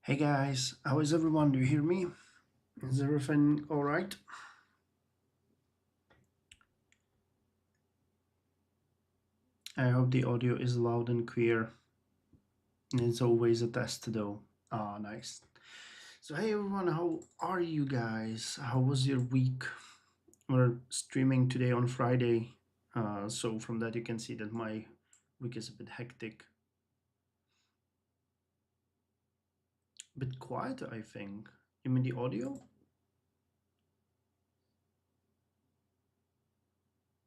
Hey guys, how is everyone? Do you hear me? Is everything all right? I hope the audio is loud and clear. It's always a test though. Ah, nice. So, hey everyone, how are you guys? How was your week? We're streaming today on Friday, so from that you can see that my week is a bit hectic, a bit quiet, I think. You mean the audio?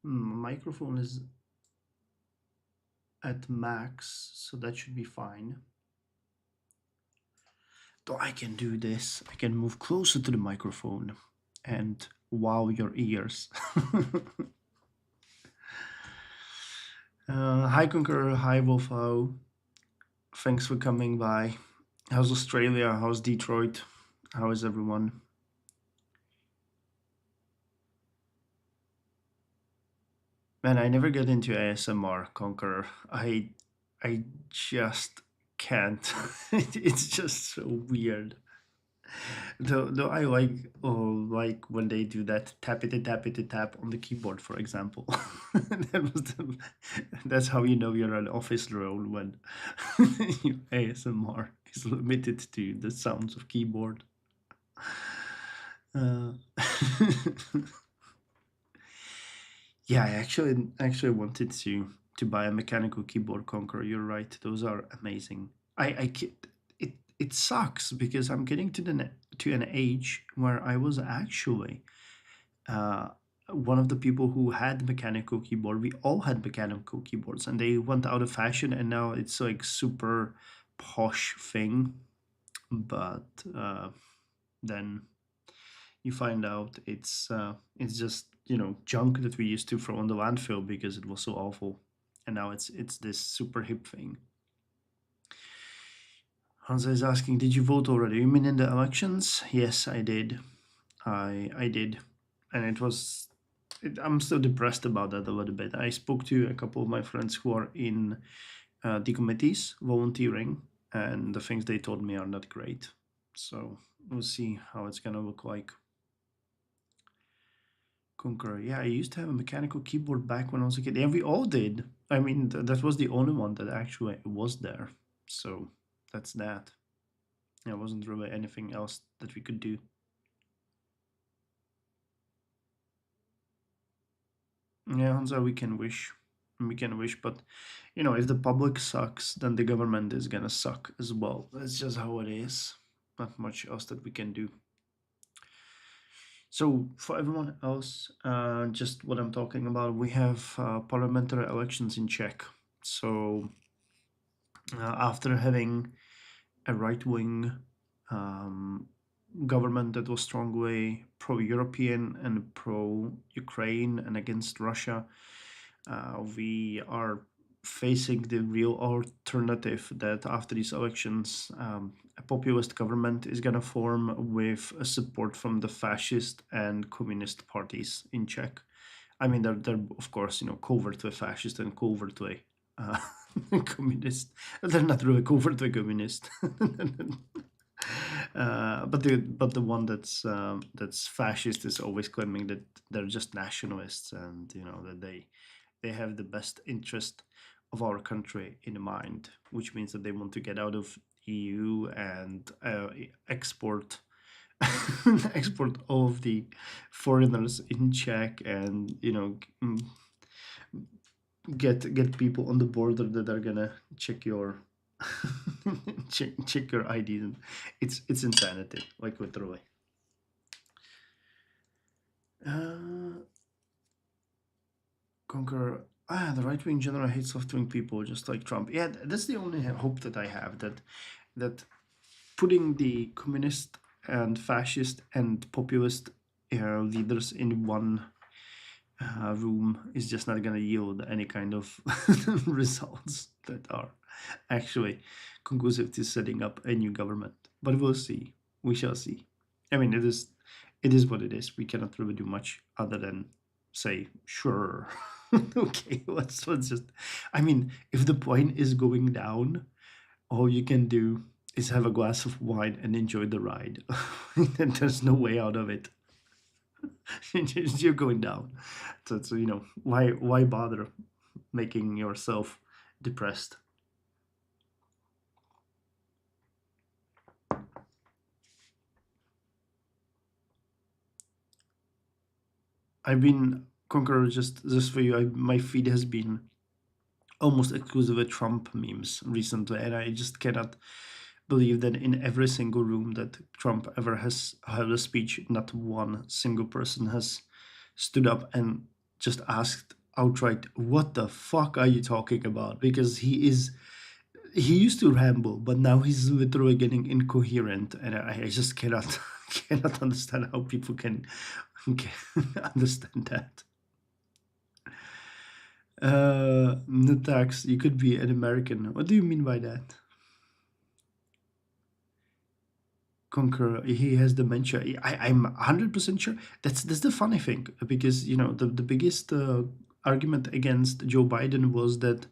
Microphone is at max, so that should be fine. So I can do this. I can move closer to the microphone and wow your ears. Hi Conqueror, hi Wolfo. Thanks for coming by. How's Australia? How's Detroit? How is everyone? Man, I never get into ASMR, Conqueror. I just can't. It's just so weird. Though I like when they do that tap it tap on the keyboard, for example. That's how you know you're an office role when your ASMR is limited to the sounds of keyboard. Uh, yeah, I actually wanted to buy a mechanical keyboard conqueror. You're right; those are amazing. It sucks because I'm getting to an age where I was actually uh, one of the people who had mechanical keyboard. We all had mechanical keyboards, and they went out of fashion, and now it's like super posh thing. But then you find out it's just junk that we used to throw on the landfill because it was so awful, and now it's this super hip thing. Hansa is asking, did you vote already? You mean in the elections? Yes, I did. I did, and I'm still depressed about that a little bit. I spoke to a couple of my friends who are in the committees volunteering, and the things they told me are not great. So we'll see how it's gonna look like. Conqueror. Yeah, I used to have a mechanical keyboard back when I was a kid. Yeah, we all did. I mean, that was the only one that actually was there. So that's that. There wasn't really anything else that we could do. Yeah, Hansa, we can wish. We can wish, but if the public sucks, then the government is gonna suck as well. That's just how it is. Not much else that we can do. So for everyone else, just what I'm talking about, we have parliamentary elections in Czech. So after having a right-wing um, government that was strongly pro-European and pro-Ukraine and against Russia, we are facing the real alternative that after these elections, a populist government is going to form with support from the fascist and communist parties in Czech. I mean, they're of course covertly fascist and covertly uh, communist. They're not really covertly communist. But the one that's fascist is always claiming that they're just nationalists, and that they have the best interest of our country in mind, which means that they want to get out of EU and export export all of the foreigners in Czech, and get people on the border that are gonna check your check your ID. And it's insanity, like literally. Uh, Conquer. The right wing general hates left wing people, just like Trump. Yeah, that's the only hope that I have, that putting the communist and fascist and populist leaders in one room is just not going to yield any kind of results that are actually conclusive to setting up a new government. But we'll see. We shall see. I mean, it is what it is. We cannot really do much other than say, sure, okay, let's just. I mean, if the point is going down, all you can do is have a glass of wine and enjoy the ride. And there's no way out of it. You're going down. So why bother making yourself depressed? I've been Conqueror, just for you. My feed has been almost exclusive with Trump memes recently, and I just cannot believe that in every single room that Trump ever has held a speech, not one single person has stood up and just asked outright, "What the fuck are you talking about?" Because he used to ramble, but now he's literally getting incoherent, and I just cannot cannot understand how people can understand that. Nutax, you could be an American. What do you mean by that? Conquer, he has dementia. I'm 100% sure. That's the funny thing, because the biggest argument against Joe Biden was that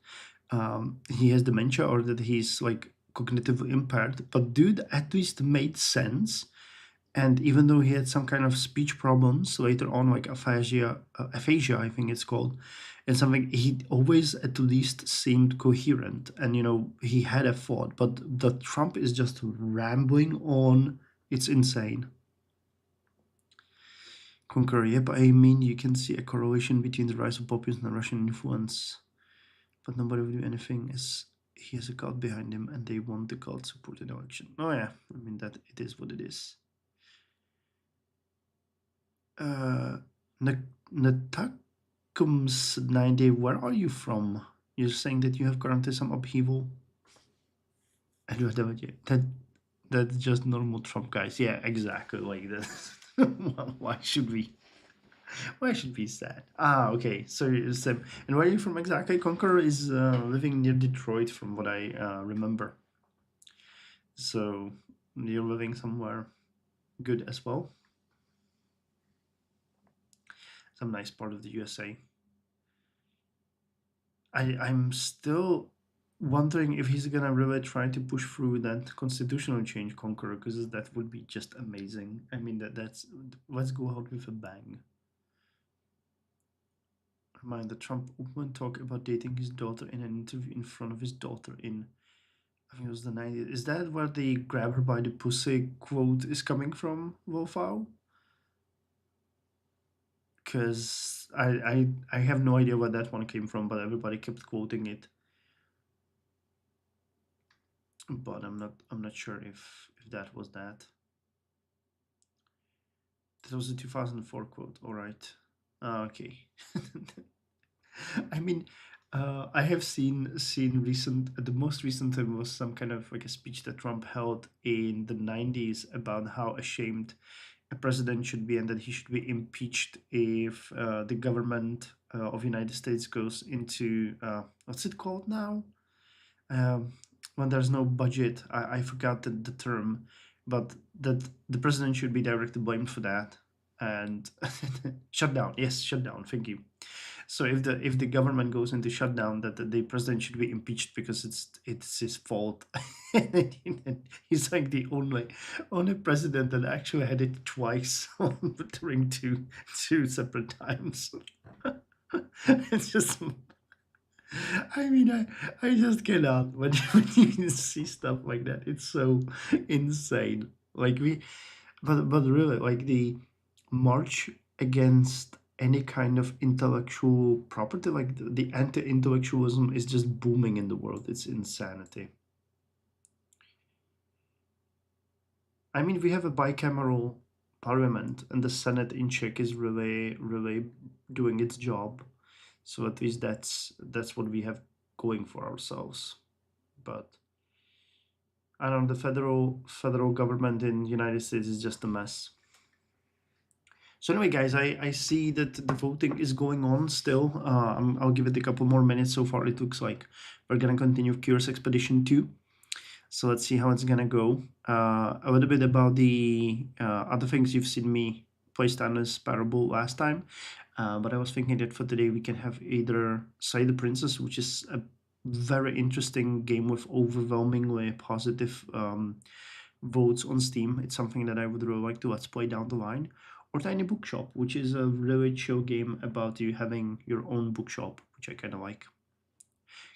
he has dementia, or that he's like cognitively impaired. But dude at least made sense. And even though he had some kind of speech problems later on, like aphasia, I think it's called, and something, he always at least seemed coherent. And he had a thought. But the Trump is just rambling on. It's insane. Concur, yep, I mean, you can see a correlation between the rise of populism and Russian influence, but nobody will do anything as he has a cult behind him, and they want the cult support in election. Oh yeah, I mean that it is what it is. Uh, Natakums 90, where are you from? You're saying that you have currently some upheaval. That that's just normal Trump guys. Yeah, exactly like this. Why should we? Why should be sad? Ah, okay. So, Sam, and where are you from exactly? Conqueror is living near Detroit, from what I remember. So you're living somewhere good as well. Some nice part of the USA. I'm still wondering if he's gonna really try to push through that constitutional change, Conqueror, because that would be just amazing. I mean, that's let's go out with a bang. Remind the Trump open talk about dating his daughter in an interview in front of his daughter in, I think it was the 90s. Is that where the grab her by the pussy quote is coming from, Wolfau? Because I have no idea where that one came from, but everybody kept quoting it. But I'm not sure if that was that. That was a 2004 quote. All right. Okay. I mean, I have seen recent. The most recent thing was some kind of like a speech that Trump held in the 90s about how ashamed a president should be, and that he should be impeached if the government of United States goes into what's it called now? Um, when there's no budget. I forgot the term, but that the president should be directly blamed for that. And shut down. Yes, shut down. Thank you. So if the government goes into shutdown, that the president should be impeached because it's his fault. And he's like the only president that actually had it twice during two separate times. It's just, I mean, I just cannot when you see stuff like that. It's so insane. Like but really, like the march against any kind of intellectual property, like the anti-intellectualism is just booming in the world. It's insanity. I mean, we have a bicameral parliament, and the Senate in Czech is really doing its job. So at least that's what we have going for ourselves. But I don't know, the federal government in the United States is just a mess. So anyway, guys, I see that the voting is going on still. I'll give it a couple more minutes. So far, it looks like we're gonna continue Curious Expedition 2. So let's see how it's gonna go. A little bit about the other things you've seen me play Stanley's Parable last time. But I was thinking that for today we can have either Say the Princess, which is a very interesting game with overwhelmingly positive votes on Steam. It's something that I would really like to let's play down the line. Or Tiny Bookshop, which is a really chill game about you having your own bookshop, which I kind of like.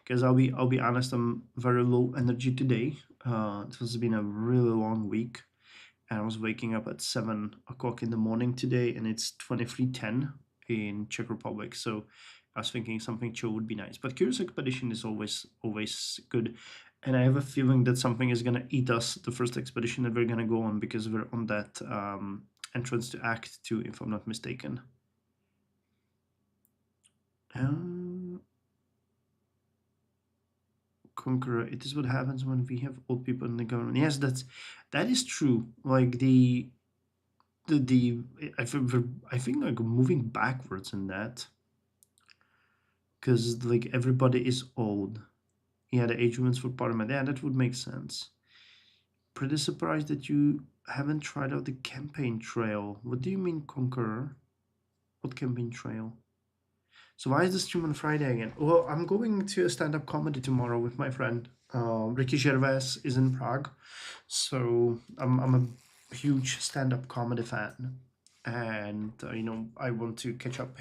Because I'll be honest, I'm very low energy today. It has been a really long week, and I was waking up at 7 o'clock in the morning today, and it's 23:10 in Czech Republic. So I was thinking something chill would be nice. But Curious Expedition is always good, and I have a feeling that something is gonna eat us the first expedition that we're gonna go on because we're on that entrance to Act Two, if I'm not mistaken. Um, Conqueror. It is what happens when we have old people in the government. Yes, that is true. Like the I think like moving backwards in that because like everybody is old. Yeah, the age limits for parliament. Yeah, that would make sense. Pretty surprised that you haven't tried out the campaign trail. What do you mean, Conqueror? What campaign trail? So why is the stream on Friday again? Well, I'm going to a stand-up comedy tomorrow with my friend. Ricky Gervais is in Prague, so I'm a huge stand-up comedy fan, and I want to catch up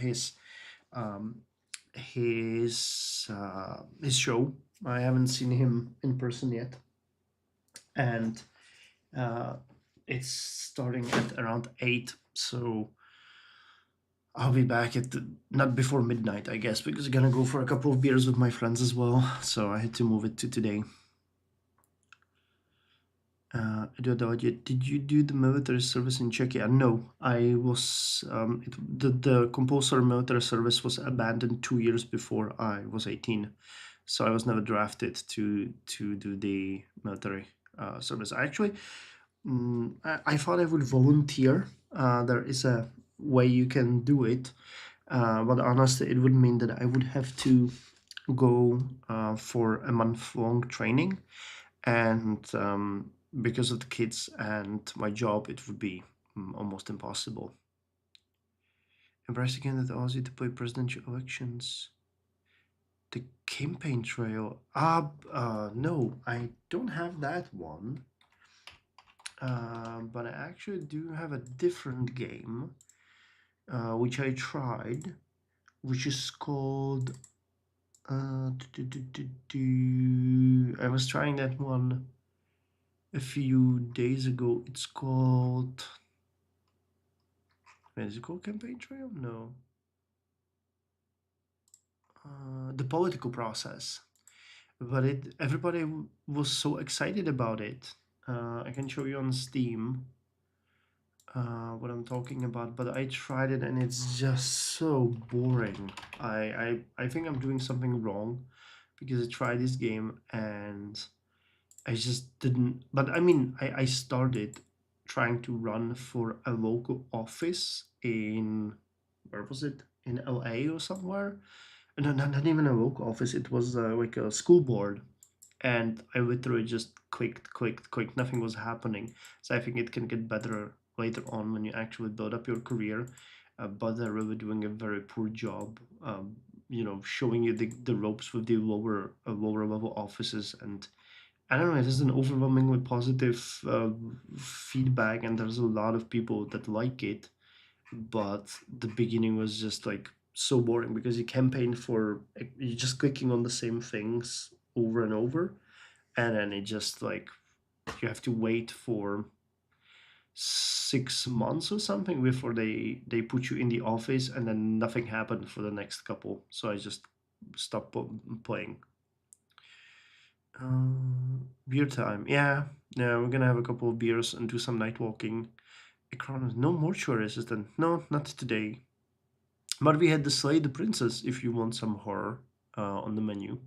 um, his show. I haven't seen him in person yet, and uh, it's starting at around 8. So I'll be back at not before midnight, I guess, because I'm gonna go for a couple of beers with my friends as well. So I had to move it to today. Eduardo, did you do the military service in Czechia? No, I was. The compulsory military service was abandoned 2 years before I was 18, so I was never drafted to do the military service. I thought I would volunteer. There is a way you can do it, but honestly, it would mean that I would have to go for a month-long training, and because of the kids and my job, it would be almost impossible. Embrace again that allows you to play presidential elections. The campaign trail. No, I don't have that one. But I actually do have a different game, which I tried, which is called. I was trying that one a few days ago. It's called. Wait, is it called Campaign Trail? No. The political process. But everybody was so excited about it. I can show you on Steam what I'm talking about, but I tried it and it's just so boring. I think I'm doing something wrong because I tried this game and I just didn't. But I mean, I started trying to run for a local office in where was it? In LA or somewhere? No, not even a local office. It was like a school board, and I literally just clicked. Nothing was happening. So I think it can get better later on when you actually build up your career. But they're really doing a very poor job. Showing you the ropes with the lower level offices, and I don't know. It has an overwhelmingly positive feedback, and there's a lot of people that like it. But the beginning was just like so boring because you campaign for you're just clicking on the same things over and over, and then it just like you have to wait for 6 months or something before they put you in the office, and then nothing happened for the next couple. So I just stopped playing. Beer time, yeah, yeah. We're gonna have a couple of beers and do some night walking. Ekron, no mortuary assistant. No, not today. But we had the Slay the Princess if you want some horror on the menu.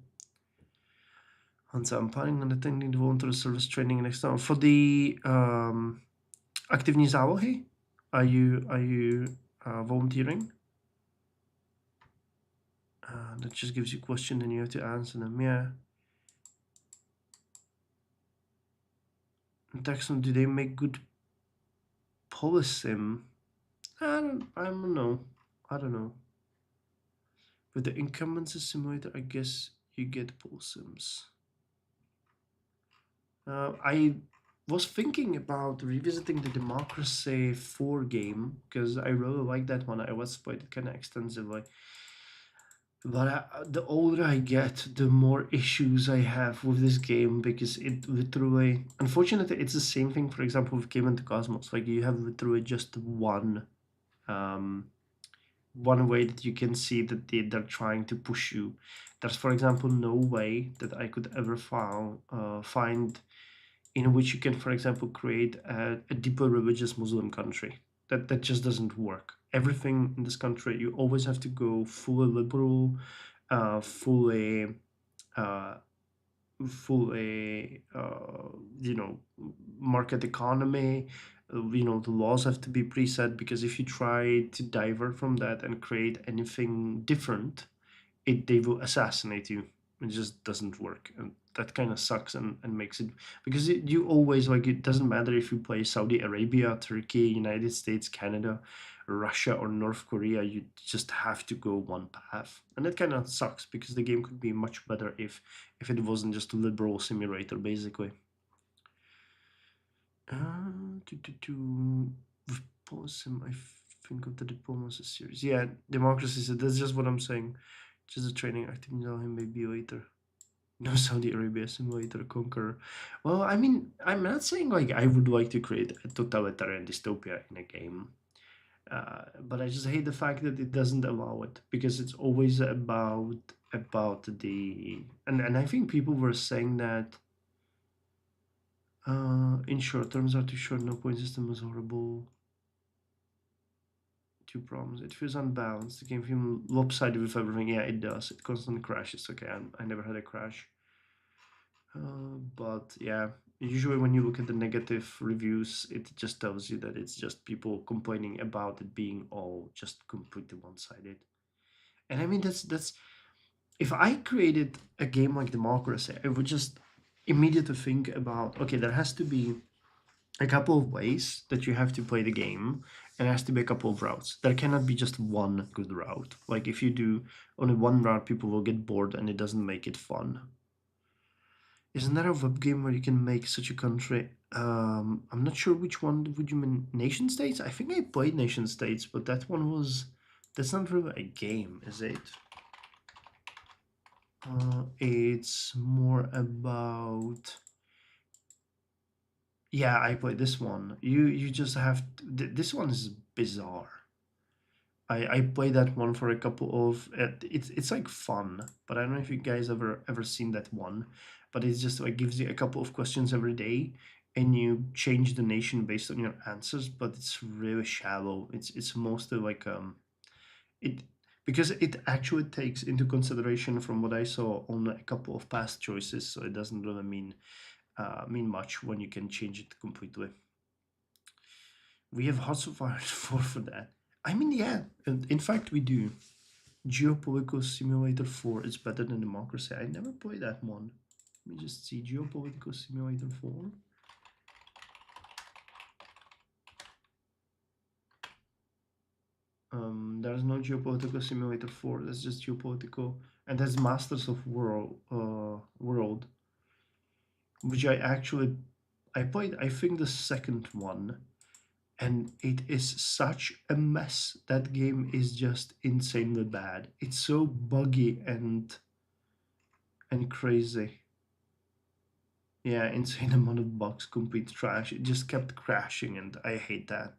And so I'm planning on attending the voluntary service training next time. For the aktivní zálohy, are you volunteering? That just gives you a question and you have to answer them. Yeah. Taxon, do they make good policy? I don't know. I don't know. With the incumbency simulator, I guess You get possums. I was thinking about revisiting the Democracy 4 game because I really like that one. I was played it kind of extensively. But the older I get, the more issues I have with this game because it literally, unfortunately, it's the same thing. For example, with Game into Cosmos, like you have literally just um, one way that you can see that they're trying to push you. There's, for example, no way that I could ever find in which you can, for example, create a deeper religious Muslim country. That just doesn't work. Everything in this country, you always have to go fully liberal, fully, uh, fully, you know, market economy. You know, the laws have to be preset because if you try to divert from that and create anything different, they will assassinate you. It just doesn't work, and that kind of sucks and makes it because you always like it doesn't matter if you play Saudi Arabia, Turkey, United States, Canada, Russia, or North Korea. You just have to go one path, and that kind of sucks because the game could be much better if it wasn't just a liberal simulator basically. With Possum, I think of the Diplomacy series. Yeah, Democracy. So that's just what I'm saying. Just a training activity. Know him maybe later. No Saudi Arabia simulator conqueror. Well, I mean, I'm not saying like I would like to create a totalitarian dystopia in a game, but I just hate the fact that it doesn't allow it because it's always about the and I think people were saying that in short terms are too short. No point system is horrible. Two problems. It feels unbalanced. The game feels lopsided with everything. Yeah, it does. It constantly crashes. Okay, I never had a crash. But yeah, usually when you look at the negative reviews, it just tells you that it's just people complaining about it being all just completely one-sided. And I mean that's if I created a game like Democracy, I would just immediately think about okay, there has to be a couple of ways that you have to play the game, and there has to be a couple of routes. There cannot be just one good route. Like if you do only one route, people will get bored and it doesn't make it fun. Isn't there a web game where you can make such a country? I'm not sure which one would you mean. Nation States? I think I played Nation States, but that one was. That's not really a game, is it? It's more about. Yeah, I played this one. You just have this one is bizarre. I played that one for a couple of it's like fun, but I don't know if you guys ever seen that one, but it's just like gives you a couple of questions every day, and you change the nation based on your answers, but it's really shallow. It's mostly like it because it actually takes into consideration from what I saw on a couple of past choices, so it doesn't really mean much when you can change it completely. We have Hearts of Iron 4 for that. I mean, yeah, in fact, we do. Geopolitical Simulator 4 is better than Democracy. I never played that one. Let me just see. Geopolitical Simulator 4. There's no Geopolitical Simulator 4. That's just Geopolitical. And that's Masters of World, which I played, I think, the second one. And it is such a mess. That game is just insanely bad. It's so buggy and crazy. Yeah, insane amount of bugs, complete trash. It just kept crashing, and I hate that.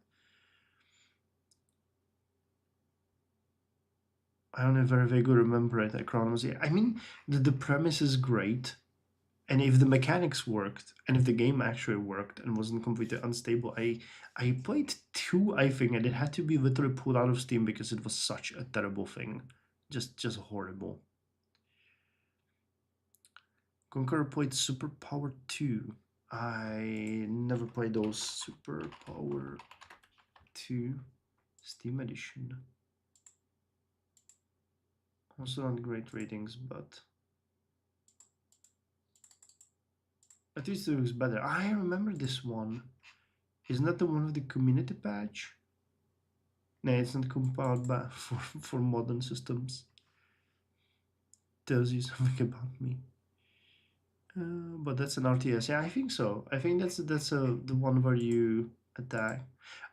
I only very vaguely remember it. Chronos. I mean, the premise is great, and if the mechanics worked, and if the game actually worked and wasn't completely unstable, I played two, I think, and it had to be literally pulled out of Steam because it was such a terrible thing, just horrible. Conqueror played Superpower 2. I never played those. Superpower 2 Steam Edition. Also not great ratings, but at least it looks better. I remember this one. Isn't that the one with the community patch? No, it's not compiled for modern systems. tells you something about me. But that's an RTS. Yeah, I think so. I think that's the one where you attack.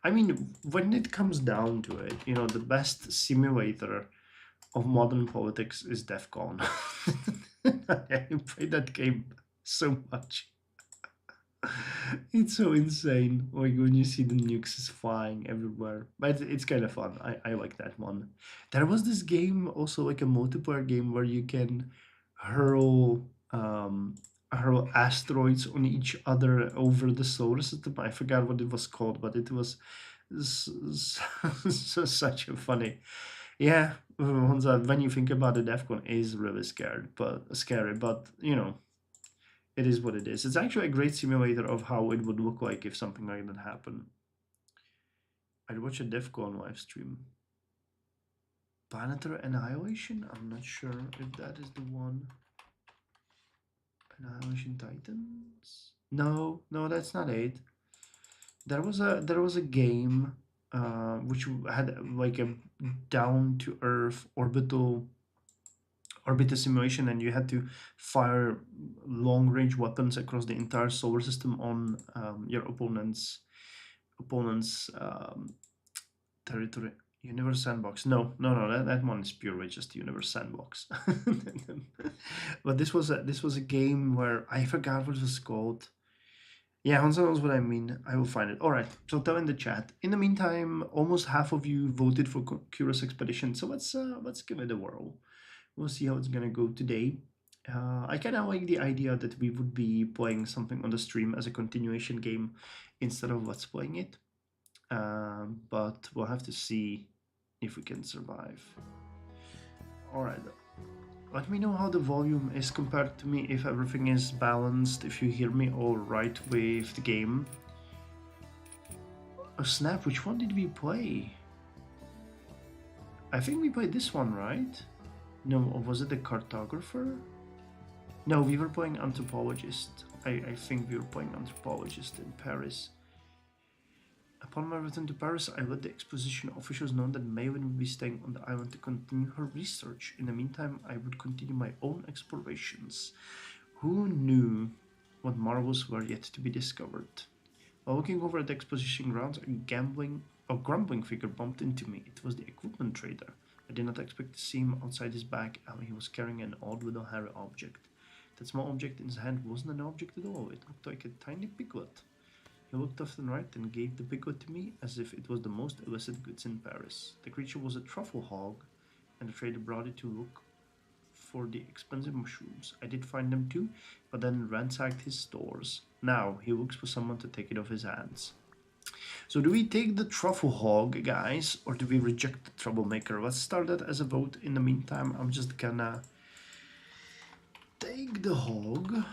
I mean, when it comes down to it, the best simulator of modern politics is DEFCON. I played that game so much. It's so insane. Like when you see the nukes is flying everywhere. But it's kind of fun. I like that one. There was this game also like a multiplayer game where you can hurl hurl asteroids on each other over the solar system. I forgot what it was called, but it was such a funny. Yeah, when you think about it, DEFCON is really scary, but it is what it is. It's actually a great simulator of how it would look like if something like that happened. I'd watch a DEFCON live stream. Planetary Annihilation? I'm not sure if that is the one. Annihilation Titans? No, no, that's not it. There was a game which had like a down to earth orbital simulation, and you had to fire long range weapons across the entire solar system on your opponent's territory. Universe Sandbox. No, no, no. That one is purely just Universe Sandbox. But this was a game where I forgot what it was called. Yeah, Hansa knows what I mean. I will find it. All right. So tell in the chat. In the meantime, almost half of you voted for Curious Expedition. So let's give it a whirl. We'll see how it's gonna go today. I kind of like the idea that we would be playing something on the stream as a continuation game instead of let's playing it. But we'll have to see if we can survive. All right. Let me know how the volume is compared to me, if everything is balanced, if you hear me all right with the game. Oh snap, which one did we play? I think we played this one, right? No, or was it the cartographer? No, we were playing anthropologist. I think we were playing anthropologist in Paris. Upon my return to Paris, I let the exposition officials know that Maylin would be staying on the island to continue her research. In the meantime, I would continue my own explorations. Who knew what marvels were yet to be discovered? While looking over at the exposition grounds, a grumbling figure bumped into me. It was the equipment trader. I did not expect to see him outside his back alley. He was carrying an odd little hairy object. That small object in his hand wasn't an object at all. It looked like a tiny piglet. He looked left and right and gave the piglet to me as if it was the most illicit goods in Paris. The creature was a truffle hog, and the trader brought it to look for the expensive mushrooms. I did find them too, but then ransacked his stores. Now he looks for someone to take it off his hands. So do we take the truffle hog, guys, or do we reject the troublemaker? Let's start that as a vote. In the meantime, I'm just gonna take the hog.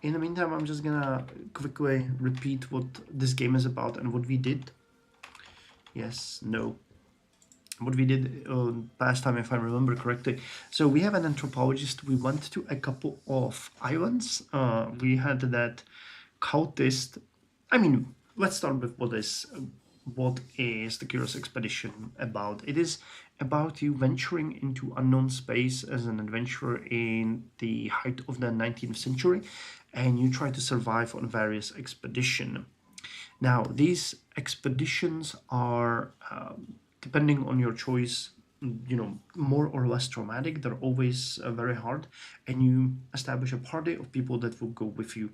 In the meantime, I'm just gonna quickly repeat what this game is about and what we did. Yes, no. What we did last time, if I remember correctly. So we have an anthropologist. We went to a couple of islands. We had that cultist. I mean, let's start with what is the Curious Expedition about. It is about you venturing into unknown space as an adventurer in the height of the 19th century, and you try to survive on various expeditions. Now, these expeditions are, depending on your choice, more or less traumatic. They're always very hard, and you establish a party of people that will go with you.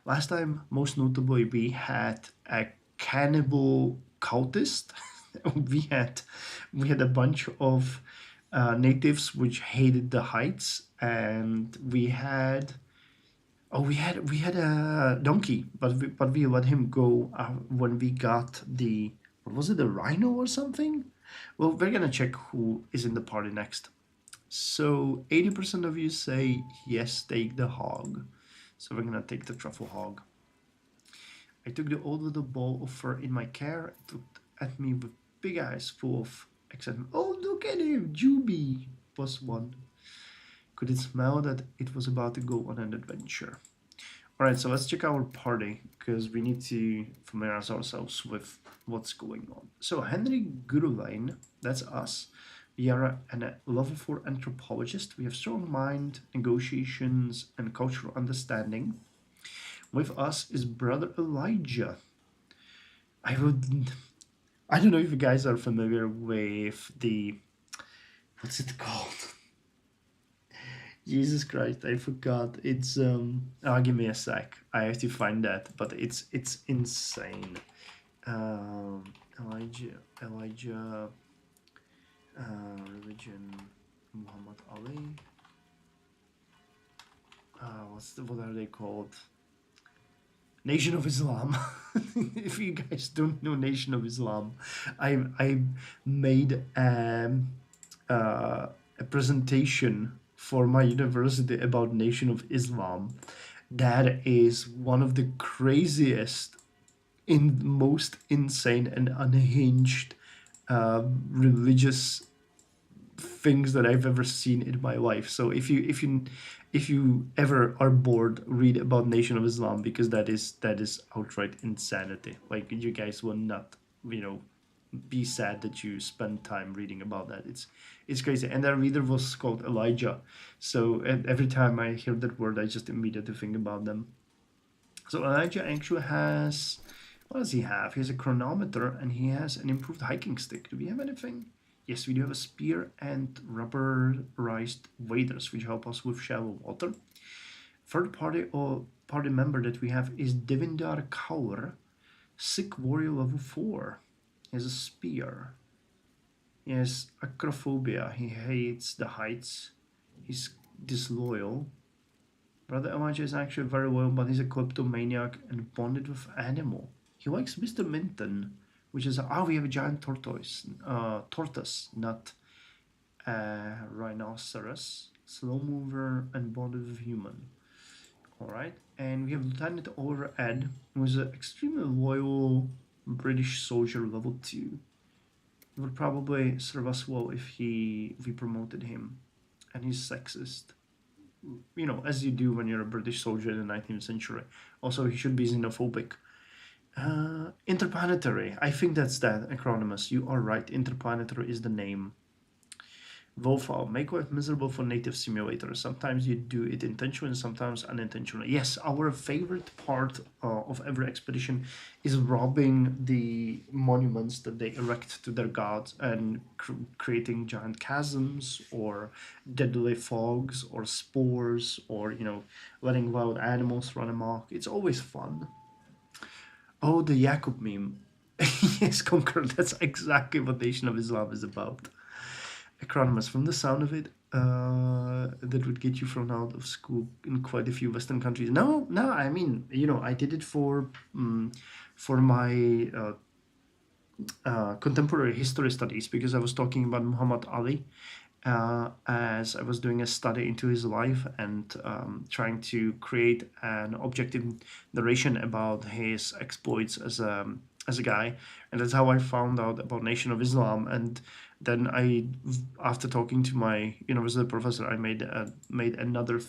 Last time, most notably, we had a cannibal cultist. we had a bunch of natives which hated the heights, and we had a donkey, but we let him go when we got the, what was it, the rhino or something? Well, we're gonna check who is in the party next. So 80% of you say yes, take the hog. So we're gonna take the truffle hog. I took the old little ball of fur in my care. It looked at me with big eyes full of excitement. Oh, look at him, Juby, +1. Could it smell that it was about to go on an adventure? Alright, so let's check our party, because we need to familiarize ourselves with what's going on. So Henry Gurulein, that's us. We are a level 4 anthropologist. We have strong mind, negotiations, and cultural understanding. With us is Brother Elijah. I would. I don't know if you guys are familiar with the. What's it called? Jesus Christ, I forgot. It's give me a sec. I have to find that, but it's insane. Um, Elijah, religion, Muhammad Ali. What are they called? Nation of Islam. If you guys don't know Nation of Islam, I made a presentation for my university about Nation of Islam. That is one of the craziest, most insane and unhinged religious things that I've ever seen in my life. So if you ever are bored, read about Nation of Islam, because that is outright insanity. Like, you guys will not, be sad that you spend time reading about that. It's crazy. And their reader was called Elijah. So every time I hear that word, I just immediately think about them. So Elijah actually has, what does he have? He has a chronometer and he has an improved hiking stick. Do we have anything? Yes, we do have a spear and rubberized waders, which help us with shallow water. Third party member that we have is Devindar Kaur, Sikh warrior level 4. He has a spear. He has acrophobia. He hates the heights. He's disloyal. Brother Elijah is actually very loyal, but he's a kleptomaniac and bonded with animal. He likes Mr. Minton, which is we have a giant tortoise, not a rhinoceros, slow mover and bonded with human. All right, and we have Lieutenant Oliver Ed, who is an extremely loyal British soldier, level 2. He would probably serve us well if we promoted him, and he's sexist. As you do when you're a British soldier in the 19th century. Also, he should be xenophobic. Interplanetary. I think that's that, Acronymus. You are right. Interplanetary is the name. Wolfall. Make life miserable for native simulators. Sometimes you do it intentionally and sometimes unintentionally. Yes, our favorite part of every expedition is robbing the monuments that they erect to their gods and creating giant chasms or deadly fogs or spores or, letting wild animals run amok. It's always fun. Oh, the Yakub meme. Yes, Conqueror. That's exactly what Nation of Islam is about. Acronymus. From the sound of it, that would get you thrown out of school in quite a few Western countries. No, I mean, I did it for my contemporary history studies, because I was talking about Muhammad Ali as I was doing a study into his life and trying to create an objective narration about his exploits as a guy, and that's how I found out about Nation of Islam. And then after talking to my university professor, I made another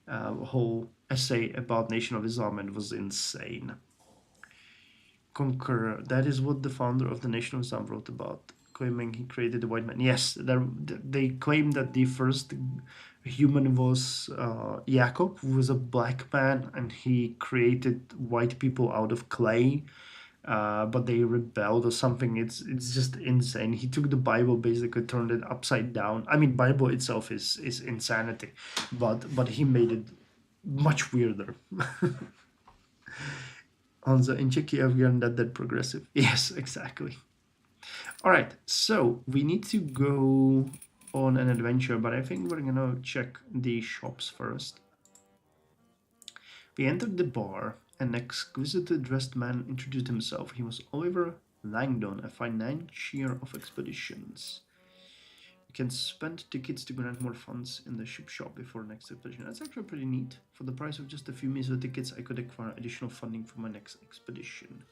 whole essay about Nation of Islam, and it was insane. Conqueror. That is what the founder of the Nation of Islam wrote about, claiming he created the white man. Yes, they claim that the first human was Jacob, who was a black man, and he created white people out of clay. But they rebelled or something. It's just insane. He took the Bible, basically turned it upside down. I mean, Bible itself is insanity, but he made it much weirder. Also, in Czechia, we are not that progressive. Yes, exactly. All right, so we need to go on an adventure, but I think we're gonna check the shops first. We entered the bar. An exquisitely dressed man introduced himself. He was Oliver Langdon, a financier of expeditions. You can spend tickets to grant more funds in the shop before next expedition. That's actually pretty neat. For the price of just a few measly tickets, I could acquire additional funding for my next expedition.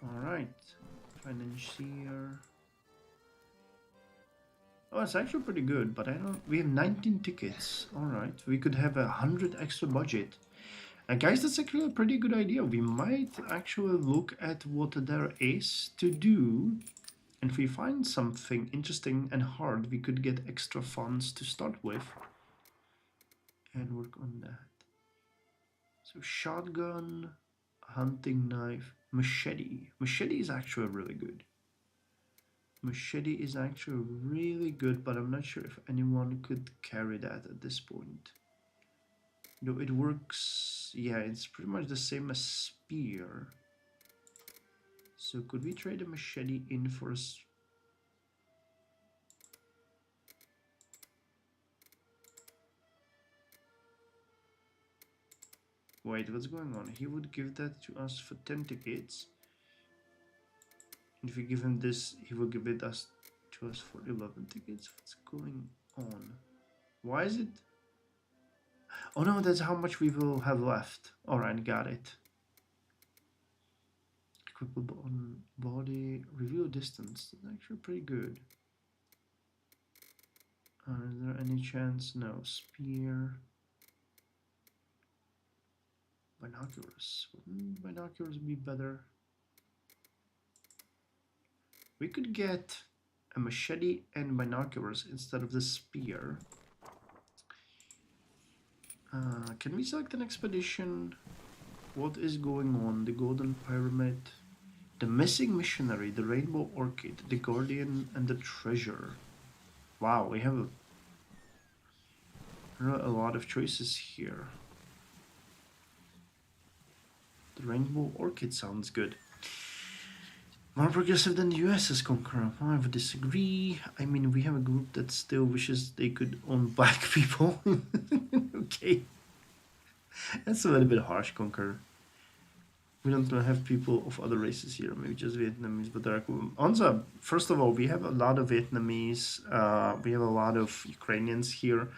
Alright. Financier. Oh, it's actually pretty good, but we have 19 tickets. Alright. We could have 100 extra budget. And guys, that's actually a pretty good idea. We might actually look at what there is to do And if we find something interesting and hard, we could get extra funds to start with and work on that. So shotgun, hunting knife, machete. Machete is actually really good. Machete is actually really good, but I'm not sure if anyone could carry that at this point. No, it works. Yeah, it's pretty much the same as spear. So could we trade a machete in for a... Wait, what's going on? He would give that to us for 10 tickets. And if we give him this, he will give it us to us for 11 tickets. What's going on? Why is it? Oh no, that's how much we will have left. Alright, got it. Equipable on body, reveal distance. That's actually pretty good. Is there any chance? No. Spear. Binoculars. Wouldn't binoculars be better? We could get a machete and binoculars instead of the spear. Can we select an expedition? What is going on? The Golden Pyramid, the Missing Missionary, the Rainbow Orchid, the Guardian, and the Treasure. Wow, we have a lot of choices here. The Rainbow Orchid sounds good. More progressive than the US as conqueror. I would disagree. I mean, we have a group that still wishes they could own black people. Okay. That's a little bit harsh, conqueror. We don't have people of other races here, maybe just Vietnamese, but they're cool. Also, first of all, we have a lot of Vietnamese, we have a lot of Ukrainians here,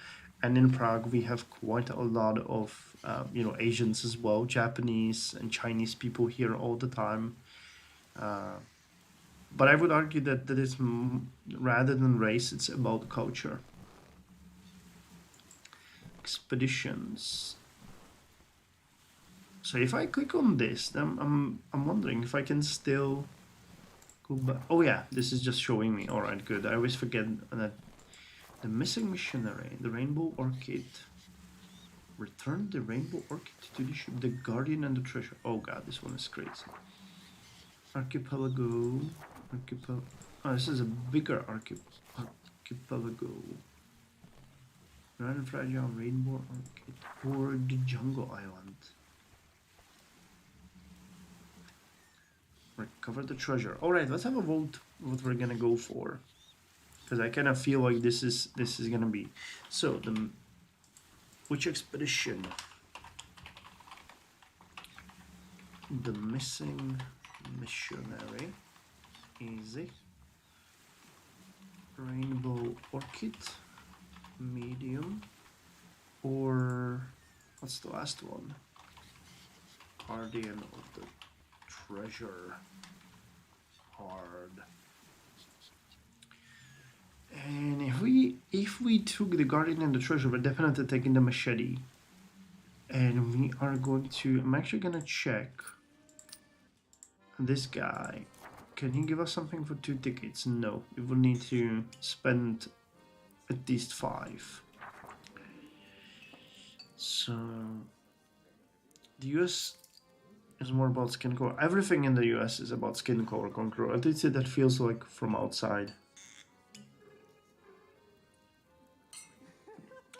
and in Prague we have quite a lot of, you know, Asians as well, Japanese and Chinese people here all the time. But I would argue that that is, rather than race, it's about culture. Expeditions. So if I click on this, then I'm wondering if I can still go back. Oh yeah, this is just showing me. All right, good. I always forget that the Missing Missionary, the Rainbow Orchid. Return the Rainbow Orchid to the ship, the Guardian and the Treasure. Oh god, this one is crazy. Archipelago. Oh, this is a bigger archipelago. Rare and Fragile Rainbow Orchid. Or the Jungle Island. Recover the treasure. Alright, let's have a vote what we're gonna go for. Because I kind of feel like this is gonna be. So which expedition? The Missing Missionary. Easy. Rainbow Orchid. Medium. Or what's the last one? Guardian of the Treasure. Hard. And if we took the Guardian and the Treasure, we're definitely taking the machete. And we are going to, I'm actually gonna check this guy. Can he give us something for 2 tickets? No, we will need to spend at least 5. So the US is more about skin color. Everything in the US is about skin color control. At least that feels like from outside.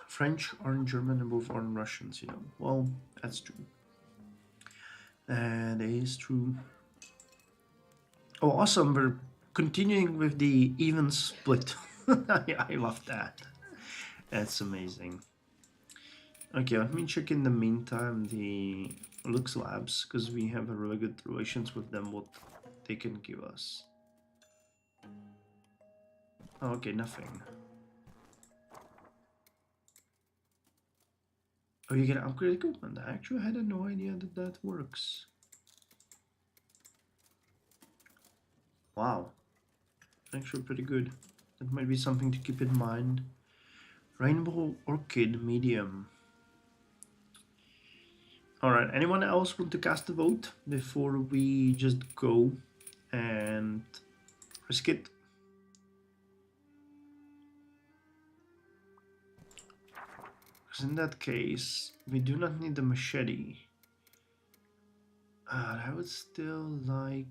French aren't German and both aren't Russians, you know. Well, that's true. That is true. Oh, awesome. We're continuing with the even split. I love that. That's amazing. Okay, let me check in the meantime the Lux Labs, because we have a really good relations with them, what they can give us. Oh, okay, nothing. Oh, you can upgrade equipment. I actually had no idea that that works. Wow. Actually pretty good. That might be something to keep in mind. Rainbow Orchid Medium. Alright, anyone else want to cast a vote before we just go and risk it? in that case, we do not need the machete. I would still like...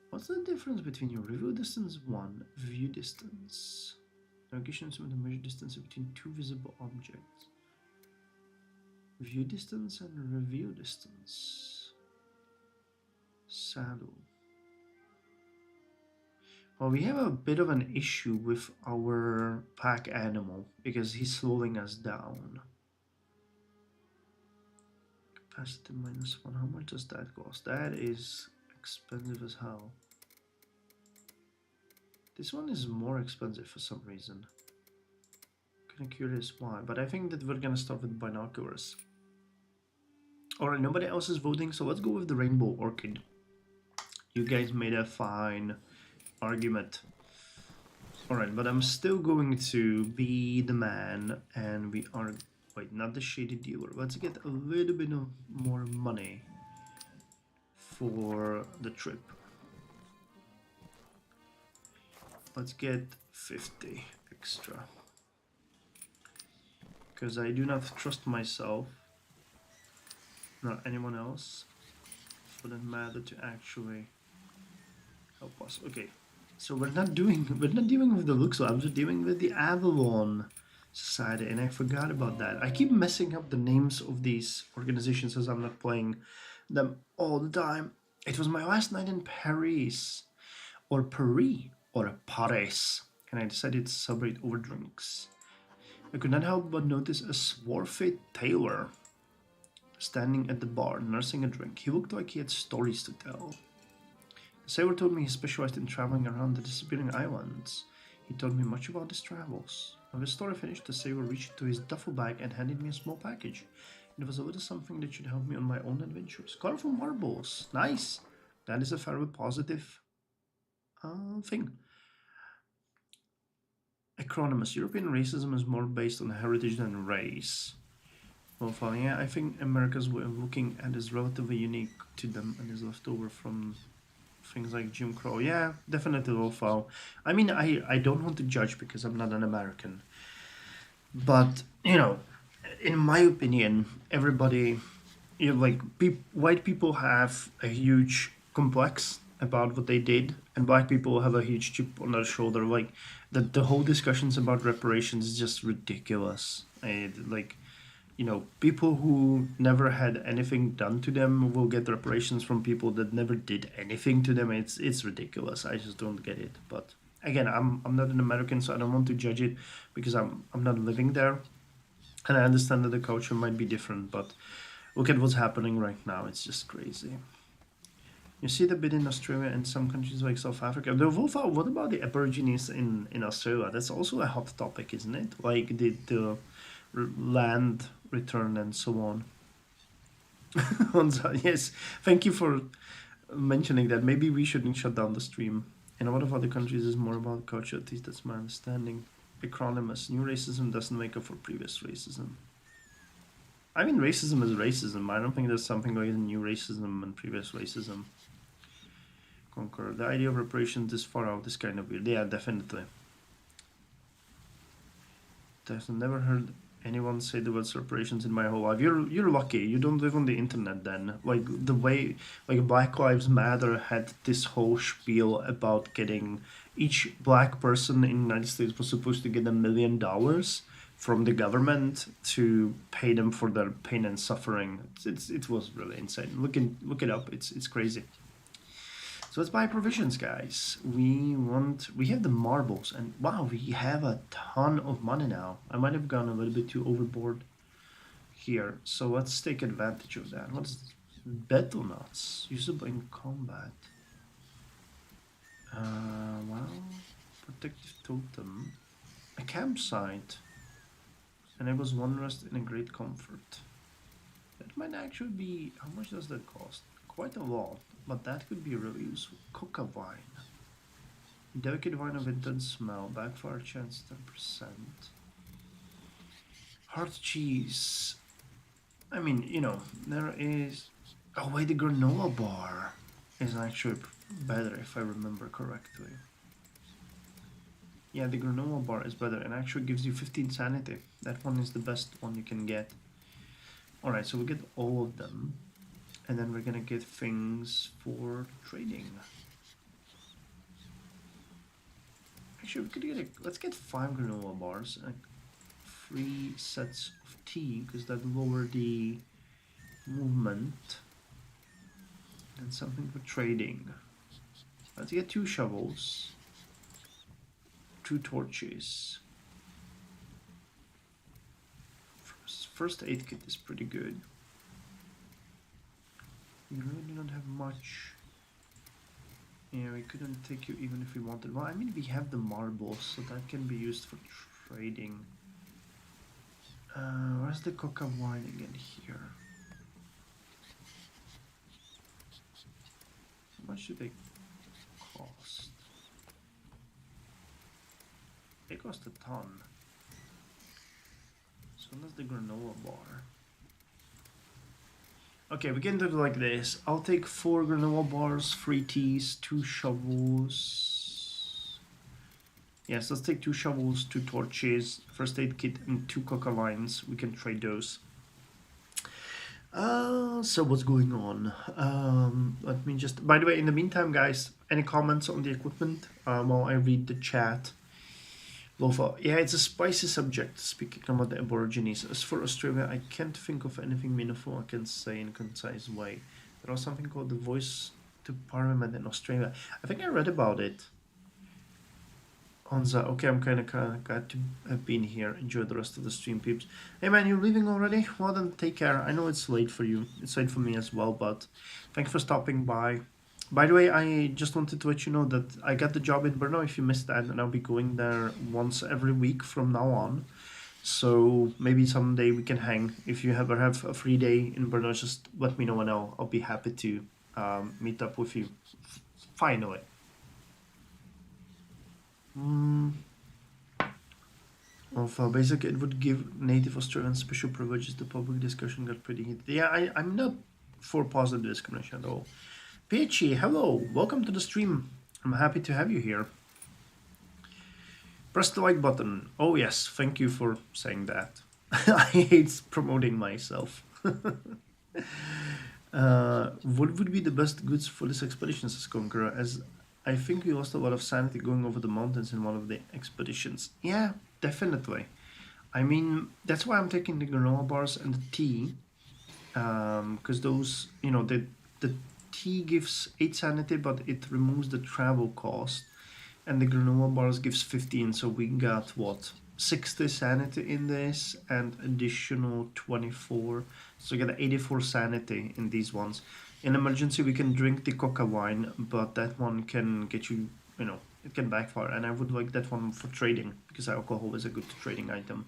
What's the difference between your review distance 1, view distance? Navigation with the measure distance between two visible objects. View distance and review distance. Saddle. Well, we have a bit of an issue with our pack animal because he's slowing us down. Capacity -1. How much does that cost? That is expensive as hell. This one is more expensive for some reason. Kind of curious why, but I think that we're gonna start with binoculars. Alright, nobody else is voting, so let's go with the rainbow orchid. You guys made a fine argument. Alright, but I'm still going to be the man, and we are... Wait, not the shady dealer. Let's get a little bit of more money for the trip. Let's get 50 extra. Because I do not trust myself, nor anyone else, for that matter, to actually help us. Okay, so we're not dealing with the Luxo, we're dealing with the Avalon Society, and I forgot about that. I keep messing up the names of these organizations as I'm not playing them all the time. It was my last night in Paris, or Paris, and I decided to celebrate over drinks. I could not help but notice a swarthy tailor standing at the bar, nursing a drink. He looked like he had stories to tell. The sailor told me he specialized in traveling around the disappearing islands. He told me much about his travels. When the story finished, the sailor reached into his duffel bag and handed me a small package. It was a little something that should help me on my own adventures. Colorful marbles. Nice. That is a very positive thing. Acronymus. European racism is more based on heritage than race. Well, fine. Yeah, I think America's way of looking at is relatively unique to them and is left over from things like Jim Crow. Yeah, definitely Wolfo. I mean, I don't want to judge because I'm not an American. But, you know, in my opinion, everybody, you know, like, white people have a huge complex about what they did, and black people have a huge chip on their shoulder. Like, the whole discussions about reparations is just ridiculous. Like, you know, people who never had anything done to them will get reparations from people that never did anything to them. It's ridiculous. I just don't get it. But again, I'm not an American, so I don't want to judge it because I'm not living there, and I understand that the culture might be different. But look at what's happening right now. It's just crazy. You see the bit in Australia and some countries like South Africa. What about the Aborigines in Australia? That's also a hot topic, isn't it? Like the land return and so on. Yes, thank you for mentioning that. Maybe we shouldn't shut down the stream. In a lot of other countries, is more about culture. At least that's my understanding. Acronymus. New racism doesn't make up for previous racism. I mean, racism is racism. I don't think there's something like new racism and previous racism. Concur. The idea of reparations this far out is kind of weird. Yeah, definitely. I've never heard anyone say the word reparations in my whole life. You're lucky. You don't live on the internet then. Like the way like Black Lives Matter had this whole spiel about getting each black person in the United States was supposed to get $1 million from the government to pay them for their pain and suffering. It was really insane. Look it up. It's crazy. So let's buy provisions, guys. We have the marbles, and wow, we have a ton of money now. I might have gone a little bit too overboard here, so let's take advantage of that. What's battle nuts? Usable in combat. Wow, protective totem, a campsite, enables one rest in a great comfort. That might actually be. How much does that cost? Quite a lot. But that could be really useful. Coca wine. Delicate wine of intense smell. Backfire chance 10%. Hard cheese. I mean, you know, there is... Oh wait, the granola bar is actually better if I remember correctly. Yeah, the granola bar is better and actually gives you 15 sanity. That one is the best one you can get. Alright, so we get all of them. And then we're gonna get things for trading. Actually, we could get let's get 5 granola bars and 3 sets of tea, because that lower the movement. And something for trading. Let's get 2 shovels, 2 torches. First aid kit is pretty good. We really do not have much. Yeah, we couldn't take you even if we wanted. Well, I mean, we have the marbles, so that can be used for trading. Where's the coca wine again? Here. How much do they cost? They cost a ton. So that's the granola bar. Okay, we can do it like this. I'll take 4 granola bars, 3 teas, 2 shovels. Yes, let's take 2 shovels, 2 torches, first aid kit, and 2 coca lines. We can trade those. So what's going on? Let me just... By the way, in the meantime, guys, any comments on the equipment while I read the chat? Lofa, yeah, it's a spicy subject, speaking about the Aborigines. As for Australia, I can't think of anything meaningful I can say in a concise way. There was something called the Voice to Parliament in Australia. I think I read about it. Onza, okay, I'm kind of glad to have been here. Enjoy the rest of the stream, peeps. Hey man, you're leaving already? Well then, take care. I know it's late for you. It's late for me as well, but thanks for stopping by. By the way, I just wanted to let you know that I got the job in Brno, if you missed that, and I'll be going there once every week from now on. So maybe someday we can hang. If you ever have a free day in Brno, just let me know and I'll be happy to meet up with you. Finally. Of basic, it would give native Australians special privileges. The public discussion got pretty heated. Yeah, I'm not for positive discrimination at all. Peachy, hello, welcome to the stream. I'm happy to have you here. Press the like button. Oh yes, thank you for saying that. I hate promoting myself. What would be the best goods for this expedition, says Conqueror, as I think we lost a lot of sanity going over the mountains in one of the expeditions. Yeah, definitely. I mean, that's why I'm taking the granola bars and the tea. Because those, you know, the tea gives 8 sanity, but it removes the travel cost. And the granola bars gives 15, so we got, what, 60 sanity in this, and additional 24. So we get 84 sanity in these ones. In emergency, we can drink the coca wine, but that one can get you, you know, it can backfire. And I would like that one for trading, because alcohol is a good trading item.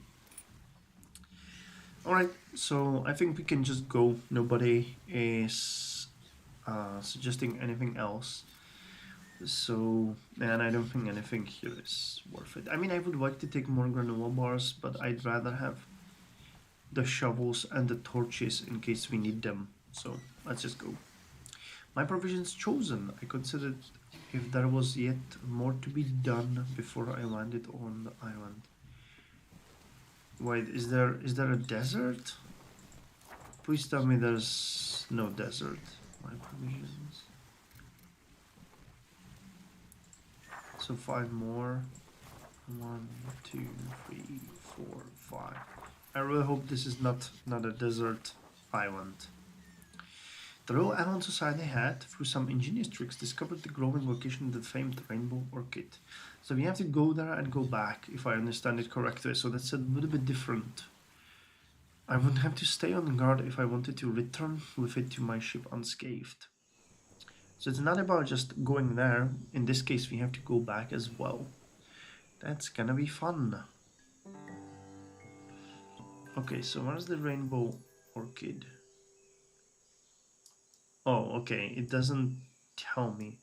Alright, so I think we can just go. Nobody is suggesting anything else. So, and I don't think anything here is worth it. I mean, I would like to take more granola bars, but I'd rather have the shovels and the torches in case we need them. So, let's just go. My provisions chosen. I considered if there was yet more to be done before I landed on the island. Wait, is there a desert? Please tell me there's no desert. My provisions. So 5 more. 1, 2, 3, 4, 5. I really hope this is not a desert island. The Royal Animal Society had, through some ingenious tricks, discovered the growing location of the famed rainbow orchid. So we have to go there and go back, if I understand it correctly. So that's a little bit different. I would have to stay on guard if I wanted to return with it to my ship unscathed. So it's not about just going there. In this case, we have to go back as well. That's gonna be fun. Okay, so where's the rainbow orchid? Oh, okay, it doesn't tell me.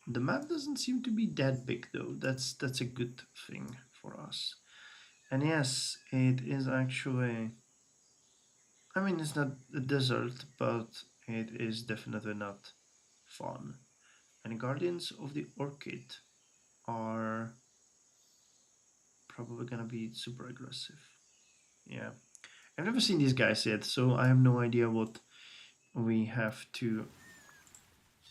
The map doesn't seem to be that big though. That's a good thing for us. And yes, it is actually... I mean, it's not a desert, but it is definitely not fun. And Guardians of the Orchid are probably gonna be super aggressive. Yeah. I've never seen these guys yet, so I have no idea what we have to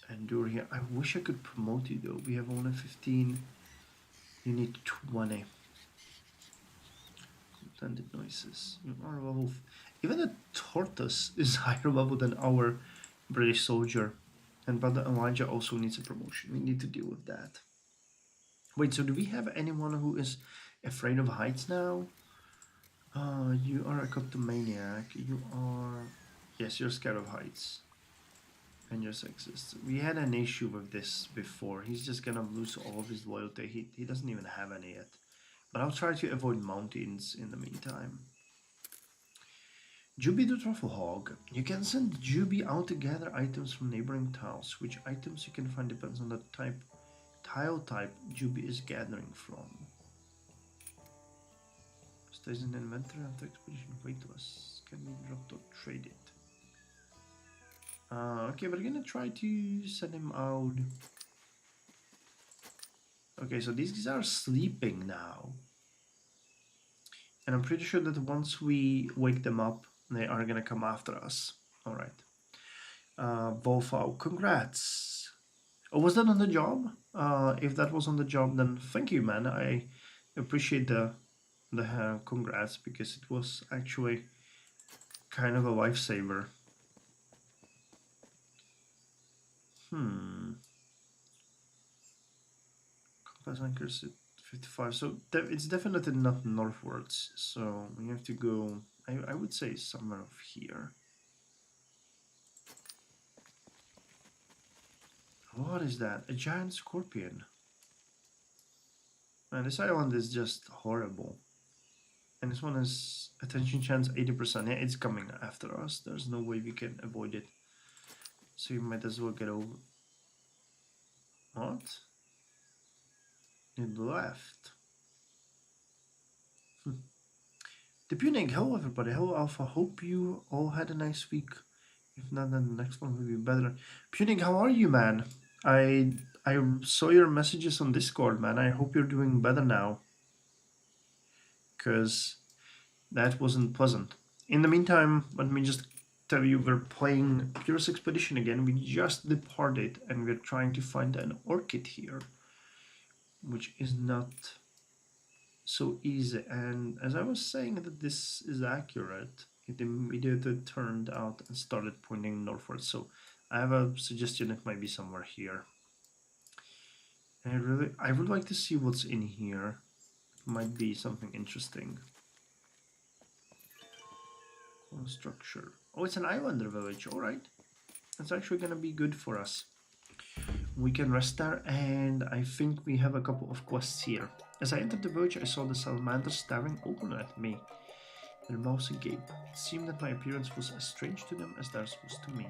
endure here. I wish I could promote you though. We have only 15. You need 20. Contented noises. You are level. Even the tortoise is higher level than our British soldier. And Brother Elijah also needs a promotion. We need to deal with that. Wait, so do we have anyone who is afraid of heights now? You are a kleptomaniac. You are... Yes, you're scared of heights. And you're sexist. We had an issue with this before. He's just gonna lose all of his loyalty. He doesn't even have any yet. But I'll try to avoid mountains in the meantime. Juby the Truffle Hog. You can send Juby out to gather items from neighboring tiles. Which items you can find depends on the tile type Juby is gathering from. Stays in inventory after expedition. Weightless. Can be dropped or traded. Okay, we're gonna try to send him out. Okay, so these guys are sleeping now. And I'm pretty sure that once we wake them up, they are gonna come after us. Alright. Volfau, congrats. Oh, was that on the job? If that was on the job, then thank you, man. I appreciate the congrats, because it was actually kind of a lifesaver. Compass anchors at 55, so it's definitely not northwards, so we have to go, I would say somewhere off here. What is that? A giant scorpion. Man, this island is just horrible. And this one is attention chance 80%. Yeah, it's coming after us. There's no way we can avoid it. So you might as well get over. What? It left. The Punig, hello everybody. Hello Alpha. Hope you all had a nice week. If not, then the next one will be better. Punig, how are you, man? I saw your messages on Discord, man. I hope you're doing better now. Because that wasn't pleasant. In the meantime, let me just tell you, we're playing Pyrrhus Expedition again. We just departed and we're trying to find an orchid here, which is not so easy. And as I was saying that this is accurate, it immediately turned out and started pointing northward. So I have a suggestion. It might be somewhere here. And I would like to see what's in here. It might be something interesting. Structure. Oh, it's an islander village. All right, that's actually gonna be good for us. We can rest there, and I think we have a couple of quests here. As I entered the village, I saw the salamanders staring open at me. Their mouths agape. It seemed that my appearance was as strange to them as theirs was to me.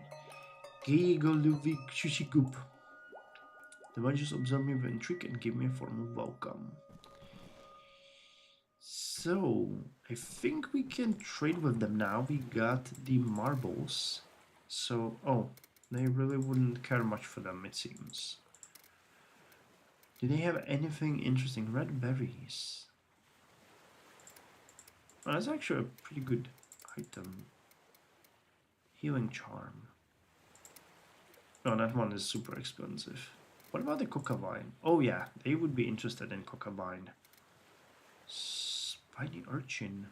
Gigoluvik Shushikup. The villagers observed me with intrigue and gave me a formal welcome. So, I think we can trade with them now. We got the marbles. So, oh, they really wouldn't care much for them, it seems. Do they have anything interesting? Red berries. Well, that's actually a pretty good item. Healing charm. No, that one is super expensive. What about the coca vine? Oh yeah, they would be interested in coca vine. Spiny urchin.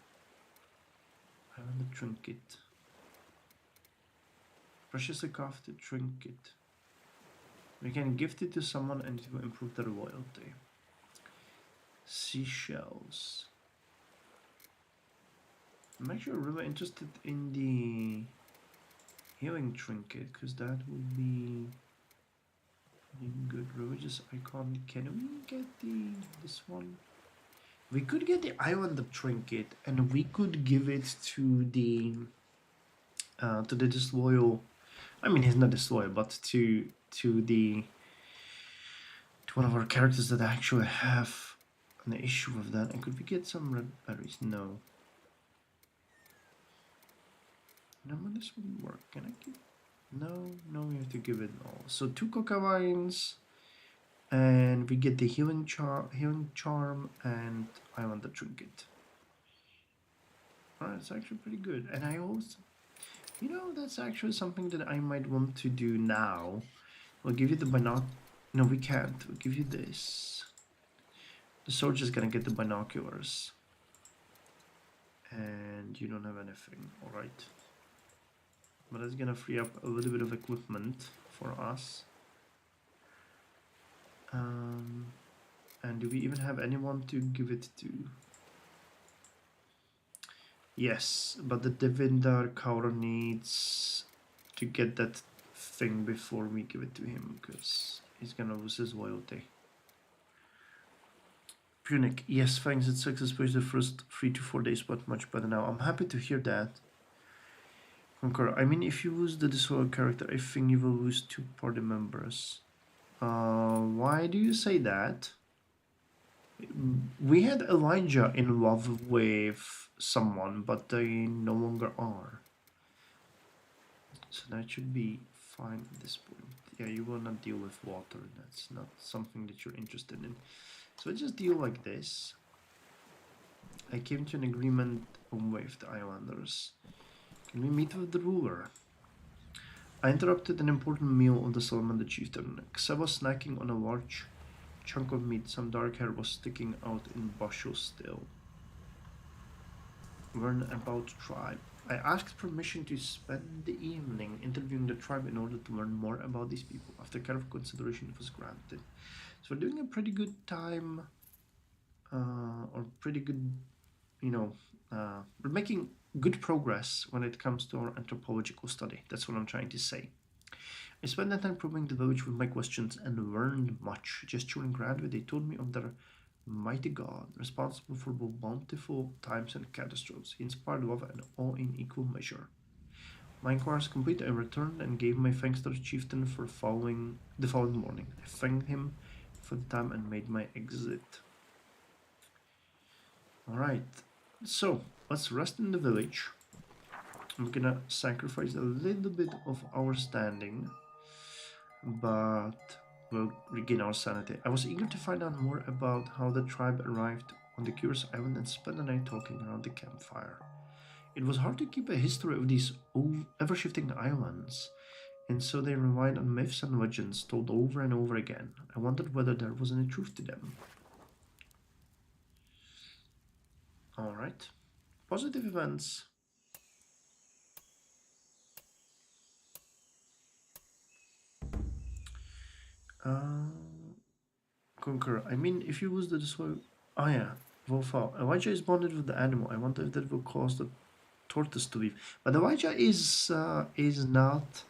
I want the trinket. Preciously crafted trinket. We can gift it to someone and it will improve their loyalty. Seashells. I'm actually really interested in the healing trinket, because that would be good. Religious icon. Can we get this one? We could get the islander trinket, and we could give it to the disloyal. I mean, he's not disloyal, but to one of our characters that actually have an issue with that. And could we get some red berries? No. No, this wouldn't work. Can I give? No, we have to give it all. So 2 coca vines, And we get the healing charm, and I want the trinket. Alright, it's actually pretty good. And I also, you know, that's actually something that I might want to do now. We'll give you the binoc. No, we can't. We'll give you this. The soldier's gonna get the binoculars. And you don't have anything. Alright. But that's gonna free up a little bit of equipment for us. And do we even have anyone to give it to? Yes, but the Devindar Kaur needs to get that thing before we give it to him, because he's gonna lose his loyalty. Punic, yes, thanks. It sucks, especially the first 3 to 4 days, but much better now. I'm happy to hear that. Conqueror, I mean, if you lose the disloyal character, I think you will lose 2 party members. Why do you say that? We had Elijah in love with someone, but they no longer are. So that should be fine at this point. Yeah, you will not deal with water. That's not something that you're interested in. So I just deal like this. I came to an agreement with the islanders. Can we meet with the ruler? I interrupted an important meal of the Salamander chieftain. Xe was snacking on a large chunk of meat. Some dark hair was sticking out in bushels still. Learn about tribe. I asked permission to spend the evening interviewing the tribe in order to learn more about these people. After careful consideration, it was granted. So we're doing a pretty good time, or pretty good, you know, we're making good progress when it comes to our anthropological study. That's what I'm trying to say. I spent that time probing the village with my questions and learned much. Just during graduate, they told me of their mighty God, responsible for both bountiful times and catastrophes. He inspired love and awe in equal measure. My inquiries complete, I returned and gave my thanks to the chieftain for the following morning. I thanked him for the time and made my exit. Alright, so let's rest in the village. I'm gonna sacrifice a little bit of our standing, but we'll regain our sanity. I was eager to find out more about how the tribe arrived on the curious island and spend the night talking around the campfire. It was hard to keep a history of these ever-shifting islands, and so they relied on myths and legends told over and over again. I wondered whether there was any truth to them. Alright. Positive events. Conqueror. I mean, if you lose the destroy. Oh yeah, Wolfal. Elijah is bonded with the animal. I wonder if that will cause the tortoise to leave. But Elijah is not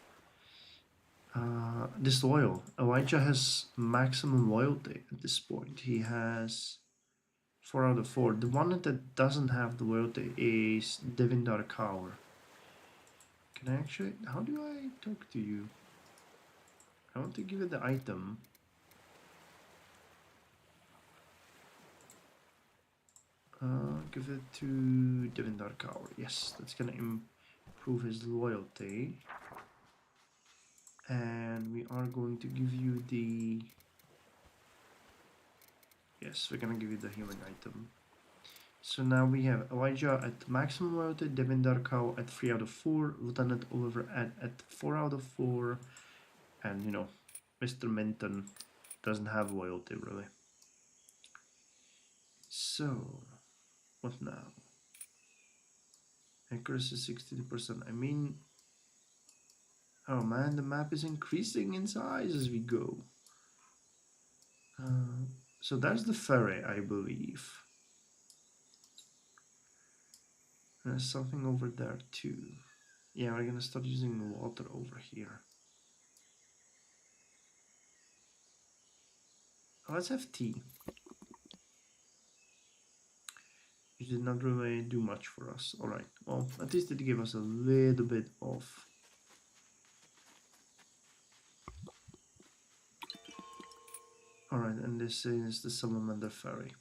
disloyal. Elijah has maximum loyalty at this point. He has 4 out of 4. The one that doesn't have the loyalty is Devindar Kaur. Can I actually... How do I talk to you? I want to give it the item. Give it to Devindar Kaur. Yes, that's gonna improve his loyalty. And we are going to give you the... Yes, we're gonna give you the healing item. So now we have Elijah at maximum loyalty, Devindar Kaur at 3 out of 4, Lieutenant Oliver at 4 out of 4, and you know, Mr. Minton doesn't have loyalty really. So, what now? Accuracy 62%. I mean, oh man, the map is increasing in size as we go. So that's the ferry, I believe. There's something over there too. Yeah, we're gonna start using water over here. Oh, let's have tea. It did not really do much for us. Alright, well, at least it gave us a little bit of... Alright, and this is the Salamander Ferry.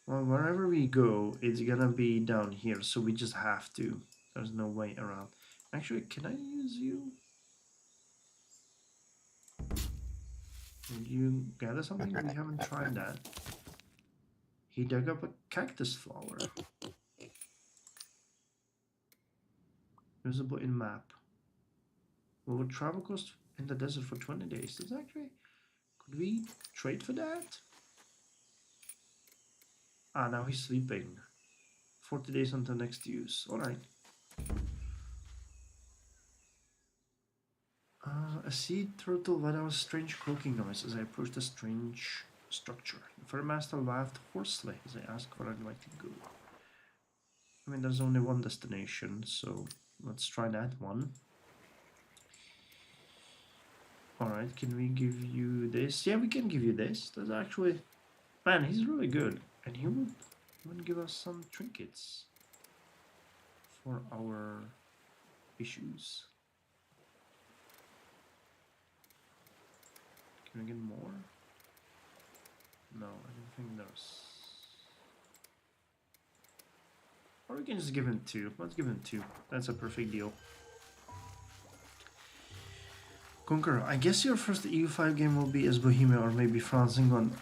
Well, wherever we go, it's gonna be down here, so we just have to. There's no way around. Actually, can I use you? Would you gather something? We haven't tried that. He dug up a cactus flower. Visible in map. We will travel cost in the desert for 20 days. That's actually... Could we trade for that? Ah, now he's sleeping. 40 days until next use. Alright. A sea turtle let out a strange croaking noise as I approached a strange structure. The fur master laughed hoarsely as I asked where I'd like to go. I mean, there's only one destination, so let's try that one. Alright, can we give you this? Yeah, we can give you this. That's actually... Man, he's really good. And he would even give us some trinkets for our issues. Can we get more? No, I don't think there's... Or we can just give him 2. Let's give him 2. That's a perfect deal. Conqueror, I guess your first EU5 game will be as Bohemia or maybe France England.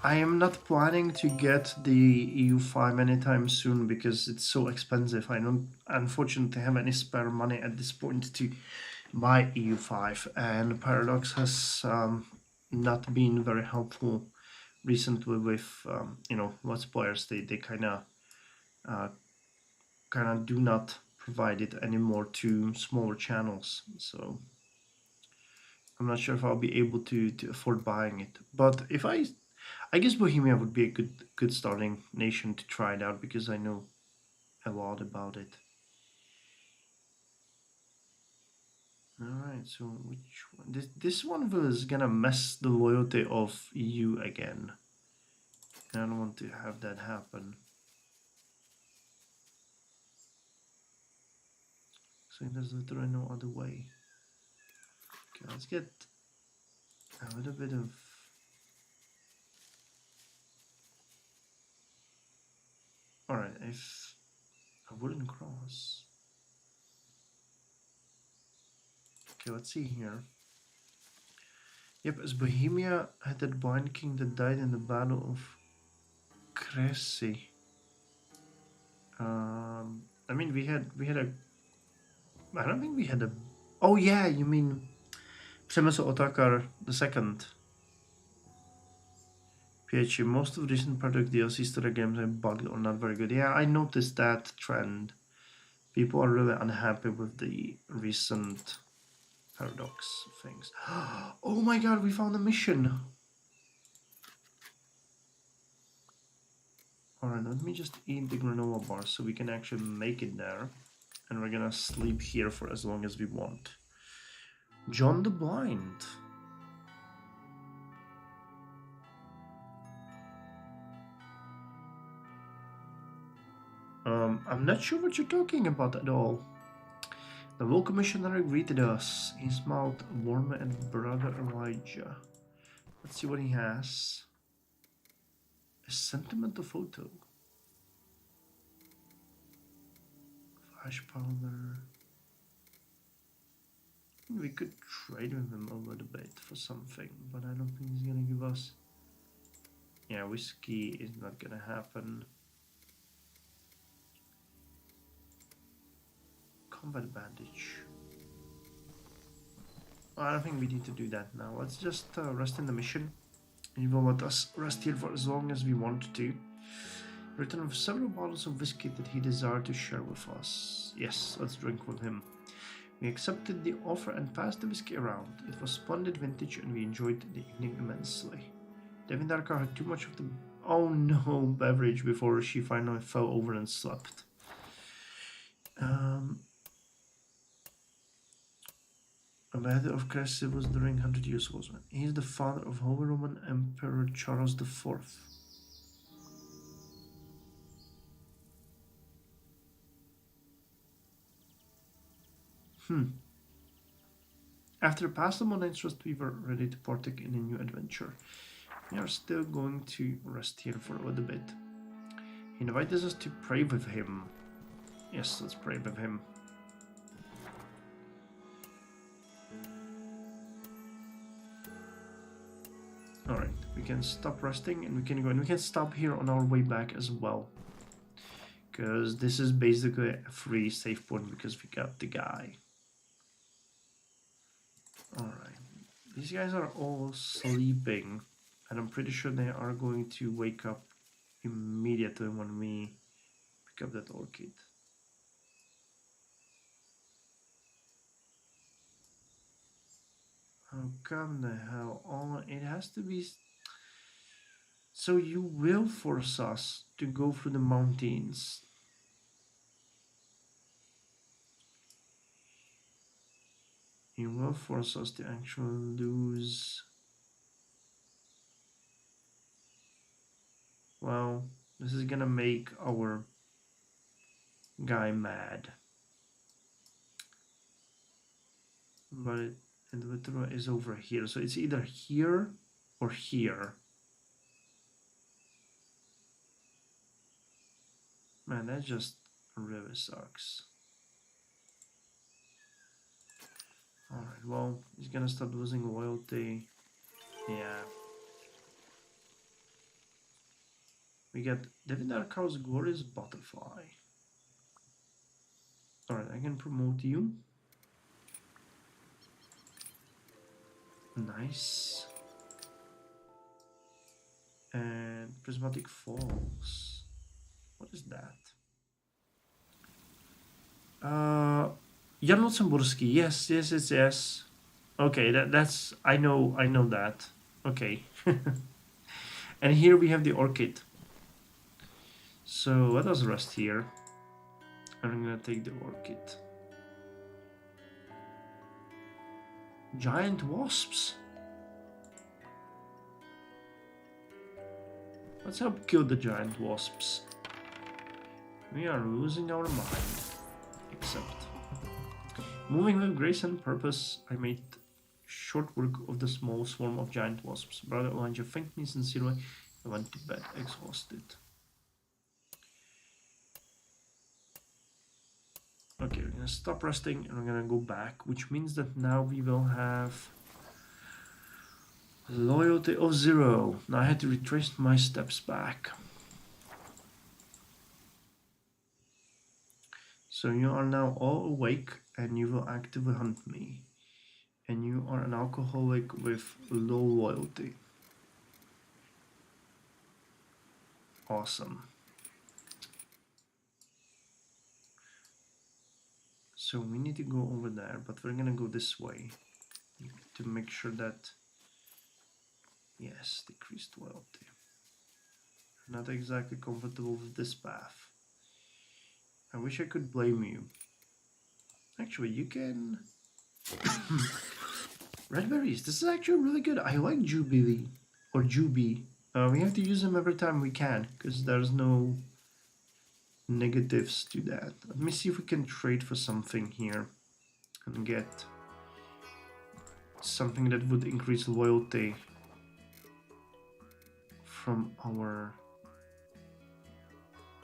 I am not planning to get the EU5 anytime soon because it's so expensive. I don't unfortunately have any spare money at this point to buy EU5, and Paradox has not been very helpful recently with you know, Let's Players. They kind of do not provide it anymore to smaller channels, so I'm not sure if I'll be able to afford buying it. But if I guess Bohemia would be a good starting nation to try it out because I know a lot about it. Alright, so which one? This one is gonna mess the loyalty of EU again. I don't want to have that happen. So there's literally no other way. Okay, let's get a little bit of... Alright, if a wooden cross. Okay, let's see here. Yep, as Bohemia had that blind king that died in the Battle of Cressy. I mean, we had a... I don't think we had a... Oh yeah, you mean Přemysl Otakar II. PHU, most of the recent product DLCs to the games are bugged or not very good. Yeah, I noticed that trend. People are really unhappy with the recent Paradox things. Oh my god, we found a mission! Alright, let me just eat the granola bar so we can actually make it there. And we're gonna sleep here for as long as we want. John the Blind. I'm not sure what you're talking about at all. The local commissioner greeted us. He smiled warmly at Brother Elijah. Let's see what he has. A sentimental photo. Flash powder. We could trade with him a little bit for something, but I don't think he's gonna give us... Yeah, whiskey is not gonna happen. Combat bandage. Well, I don't think we need to do that now. Let's just rest in the mission. He will let us rest here for as long as we want to. Returned with several bottles of whiskey that he desired to share with us. Yes, let's drink with him. We accepted the offer and passed the whiskey around. It was splendid vintage and we enjoyed the evening immensely. Devindarka had too much of the beverage before she finally fell over and slept. A battle of Cressy was during 100 Years' War. He is the father of Holy Roman Emperor Charles IV. After past the night's rest, we were ready to partake in a new adventure. We are still going to rest here for a little bit. He invited us to pray with him. Yes, let's pray with him. Alright, we can stop resting and we can go, and we can stop here on our way back as well. Because this is basically a free save point because we got the guy. Alright, these guys are all sleeping, and I'm pretty sure they are going to wake up immediately when we pick up that orchid. How come the hell on? It has to be. So you will force us to go through the mountains. You will force us to actually lose. Well, this is gonna make our guy mad. But it literally is over here. So it's either here or here. Man, that just really sucks. Alright, well, he's gonna start losing loyalty. Yeah. We get Devidarkar's Glorious Butterfly. Alright, I can promote you. Nice. And Prismatic Falls. What is that? Jan Lutzenburski. Yes. Okay, that's I know that. Okay. And here we have the orchid. So let us rest here. I'm gonna take the orchid. Giant wasps. Let's help kill the giant wasps. We are losing our mind. Except, moving with grace and purpose, I made short work of the small swarm of giant wasps. Brother Elijah, thank me sincerely. I went to bed exhausted. Okay, we're gonna stop resting and we're gonna go back, which means that now we will have loyalty of 0. Now I had to retrace my steps back. So you are now all awake and you will actively hunt me. And you are an alcoholic with low loyalty. Awesome. So we need to go over there, but we're gonna go this way to make sure that, yes, decreased loyalty. Not exactly comfortable with this path. I wish I could blame you. Actually, you can... Red berries, this is actually really good. I like Jubilee, or Juby. We have to use them every time we can, because there's no negatives to that. Let me see if we can trade for something here and get something that would increase loyalty from our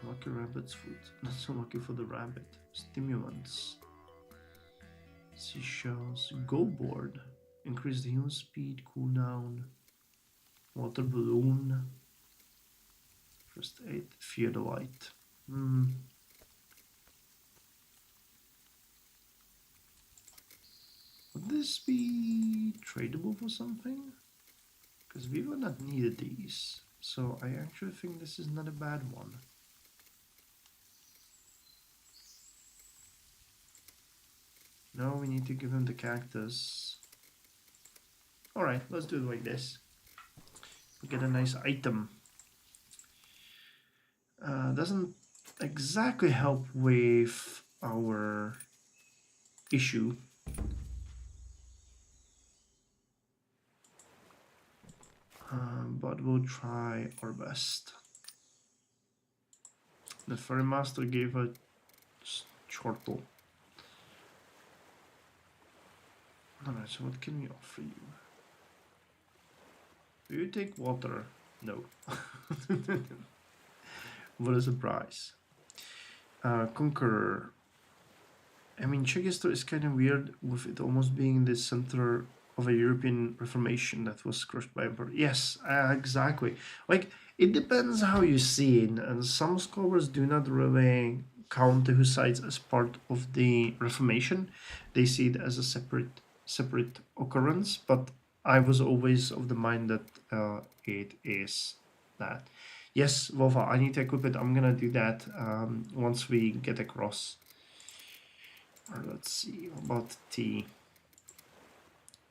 lucky rabbit's food. Not so lucky for the rabbit. Stimulants, seashells, go board, increase the heal speed, cooldown, water balloon, first aid, fear the light. Would this be tradable for something? Because we will not need these, so I actually think this is not a bad one. No, we need to give him the cactus. Alright, let's do it like this. We get a nice item. Doesn't exactly help with our issue. But we'll try our best. The Fairy Master gave a chortle. Alright, so what can we offer you? Do you take water? No. What a surprise. Conqueror. I mean, Chegester is kind of weird with it almost being the center of a European Reformation that was crushed by Emperor. Yes, exactly. Like, it depends how you see it, and some scholars do not really count the Hussites as part of the Reformation. They see it as a separate occurrence, but I was always of the mind that it is that. Yes, Wolfa, I need to equip it. I'm gonna do that once we get across. Or let's see about tea.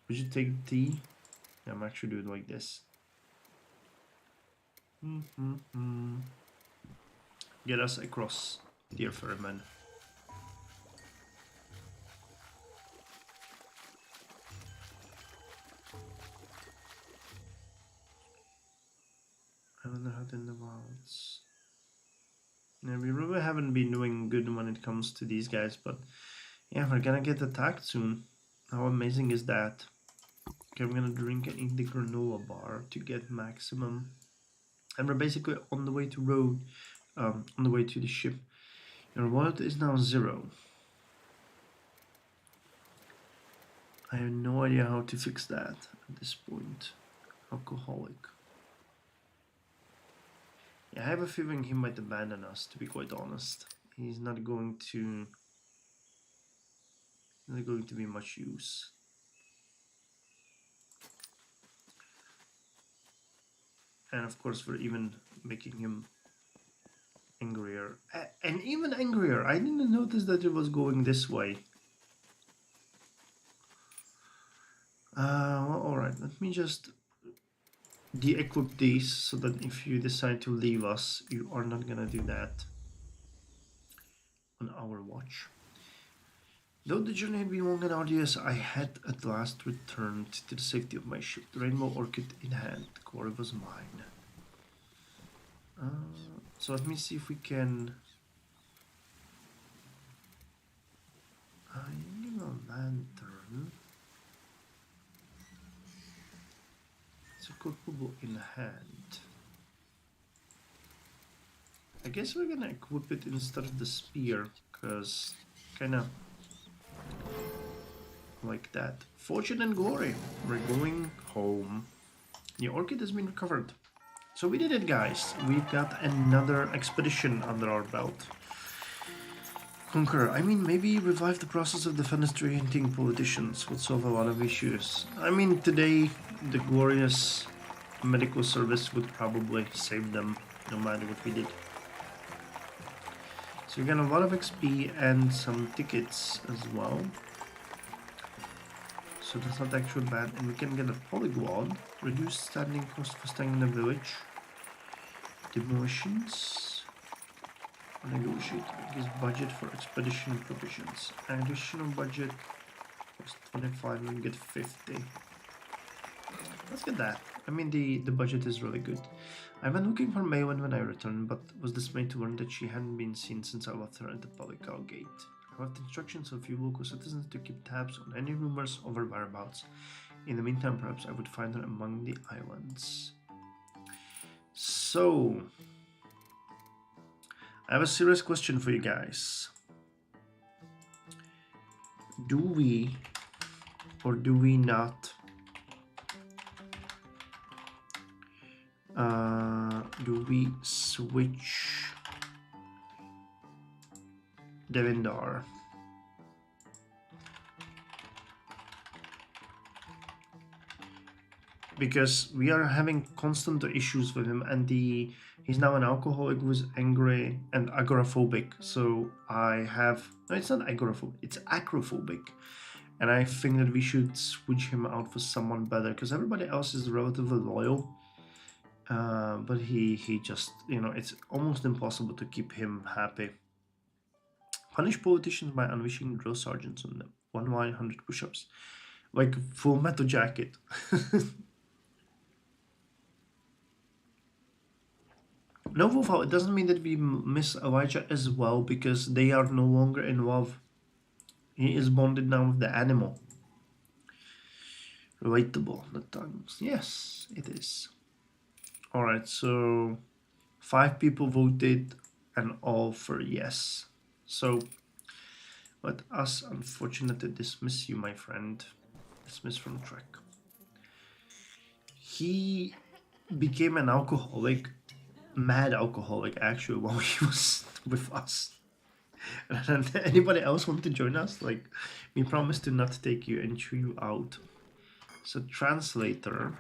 Would you take tea? Yeah, I'm actually doing like this. Get us across, dear Furman. I wonder how in the wilds. Yeah, we really haven't been doing good when it comes to these guys, but yeah, we're gonna get attacked soon. How amazing is that? Okay, I'm gonna drink and eat the granola bar to get maximum. And we're basically on the way to road, on the way to the ship. Your wallet is now 0. I have no idea how to fix that at this point. Alcoholic. Yeah, I have a feeling he might abandon us, to be quite honest. He's not going to be much use. And of course we're even making him angrier. And even angrier. I didn't notice that it was going this way. Well, alright, let me just de-equip these so that if you decide to leave us, you are not gonna do that on our watch. Though the journey had been long and arduous, I had at last returned to the safety of my ship, the rainbow orchid in hand. The quarry was mine. So let me see if we can... I need a lantern. It's equipable in hand. I guess we're gonna equip it instead of the spear, because kinda like that. Fortune and glory. We're going home. The orchid has been recovered. So we did it, guys. We've got another expedition under our belt. Conquer. I mean, maybe revive the process of defenestrating politicians would solve a lot of issues. I mean, today, the glorious medical service would probably save them, no matter what we did. So we got a lot of XP and some tickets as well. So that's not actually bad. And we can get a polyglot. Reduce standing cost for staying in the village. Demolitions. Negotiate his budget for expedition provisions. Additional budget cost 25, we can get 50. Let's get that. I mean, the budget is really good. I went looking for Maywen when I returned, but was dismayed to learn that she hadn't been seen since I left her at the Polycal gate. I left instructions of few local citizens to keep tabs on any rumors of her whereabouts. In the meantime, perhaps I would find her among the islands. So, I have a serious question for you guys. Do we or do we not do we switch Devindar? Because we are having constant issues with him, and he's now an alcoholic who's angry and agoraphobic. So I have... No, it's not agoraphobic, it's acrophobic. And I think that we should switch him out for someone better, because everybody else is relatively loyal. But he just, you know, it's almost impossible to keep him happy. Punish politicians by unleashing drill sergeants on them. 1 line, 100 push-ups. Like Full Metal Jacket. No, Wolfhow, it doesn't mean that we miss Elijah as well, because they are no longer in love. He is bonded now with the animal. Relatable, the tongues. Yes, it is. Alright, so 5 people voted and all for yes. So let us unfortunately dismiss you, my friend. Dismissed from track. He became an alcoholic, mad alcoholic actually, while he was with us. And anybody else want to join us? Like, we promise to not take you and chew you out. So translator.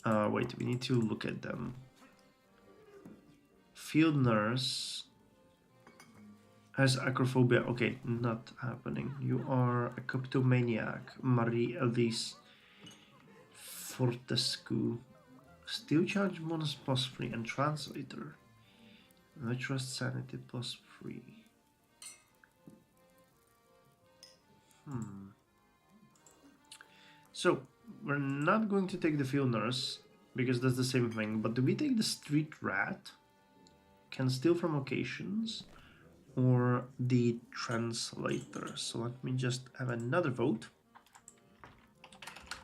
Wait, we need to look at them. Field nurse has acrophobia. Okay, not happening. You are a kleptomaniac. Marie Elise Fortescue. Steel charge bonus +3 and translator. No trust sanity +3. So we're not going to take the field nurse because that's the same thing. But do we take the street rat? Can steal from occasions, or the translator? So let me just have another vote.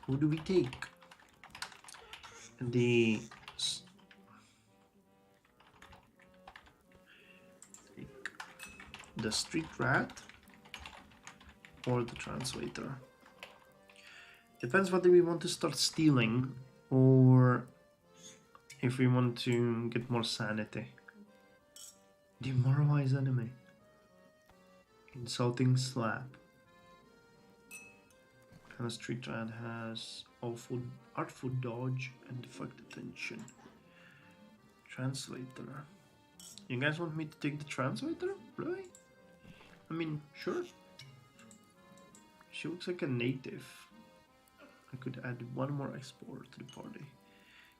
Who do we take? The street rat or the translator? Depends whether we want to start stealing or if we want to get more sanity. Demoralize enemy. Insulting slap. And a street rat has artful dodge and deflect attention. Translator. You guys want me to take the translator? Really? I mean, sure. She looks like a native. I could add one more explorer to the party.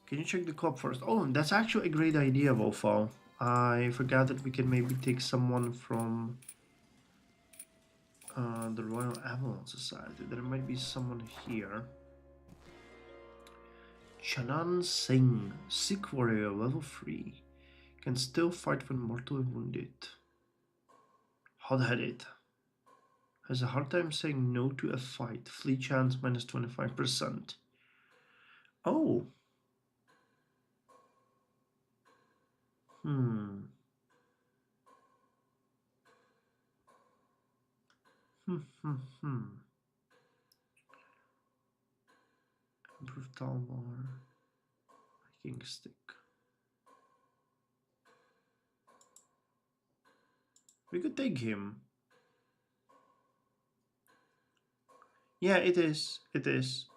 Can you check the club first? Oh, that's actually a great idea, Wolfo. I forgot that we can maybe take someone from the Royal Avalon Society. There might be someone here. Chanan Singh, Sikh warrior, level 3. Can still fight when mortally wounded. Hot-headed. Has a hard time saying no to a fight. Flee chance -25%. Oh. Improved Talmar. Hiking stick. We could take him. Yeah, it is. It is.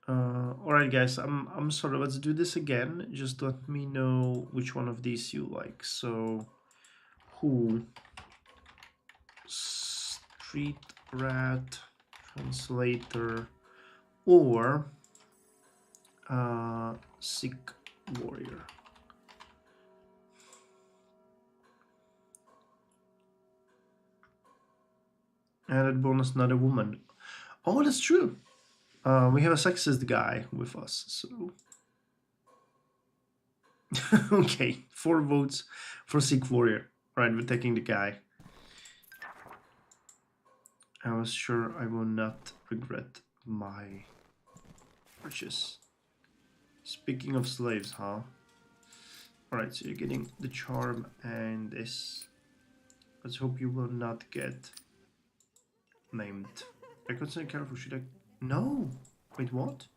Alright guys, I'm sorry, let's do this again. Just let me know which one of these you like. So who? Street rat, translator, or Sikh warrior. Added bonus, not a woman. Oh, that's true. We have a sexist guy with us, so okay, 4 votes for Sikh warrior. Right, we're taking the guy. I was sure I will not regret my purchase. Speaking of slaves, huh? Alright, so you're getting the charm and this. Let's hope you will not get named. I consider careful, should I? No! Wait, what?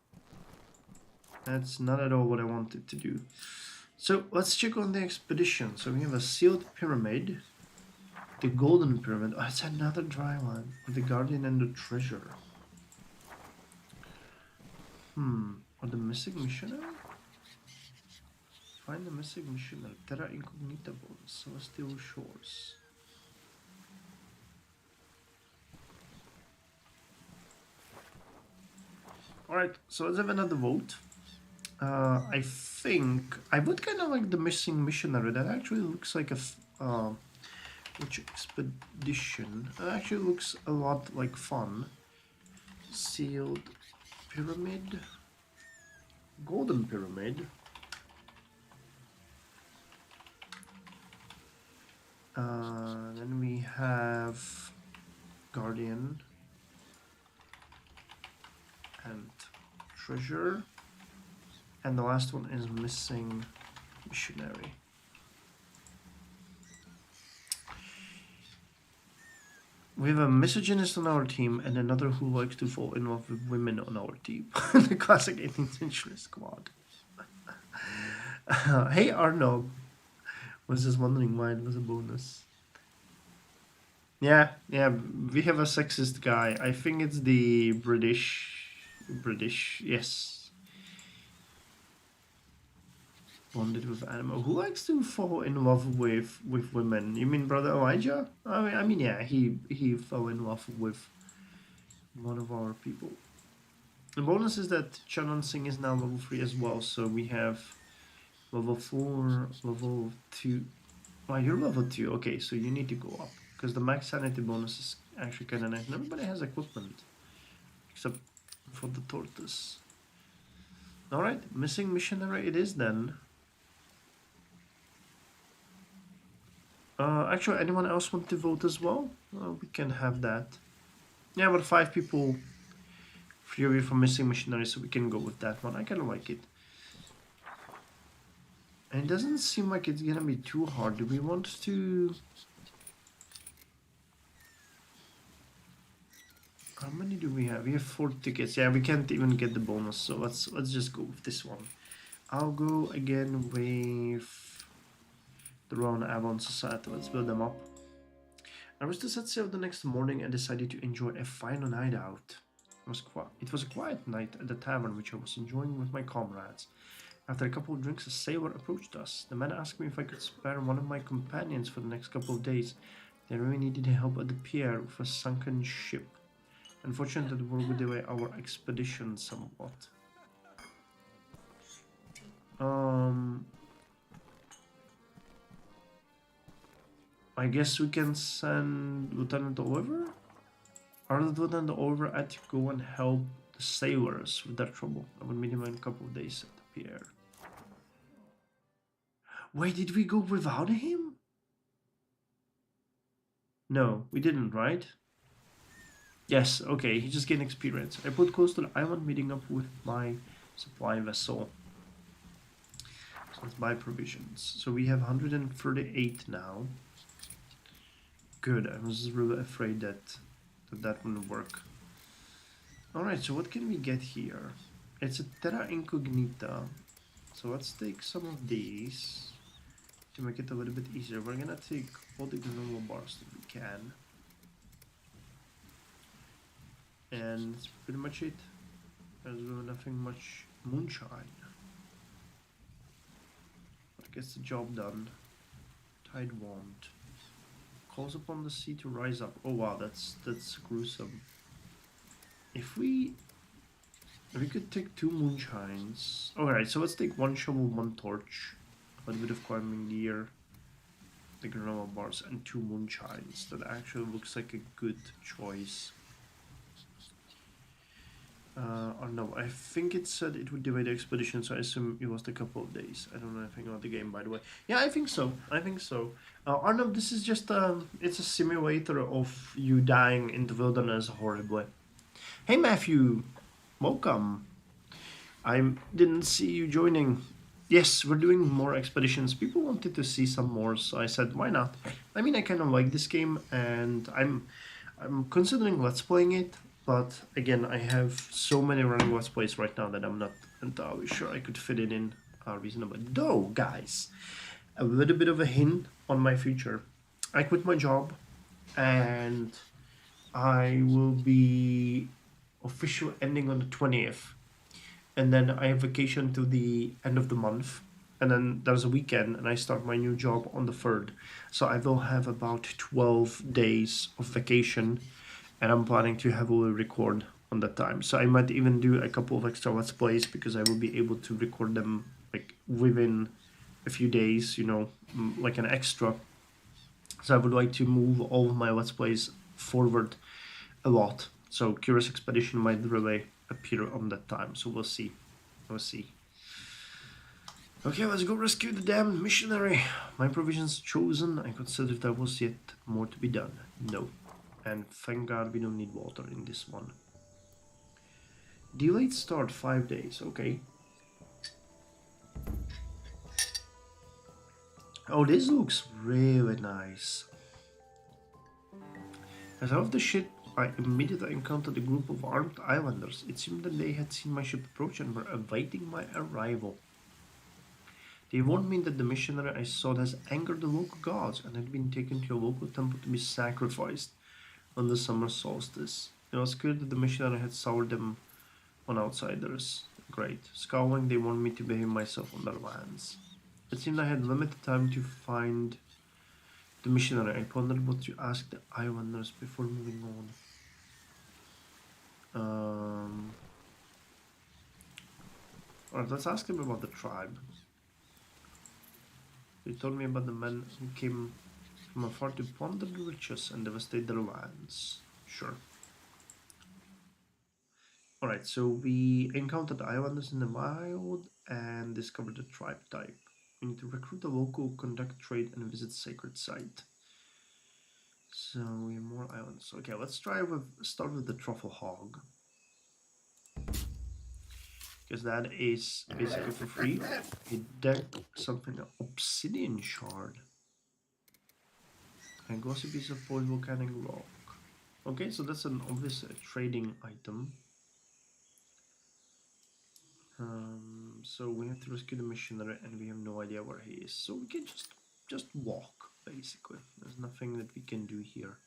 That's not at all what I wanted to do. So let's check on the expedition. So we have a sealed pyramid. The golden pyramid. Oh, it's another dry one. The guardian and the treasure. Or the missing missionary? Find the missing missionary. Terra Incognita Bones. Celestial Shores. Alright, so let's have another vote. I think I would kind of like the missing missionary. That actually looks like a which expedition? It actually looks a lot like fun. Sealed pyramid, golden pyramid. Then we have guardian and treasure, and the last one is missing missionary. We have a misogynist on our team and another who likes to fall in love with women on our team. The classic 18th century squad. Hey Arnold, was just wondering why it was a bonus. Yeah, we have a sexist guy. I think it's the British, yes. Bonded with animal. Who likes to fall in love with women? You mean Brother Elijah? I mean, yeah, he fell in love with one of our people. The bonus is that Chanan Singh is now level 3 as well, so we have level 4, level 2. Oh, you're level 2, okay, so you need to go up. Because the max sanity bonus is actually kind of nice. And everybody has equipment. Except for the tortoise. Alright, missing missionary it is then. Actually, anyone else want to vote as well? We can have that. Yeah, but 5 people. 3 of you for missing missionary, so we can go with that one. I kind of like it. And it doesn't seem like it's gonna be too hard. Do we want to... How many do we have? We have 4 tickets. Yeah, we can't even get the bonus, so let's just go with this one. I'll go again with the Rowan Avon Society. Let's build them up. I was to set sail the next morning and decided to enjoy a final night out. It was a quiet night at the tavern which I was enjoying with my comrades. After a couple of drinks, a sailor approached us. The man asked me if I could spare one of my companions for the next couple of days. They really needed help at the pier with a sunken ship. Unfortunately, the war would delay our expedition somewhat. I guess we can send Lieutenant Oliver? Or Lieutenant Oliver had to go and help the sailors with their trouble. I will meet him in a couple of days at the pier. Wait, did we go without him? No, we didn't, right? Yes, okay, he just gained experience. I put close to the island, meeting up with my supply vessel. So let's buy provisions. So we have 138 now. Good, I was really afraid that wouldn't work. Alright, so what can we get here? It's a Terra Incognita. So let's take some of these to make it a little bit easier. We're gonna take all the normal bars that we can. And that's pretty much it. There's really nothing much. Moonshine. What gets the job done? Tide wand. Calls upon the sea to rise up. Oh wow, that's gruesome. If we could take 2 moonshines. Alright, so let's take 1 shovel, 1 torch, a little bit of climbing gear, the granola bars, and 2 moonshines. That actually looks like a good choice. Or no, I think it said it would delay the expedition, so I assume it was a couple of days. I don't know anything about the game, by the way. Yeah, I think so. Arnav, this is just it's a simulator of you dying in the wilderness horribly. Hey Matthew, welcome. I didn't see you joining. Yes, we're doing more expeditions. People wanted to see some more, so I said, why not? I mean, I kind of like this game, and I'm considering let's playing it. But again, I have so many running let's plays right now that I'm not entirely sure I could fit it in reasonably. Though, guys, a little bit of a hint on my future. I quit my job, and I will be officially ending on the 20th. And then I have vacation till the end of the month. And then there's a weekend, and I start my new job on the 3rd. So I will have about 12 days of vacation. And I'm planning to heavily record on that time. So I might even do a couple of extra let's plays because I will be able to record them like within a few days, you know, like an extra. So I would like to move all of my let's plays forward a lot. So Curious Expedition might really appear on that time. So we'll see. We'll see. Okay, let's go rescue the damned missionary. My provisions chosen. I consider there was yet more to be done. No. And thank God we don't need water in this one. Delayed start 5 days, okay. Oh, this looks really nice. As I left the ship, I immediately encountered a group of armed islanders. It seemed that they had seen my ship approach and were awaiting my arrival. They warned me that the missionary I sought has angered the local gods and had been taken to a local temple to be sacrificed on the summer solstice. It was clear that the missionary had soured them on outsiders. Great. Scowling, they warned me to behave myself on their lands. It seemed I had limited time to find the missionary. I pondered what to ask the islanders before moving on. Alright, let's ask them about the tribe. They told me about the men who came from afar to plunder the riches and devastate their lands. Sure. Alright, so we encountered islanders in the wild and discovered the tribe type. We need to recruit a local, conduct trade, and visit sacred site. So we have more islands. Okay, let's start with the truffle hog. Because that is basically for free. A deck, something, an obsidian shard. And glossy piece of polished volcanic rock. Okay, so that's an obvious trading item. So we have to rescue the missionary and we have no idea where he is. So we can just walk, basically. There's nothing that we can do here.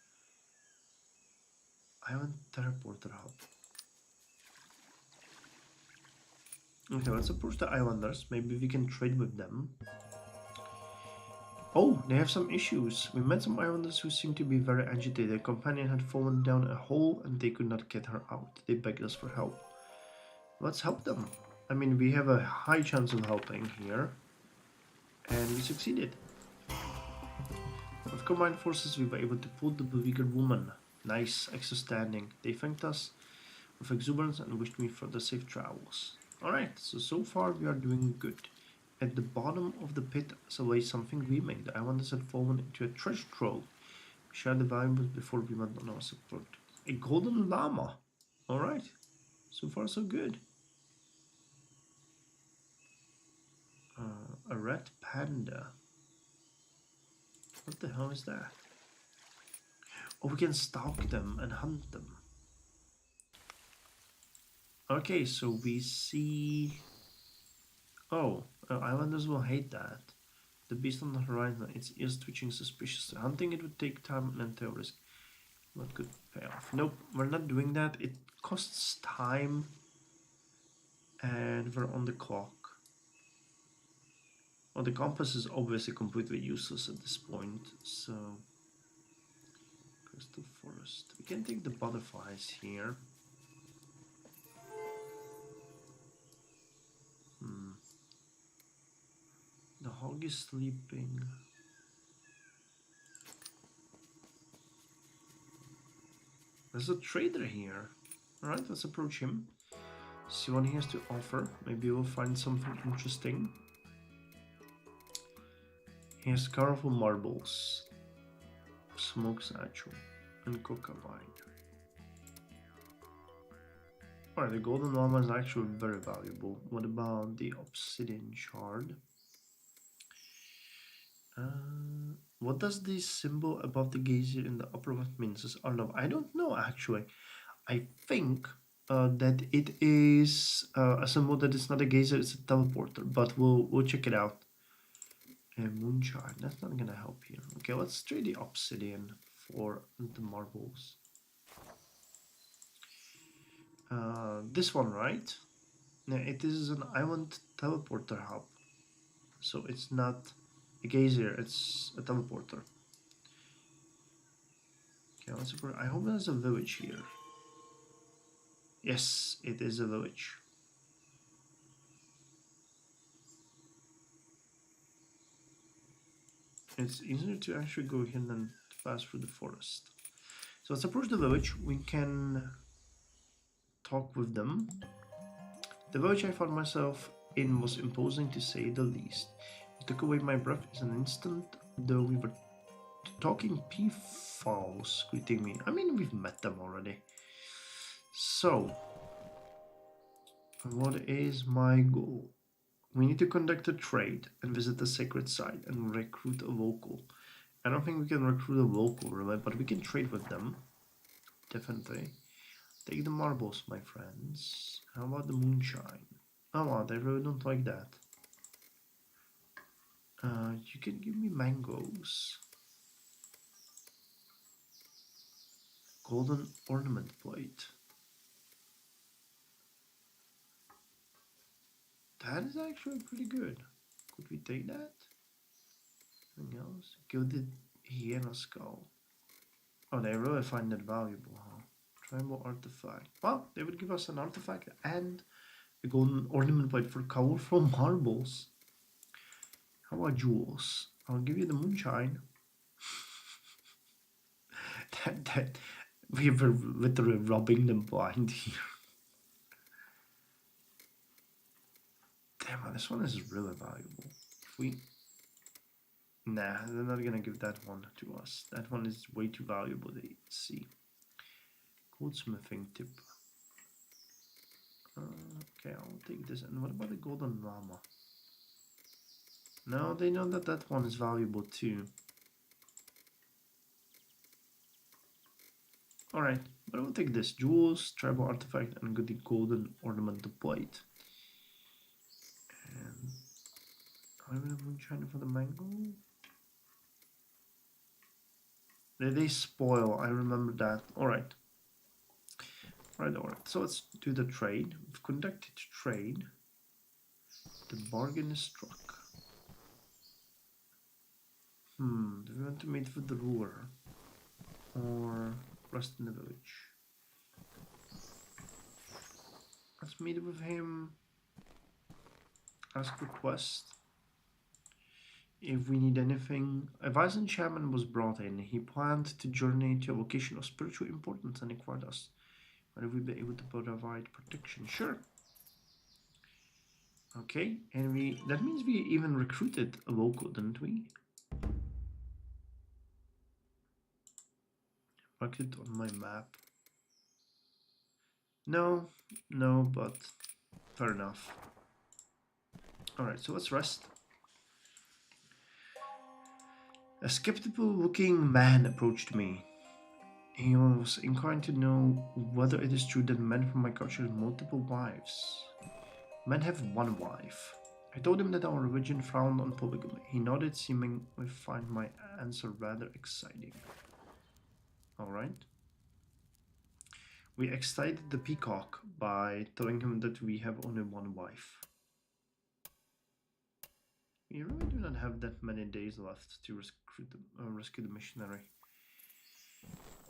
Island teleporter hub. Okay, let's approach the islanders. Maybe we can trade with them. Oh, they have some issues. We met some islanders who seemed to be very agitated. Their companion had fallen down a hole and they could not get her out. They begged us for help. Let's help them. I mean, we have a high chance of helping here. And we succeeded. With combined forces, we were able to pull the beleaguered woman. Nice, extra standing. They thanked us with exuberance and wished me further safe travels. Alright, so far we are doing good. At the bottom of the pit lay something gleaming. The islanders had fallen into a treasure trove. We shared the valuables before we went on our support. A golden llama. Alright, so far so good. A red panda. What the hell is that? Oh, we can stalk them and hunt them. Okay, so we see... Oh, islanders will hate that. The beast on the horizon, its ears twitching suspiciously. Hunting it would take time and entail risk. What could pay off? Nope, we're not doing that. It costs time. And we're on the clock. Well, the compass is obviously completely useless at this point, so... Crystal Forest. We can take the butterflies here. The hog is sleeping. There's a trader here. Alright, let's approach him. See what he has to offer. Maybe we'll find something interesting. He has colorful marbles, smoke satchel, and coca vine. Alright, the golden llama is actually very valuable. What about the obsidian shard? What does this symbol above the geyser in the upper left mean? It says Arnav. I don't know actually. I think that it is a symbol that it's not a geyser, it's a teleporter. But we'll check it out. Moonshine. That's not gonna help here. Okay, let's trade the obsidian for the marbles. This one, right? Yeah, it is an island teleporter hub. So it's not a geyser, it's a teleporter. Okay, let's support. I hope there's a village here. Yes, it is a village. It's easier to actually go here than to pass through the forest. So let's approach the village. We can talk with them. The village I found myself in was imposing to say the least. It took away my breath in an instant, though we were talking peafowls greeting me. I mean, we've met them already. So, what is my goal? We need to conduct a trade and visit the sacred site and recruit a local. I don't think we can recruit a local really, but we can trade with them. definitely. Take the marbles, my friends. How about the moonshine? Oh, wow, they really don't like that. You can give me mangoes. Golden ornament plate. That is actually pretty good. Could we take that? Anything else? Gilded hyena skull. Oh, they really find that valuable, huh? Tribal artifact. Well, they would give us an artifact and a golden ornament plate for colorful marbles. How about jewels? I'll give you the moonshine. that we were literally robbing them blind here. Damn, man, this one is really valuable. If we... Nah, they're not gonna give that one to us. That one is way too valuable to see. Goldsmithing tip. Okay, I'll take this. And what about the golden llama? No, they know that that one is valuable too. Alright, but I will take this. Jewels, tribal artifact, and the golden ornamental plate. And I'm gonna moonshine for the mango. They spoil, I remember that. Alright. Alright. So let's do the trade. We've conducted trade. The bargain is struck. Do we want to meet with the ruler? Or rest in the village? Let's meet with him. Ask request. If we need anything. A Vyzant shaman was brought in. He planned to journey to a location of spiritual importance and inquired us whether we'd be able to provide protection. Sure. Okay, and that means we even recruited a local, didn't we? Mark it on my map. No, but fair enough. Alright, so let's rest. A skeptical looking man approached me. He was inquiring to know whether it is true that men from my culture have multiple wives. Men have one wife. I told him that our religion frowned on polygamy. He nodded, seeming to find my answer rather exciting. Alright. We excited the peacock by telling him that we have only one wife. We really do not have that many days left to rescue the missionary.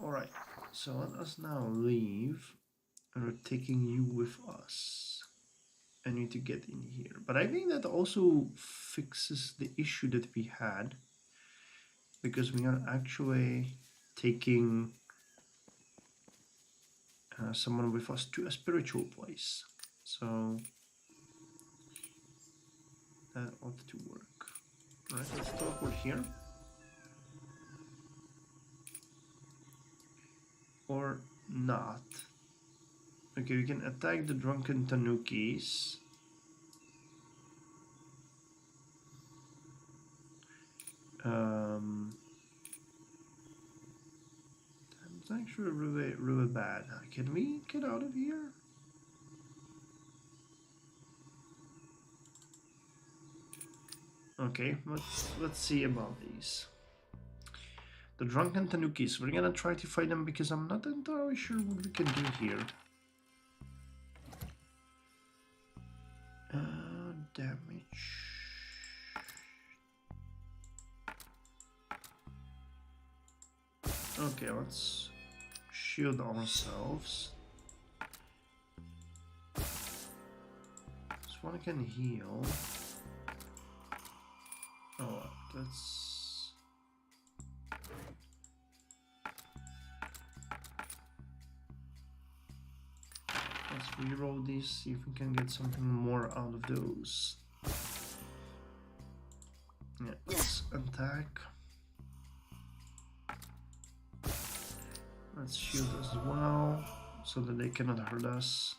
Alright, so let us now leave. And we're taking you with us. I need to get in here. But I think that also fixes the issue that we had. Because we are actually taking someone with us to a spiritual place. So that ought to work. Alright, let's teleport here. Or not. Okay, we can attack the drunken tanukis. That's actually really bad. Can we get out of here? Okay, let's see about these. The drunken tanukis. We're gonna try to fight them because I'm not entirely sure what we can do here. Damage. Okay, let's shield ourselves. This one can heal. Oh, let's reroll these, see if we can get something more out of those. Yeah, let's attack. Let's shield as well, so that they cannot hurt us.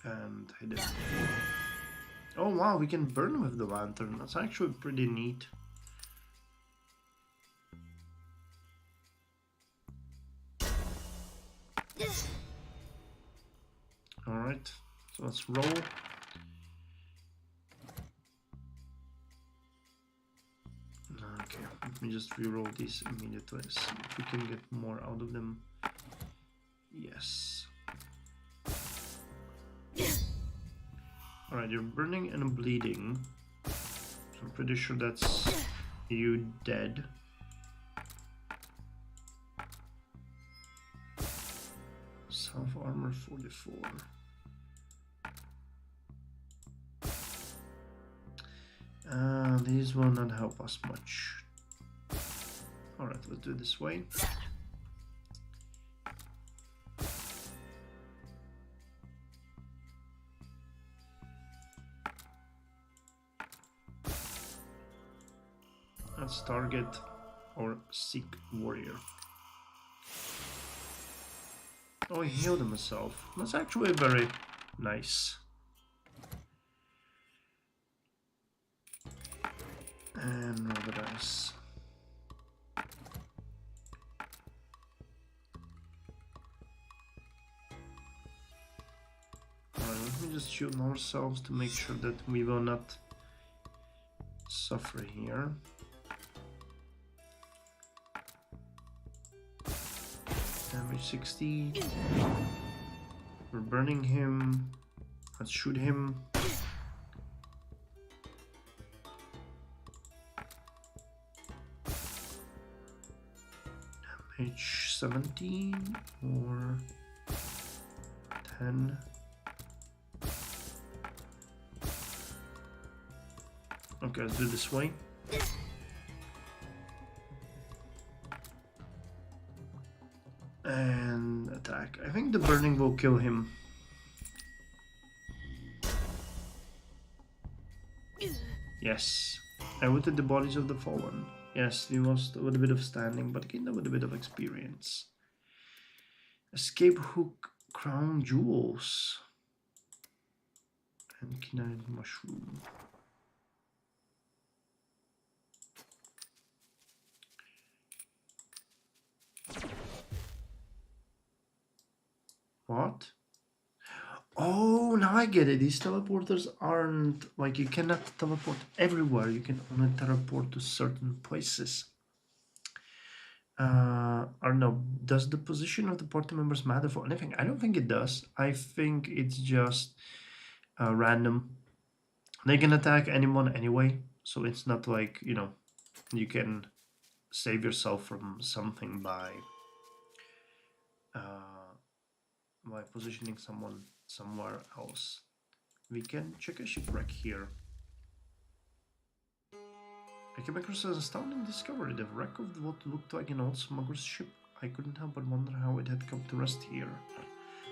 And hit it. Oh wow, we can burn with the lantern. That's actually pretty neat. Alright, so let's roll. Okay, let me just re-roll these immediately, see if we can get more out of them. Yes. Alright, you're burning and bleeding. So I'm pretty sure that's you dead. Self-armor 44. These will not help us much. Alright, let's do it this way. Let's target or seek warrior. Oh, he healed himself. That's actually very nice. And roll the dice. Alright, let me just shield ourselves to make sure that we will not suffer here. Damage 60. We're burning him. Let's shoot him. Damage 17 or 10. Okay, let's do it this way. And attack. I think the burning will kill him. Yes. I looted the bodies of the fallen. Yes, we lost a little bit of standing, but gained a little bit of experience. Escape hook, crown jewels. And knight mushroom. What? Oh, now I get it. These teleporters aren't like you cannot teleport everywhere. You can only teleport to certain places. Or no, does the position of the party members matter for anything? I don't think it does. I think it's just random. They can attack anyone anyway, so it's not like, you know, you can save yourself from something by positioning someone somewhere else. We can check a shipwreck here. I came across an astounding discovery, the wreck of what looked like an old smuggler's ship. I couldn't help but wonder how it had come to rest here.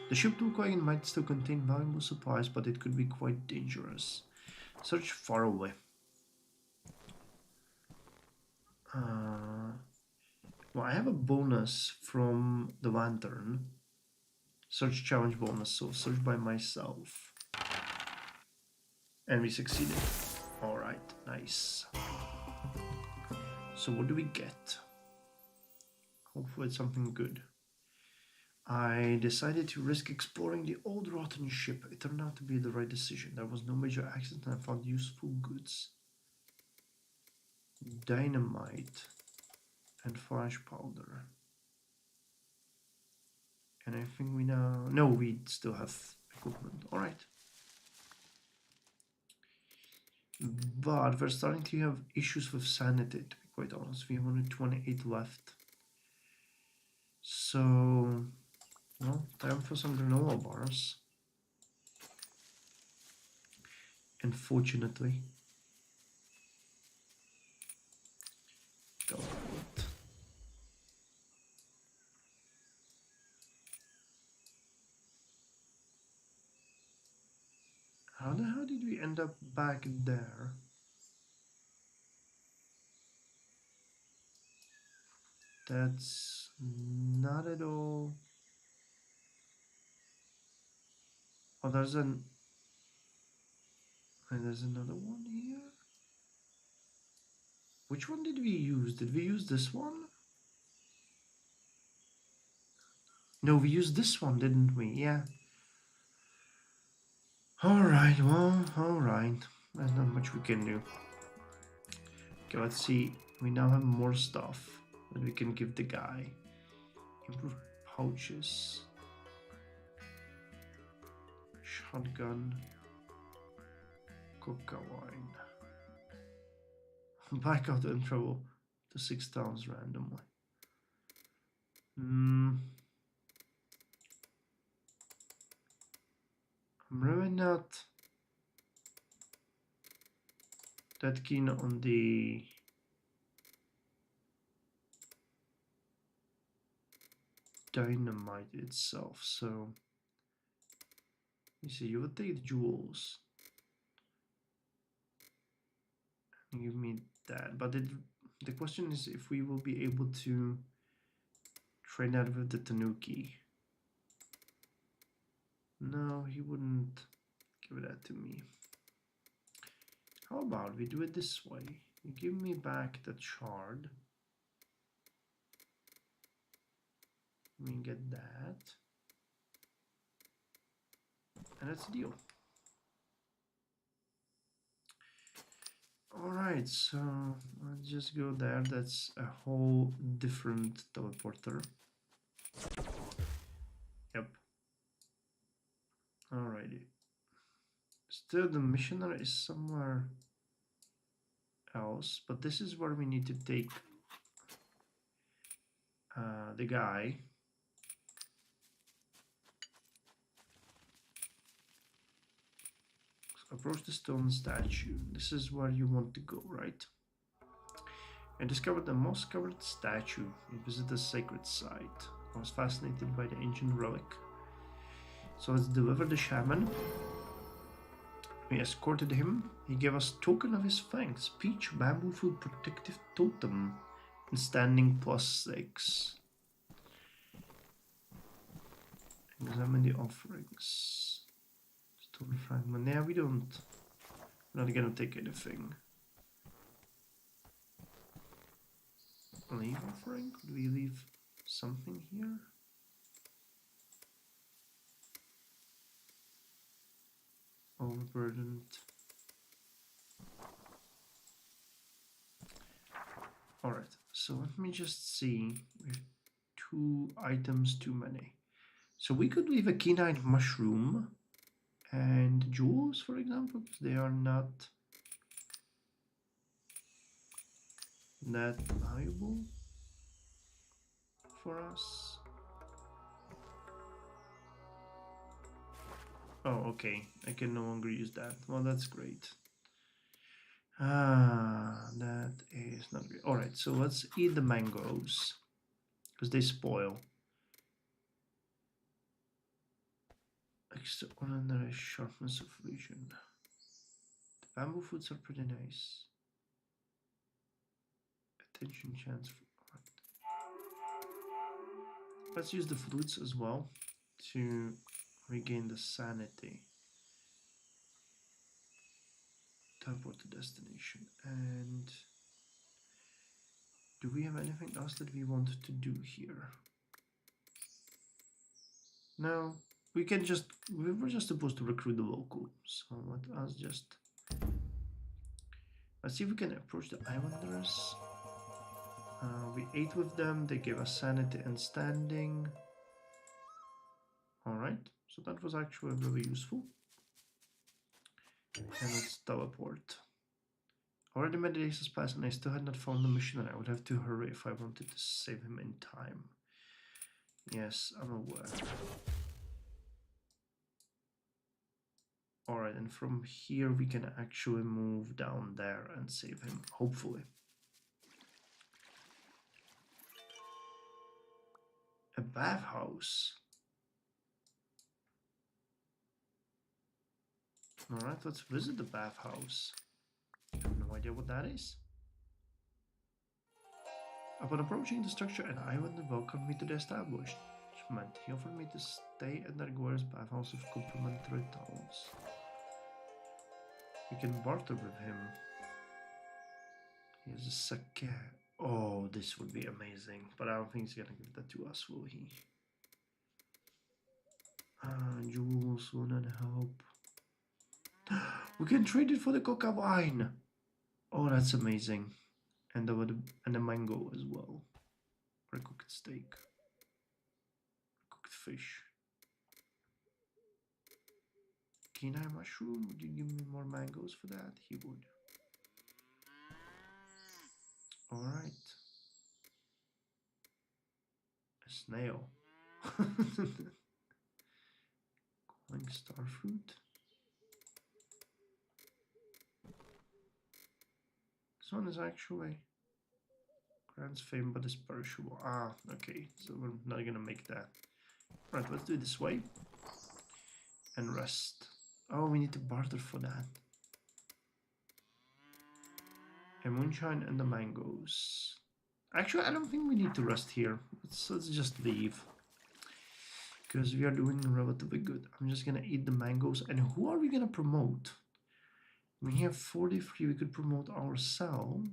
The ship looked like it might still contain valuable supplies, but it could be quite dangerous. Search far away. Well, I have a bonus from the lantern. Search challenge bonus, so search by myself. And we succeeded. Alright, nice. So what do we get? Hopefully it's something good. I decided to risk exploring the old rotten ship. It turned out to be the right decision. There was no major accident and I found useful goods. Dynamite and flash powder. And I think we now... No, we still have equipment. Alright. But we're starting to have issues with sanity, to be quite honest. We have only 28 left. So... Well, time for some granola bars. Unfortunately. Go for it. How the hell did we end up back there? That's not at all... Oh, there's another one here. Which one did we use? Did we use this one? No, we used this one, didn't we? Yeah. Alright, well, alright. There's not much we can do. Okay, let's see. We now have more stuff that we can give the guy. Improved pouches. Shotgun. Coca wine. Back out in trouble to 6 towns randomly. I'm really not that keen on the dynamite itself, so you see, you would take the jewels and give me that, but the question is if we will be able to trade that with the tanuki. No, he wouldn't give that to me. How about we do it this way? You give me back the shard. We get that. And that's the deal. Alright, so let's just go there. That's a whole different teleporter. Yep. Alrighty. Still, the missionary is somewhere else, but this is where we need to take the guy. So approach the stone statue. This is where you want to go, right? I discovered the moss-covered statue. We visited the sacred site. I was fascinated by the ancient relic. So let's deliver the shaman. We escorted him. He gave us token of his thanks. Peach bamboo food protective totem. And standing +6. Examine the offerings. Stone fragment. Yeah, we're not gonna take anything. Leave offering? Could we leave something here? Overburdened. Alright, so let me just see. We have 2 items too many. So we could leave a keenite mushroom and jewels, for example, because they are not that valuable for us. Oh, okay. I can no longer use that. Well, that's great. That is not great. Alright, so let's eat the mangoes because they spoil. Extraordinary sharpness of vision. The bamboo foods are pretty nice. Attention chance for art. Let's use the fruits as well to regain the sanity. Teleport to destination. And do we have anything else that we want to do here? No, we can just, we were just supposed to recruit the locals. So let us just, let's see if we can approach the islanders. We ate with them, they gave us sanity and standing. Alright, so that was actually really useful. And let's teleport. Already made days has passed and I still had not found the missionary. I would have to hurry if I wanted to save him in time. Yes, I'm aware. Alright, and from here we can actually move down there and save him, hopefully. A bathhouse. Alright, let's visit the bathhouse. I have no idea what that is. Upon approaching the structure, an islander welcomed me to the establishment. He offered me to stay at Nargora's bathhouse with complimentary towels. We can barter with him. He has a sake. Oh, this would be amazing. But I don't think he's gonna give that to us, will he? Jewels will not help. We can trade it for the coca wine. Oh, that's amazing. And the mango as well. Or cooked steak. Cooked fish. Kenai mushroom? Would you give me more mangoes for that? He would. Alright. A snail. Calling star fruit. This one is actually grants fame but is perishable. Ah, okay. So we're not gonna make that. Right, let's do it this way. And rest. Oh, we need to barter for that. A moonshine and the mangoes. Actually, I don't think we need to rest here. Let's just leave. Because we are doing relatively good. I'm just gonna eat the mangoes. And who are we gonna promote? We have 43. We could promote ourselves.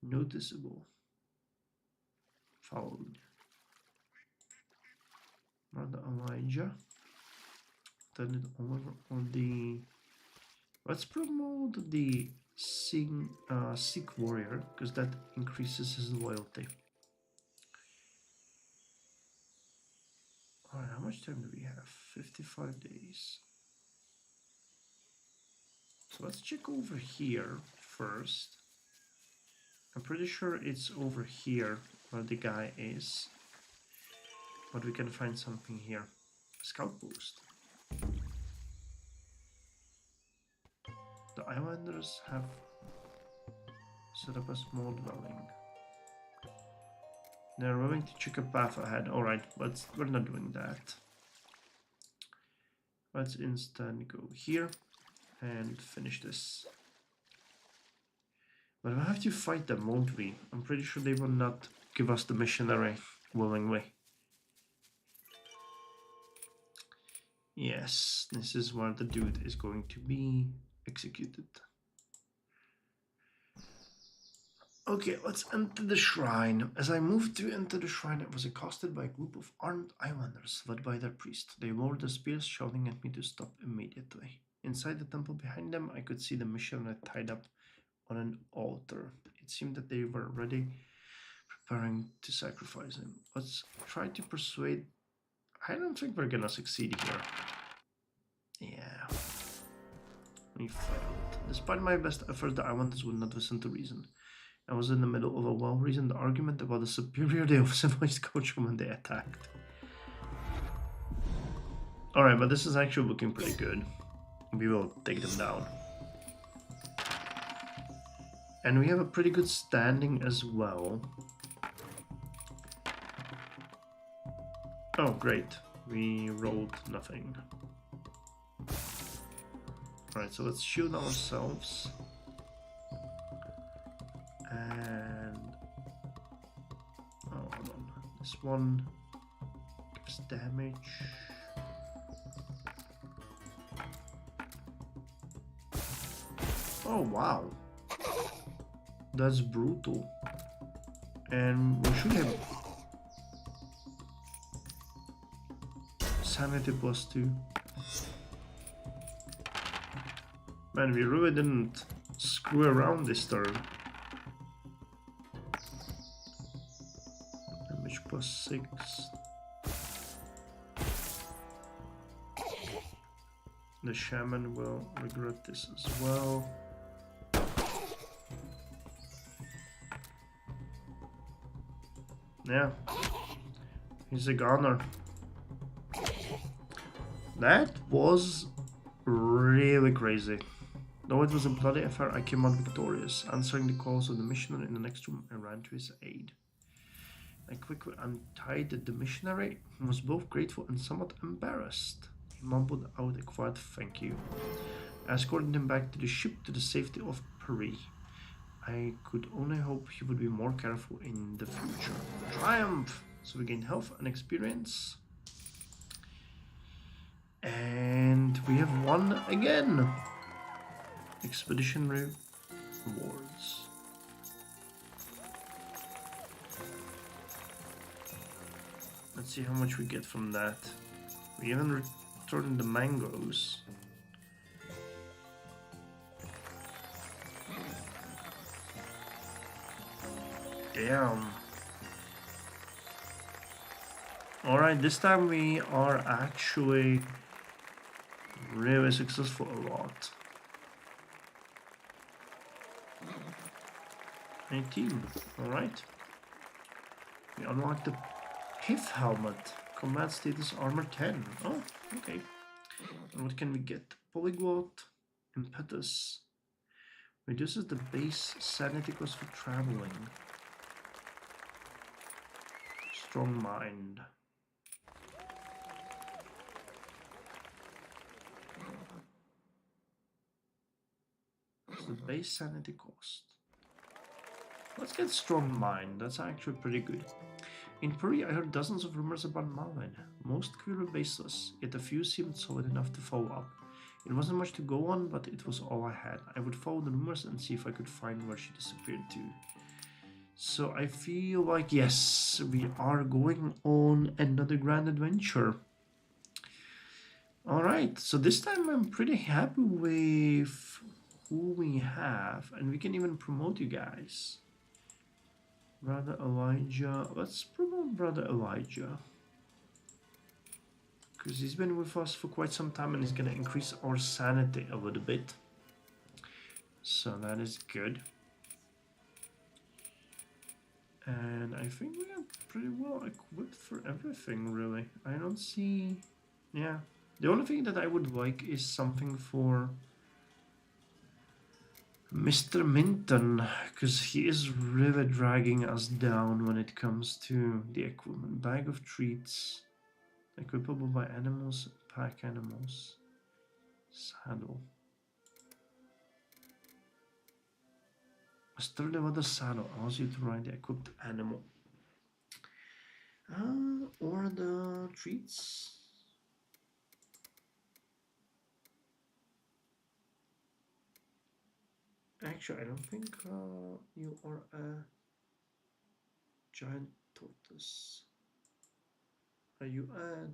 Noticeable. Followed. Mother Elijah. Turn it over on the... Let's promote the Sikh warrior, because that increases his loyalty. Alright, how much time do we have? 55 days. So let's check over here first. I'm pretty sure it's over here where the guy is. But we can find something here. Scout post. The islanders have set up a small dwelling. They're willing to check a path ahead. Alright, but we're not doing that. Let's instead go here and finish this. But we'll have to fight them, won't we? I'm pretty sure they will not give us the missionary willingly. Yes, this is where the dude is going to be executed. Okay, let's enter the shrine. As I moved to enter the shrine, I was accosted by a group of armed islanders led by their priest. They lowered their spears, shouting at me to stop immediately. Inside the temple behind them, I could see the missionary tied up on an altar. It seemed that they were already preparing to sacrifice him. Let's try to persuade... I don't think we're gonna succeed here. Yeah. We failed. Despite my best effort, the islanders would not listen to reason. I was in the middle of a well-reasoned argument about the superiority of civilized culture when they attacked. Alright, but this is actually looking pretty good. We will take them down. And we have a pretty good standing as well. Oh, great. We rolled nothing. Alright, so let's shield ourselves. And... oh, hold on. This one gives damage. Oh, wow. That's brutal. And we should have... sanity +2. Man, we really didn't screw around this turn. Damage +6. The shaman will regret this as well. Yeah, he's a goner. That was really crazy. Though it was a bloody affair, I came out victorious. Answering the calls of the missionary in the next room, I ran to his aid. I quickly untied the missionary, who was both grateful and somewhat embarrassed. He mumbled out a quiet thank you. I escorted him back to the ship to the safety of Paris. I could only hope he would be more careful in the future. Triumph! So we gained health and experience. And we have won again! Expedition rewards. Let's see how much we get from that. We haven't returned the mangoes. Damn. Alright, this time we are actually really successful a lot. 18. Alright. We unlocked the pith helmet. Combat status armor 10. Oh, okay. And what can we get? Polyglot, impetus. Reduces the base sanity cost for traveling. Strong mind. What's the base sanity cost? Let's get strong mind. That's actually pretty good. In Puri, I heard dozens of rumors about Malvin. Most clearly baseless, yet a few seemed solid enough to follow up. It wasn't much to go on, but it was all I had. I would follow the rumors and see if I could find where she disappeared to. So I feel like, yes, we are going on another grand adventure. Alright, so this time I'm pretty happy with who we have, and we can even promote you guys. Brother Elijah, let's promote Brother Elijah. Because he's been with us for quite some time and he's going to increase our sanity a little bit. So that is good. And I think we are pretty well equipped for everything, really. I don't see... Yeah. The only thing that I would like is something for Mr. Minton, because he is really dragging us down when it comes to the equipment. Bag of treats, equipable by animals, pack animals, saddle. A sturdy leather saddle allows you to ride the equipped animal. Or the treats. Actually, I don't think you are a giant tortoise. Are you a...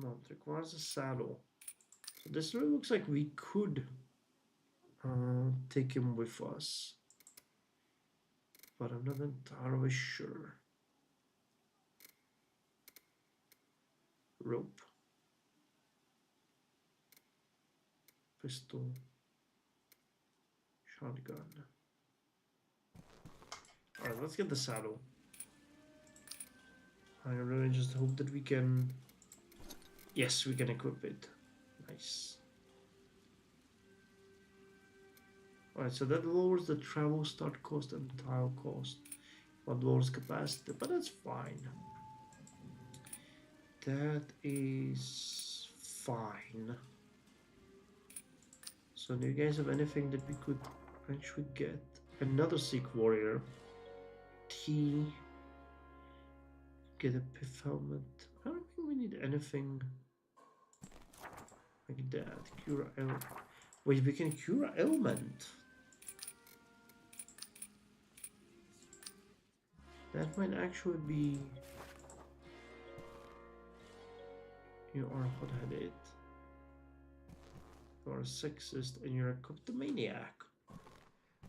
No, it requires a saddle. So this really looks like we could take him with us. But I'm not entirely sure. Rope. Pistol. Shotgun. Alright, let's get the saddle. I really just hope that we can... Yes, we can equip it. Nice. Alright, so that lowers the travel start cost and tile cost. But lowers capacity, but that's fine. That is fine. So do you guys have anything that we could eventually get? Another Sikh warrior. Tea. Get a pith helmet. I don't think we need anything like that. Cure ailment. Wait, we can cure ailment. That might actually be... You are hot-headed. You are a sexist and you're a kleptomaniac.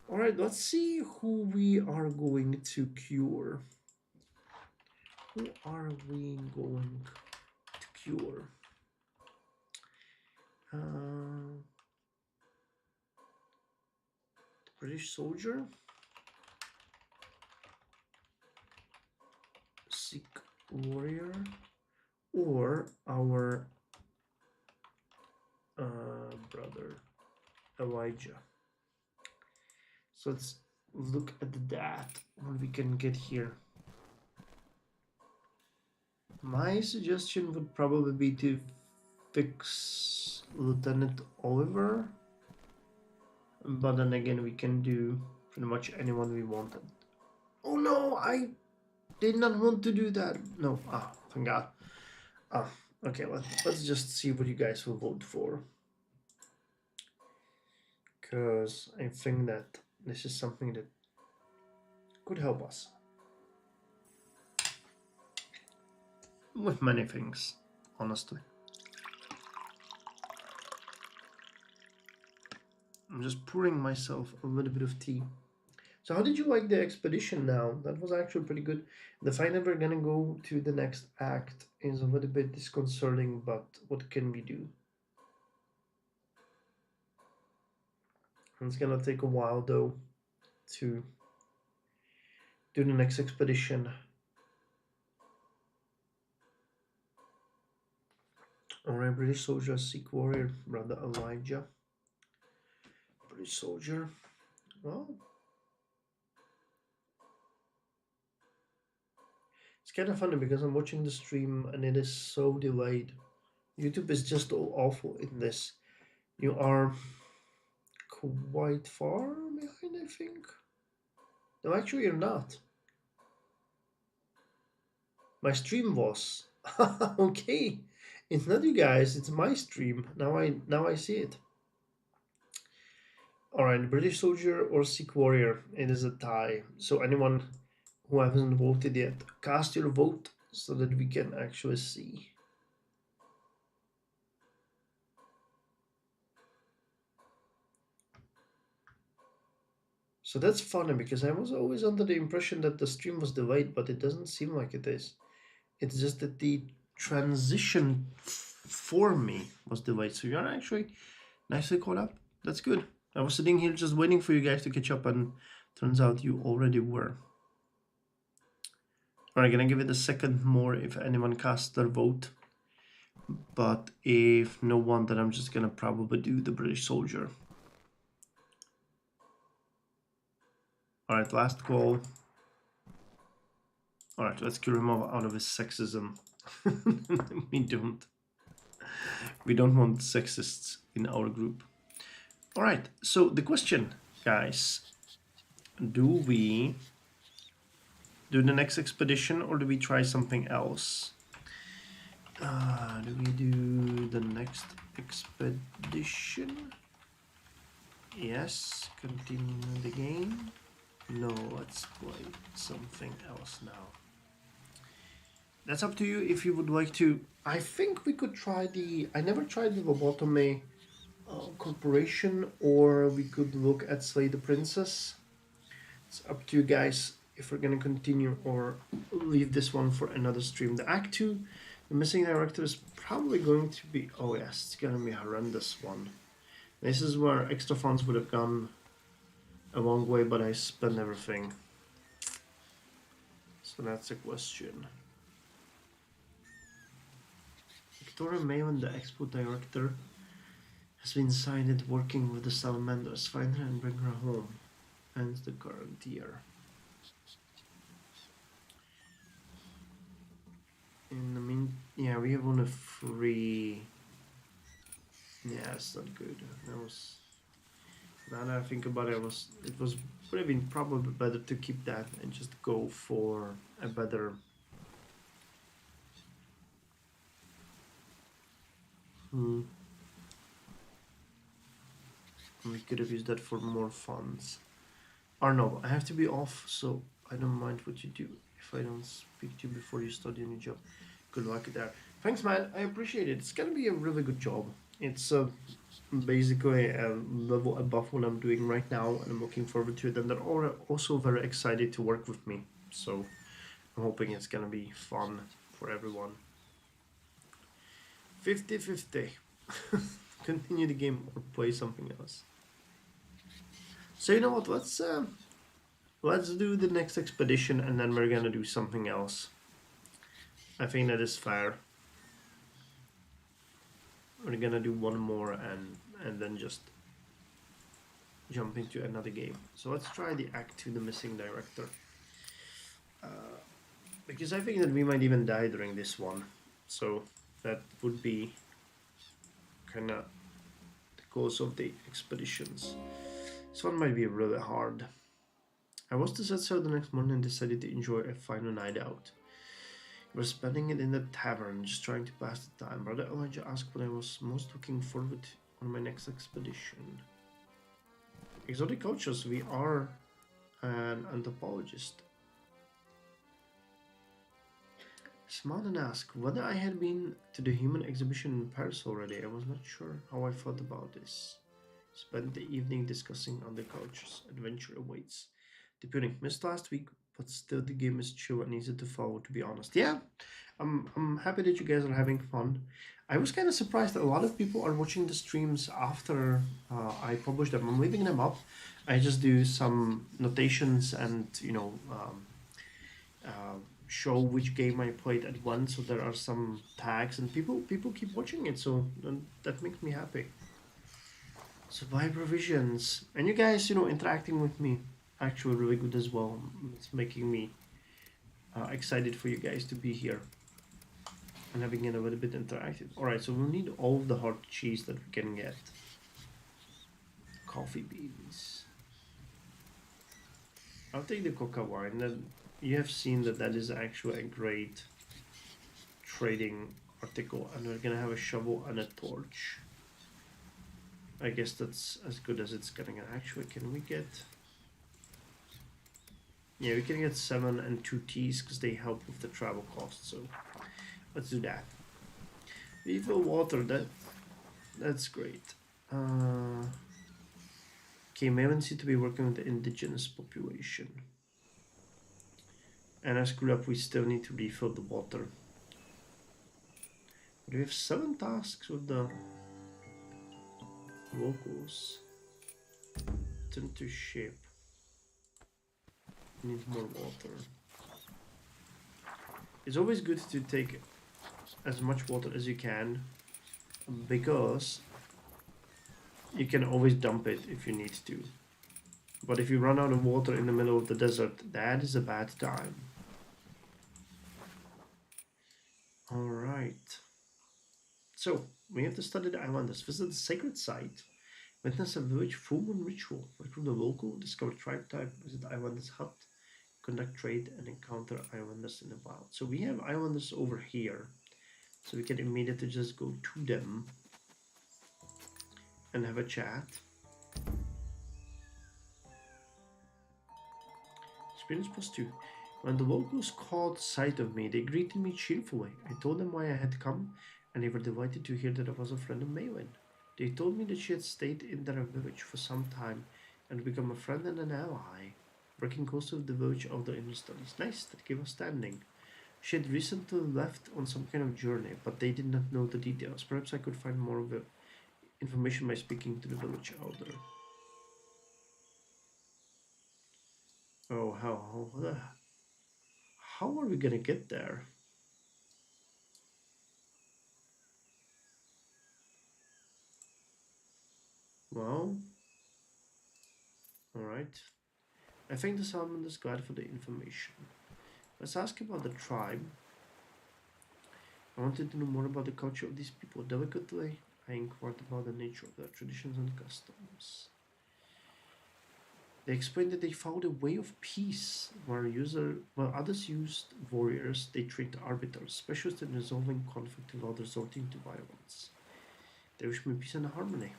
Alright, let's see who we are going to cure. Who are we going to cure? The British soldier? Sikh warrior? Or our brother Elijah. So let's look at that, what we can get here. My suggestion would probably be to fix Lieutenant Oliver, but then again we can do pretty much anyone we wanted. Oh no, I did not want to do that. No, thank God. Okay, let's just see what you guys will vote for. Because I think that this is something that could help us. With many things, honestly. I'm just pouring myself a little bit of tea. So how did you like the expedition now? That was actually pretty good. The fact that we're gonna go to the next act is a little bit disconcerting, but what can we do? It's gonna take a while though to do the next expedition. Alright, British soldier, Sikh warrior, brother Elijah. British soldier. Well, it's kind of funny because I'm watching the stream and it is so delayed. YouTube is just all awful in this. You are quite far behind, I think. No, actually, you're not. My stream was. Okay, it's not you guys. It's my stream. Now I see it. All right, British soldier or Sikh warrior. It is a tie. So anyone who hasn't voted yet, cast your vote so that we can actually see. So that's funny because I was always under the impression that the stream was delayed, but it doesn't seem like it is. It's just that the transition for me was delayed. So you're actually nicely caught up. That's good. I was sitting here just waiting for you guys to catch up, and turns out you already were. Alright, gonna give it a second more if anyone casts their vote. But if no one, then I'm just gonna probably do the British soldier. Alright, last call. Alright, let's get him out of his sexism. We don't want sexists in our group. Alright, so the question, guys, do we do the next expedition or do we try something else? Do we do the next expedition? Yes, continue the game. No, let's play something else now. That's up to you if you would like to. I think we could try the. I never tried the Lobotomy Corporation, or we could look at Slay the Princess. It's up to you guys if we're gonna continue or leave this one for another stream. The Act 2, the missing director is probably going to be. Oh, yes, it's gonna be a horrendous one. This is where extra funds would have gone a long way, but I spent everything. So that's a question. Victoria Mayland, the expo director, has been signed working with the salamanders. Find her and bring her home. Ends the current year. In the mean, yeah, we have only 3. Yeah, it's not good. That was. Now that I think about it, it would have been probably better to keep that and just go for a better. We could have used that for more funds. Arnold, I have to be off, so I don't mind what you do. If I don't speak to you before you start your new job, good luck there. Thanks, man. I appreciate it. It's gonna be a really good job. It's basically a level above what I'm doing right now, and I'm looking forward to it. And they're also very excited to work with me, so I'm hoping it's gonna be fun for everyone. 50-50. Continue the game or play something else. So you know what? Let's do the next expedition, and then we're gonna do something else. I think that is fair. We're gonna do one more and then just jump into another game. So let's try the Act 2, the missing director. Because I think that we might even die during this one. So that would be kinda the cause of the expeditions. This one might be really hard. I was to set sail the next morning and decided to enjoy a final night out. We were spending it in the tavern, just trying to pass the time. Brother Elijah asked what I was most looking forward to on my next expedition. Exotic cultures, we are an anthropologist. Smiled and asked whether I had been to the human exhibition in Paris already. I was not sure how I felt about this. Spent the evening discussing underculture's adventure awaits. Depending, missed last week, but still the game is chill and easy to follow, to be honest. Yeah, I'm happy that you guys are having fun. I was kind of surprised that a lot of people are watching the streams after I publish them. I'm leaving them up. I just do some notations and, uh, show which game I played at once. So there are some tags, and people keep watching it. So that makes me happy. So buy provisions, and you guys, interacting with me, actually really good as well. It's making me excited for you guys to be here and having it a little bit interactive. All right, so we'll need all of the hard cheese that we can get. Coffee beans. I'll take the coca wine. Then you have seen that is actually a great trading article, and we're gonna have a shovel and a torch. I guess that's as good as it's gonna get. Actually, can we get... Yeah, we can get 7 and 2 teas because they help with the travel cost, so let's do that. Refill water, that's great. Okay, Maven seem to be working with the indigenous population. And I screwed up, we still need to refill the water. But we have 7 tasks with the locals. Turn to ship. Need more water. It's always good to take as much water as you can, because you can always dump it if you need to. But if you run out of water in the middle of the desert, that is a bad time. Alright. So, we have to study the islanders, visit the sacred site, witness a village full moon ritual, recruit the local, discover tribe type, visit the islanders' hut, conduct trade, and encounter islanders in the wild. So we have islanders over here, so we can immediately just go to them and have a chat. Experience +2. When the locals caught sight of me, they greeted me cheerfully. I told them why I had come, and they were delighted to hear that I was a friend of Maylin. They told me that she had stayed in their village for some time and become a friend and an ally, working close with the village of the inner studies. Nice, that gave us standing. She had recently left on some kind of journey, but they did not know the details. Perhaps I could find more of the information by speaking to the village elder. Oh, how are we gonna get there? Well, alright. I thank the Salamanders God for the information. Let's ask about the tribe. I wanted to know more about the culture of these people. Delicately, I inquired about the nature of their traditions and customs. They explained that they followed a way of peace, while others used warriors, they trained arbiters, specialists in resolving conflict without resorting to violence. They wish me peace and harmony.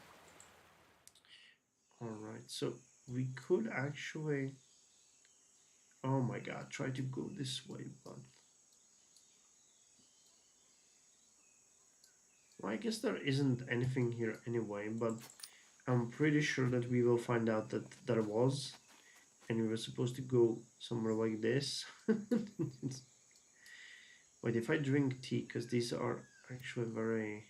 Alright, so we could actually... Oh my god, try to go this way, but... Well, I guess there isn't anything here anyway, but I'm pretty sure that we will find out that there was, and we were supposed to go somewhere like this. Wait, if I drink tea, because these are actually very...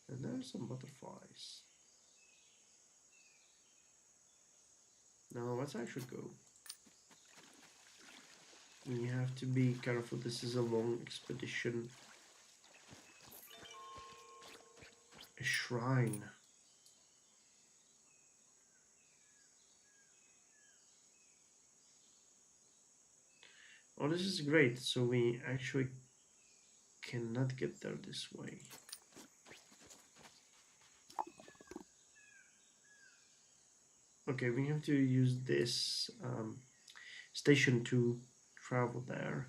And there are some butterflies. Now let's actually go. We have to be careful, this is a long expedition. A shrine. Oh, this is great, so we actually cannot get there this way. Okay, we have to use this station to travel there.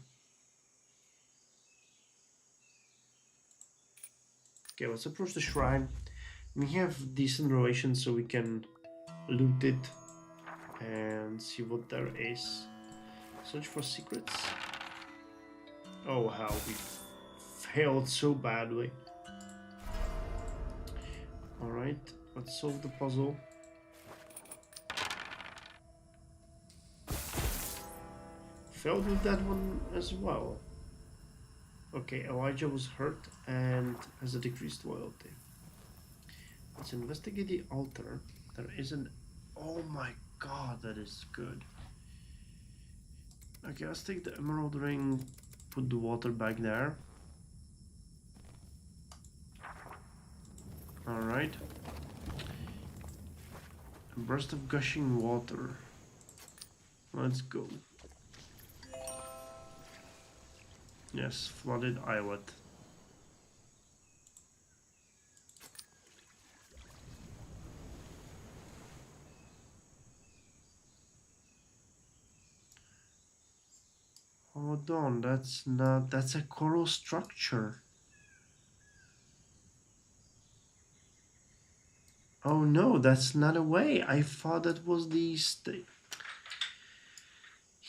Okay, let's approach the shrine. We have decent relations, so we can loot it and see what there is. Search for secrets. Oh, how we failed so badly. Alright, let's solve the puzzle. Failed with that one as well. Okay, Elijah was hurt and has a decreased loyalty. Let's investigate the altar. There isn't... Oh my god, that is good. Okay, let's take the emerald ring, put the water back there. Alright. A burst of gushing water. Let's go. Yes, flooded islet. Hold on, that's not... That's a coral structure. Oh no, that's not a way. I thought that was the...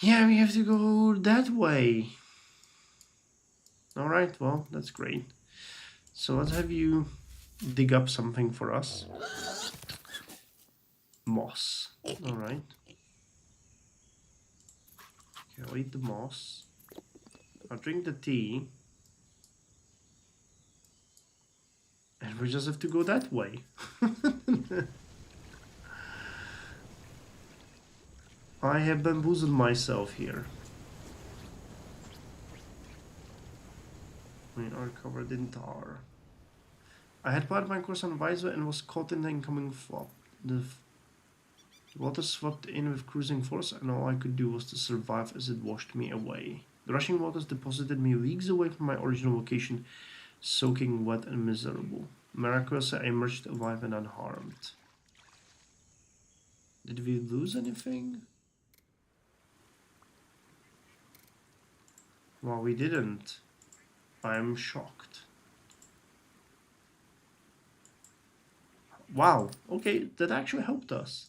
Yeah, we have to go that way. Alright, well, that's great. So let's have you dig up something for us. Moss. Alright. Okay, I'll eat the moss. I'll drink the tea. And we just have to go that way. I have bamboozled myself here. We are covered in tar. I had planned my course on Visor and was caught in the incoming flop. The water swept in with cruising force, and all I could do was to survive as it washed me away. The rushing waters deposited me leagues away from my original location, soaking wet and miserable. Miraculously, I emerged alive and unharmed. Did we lose anything? Well, we didn't. I'm shocked. Wow, okay, that actually helped us.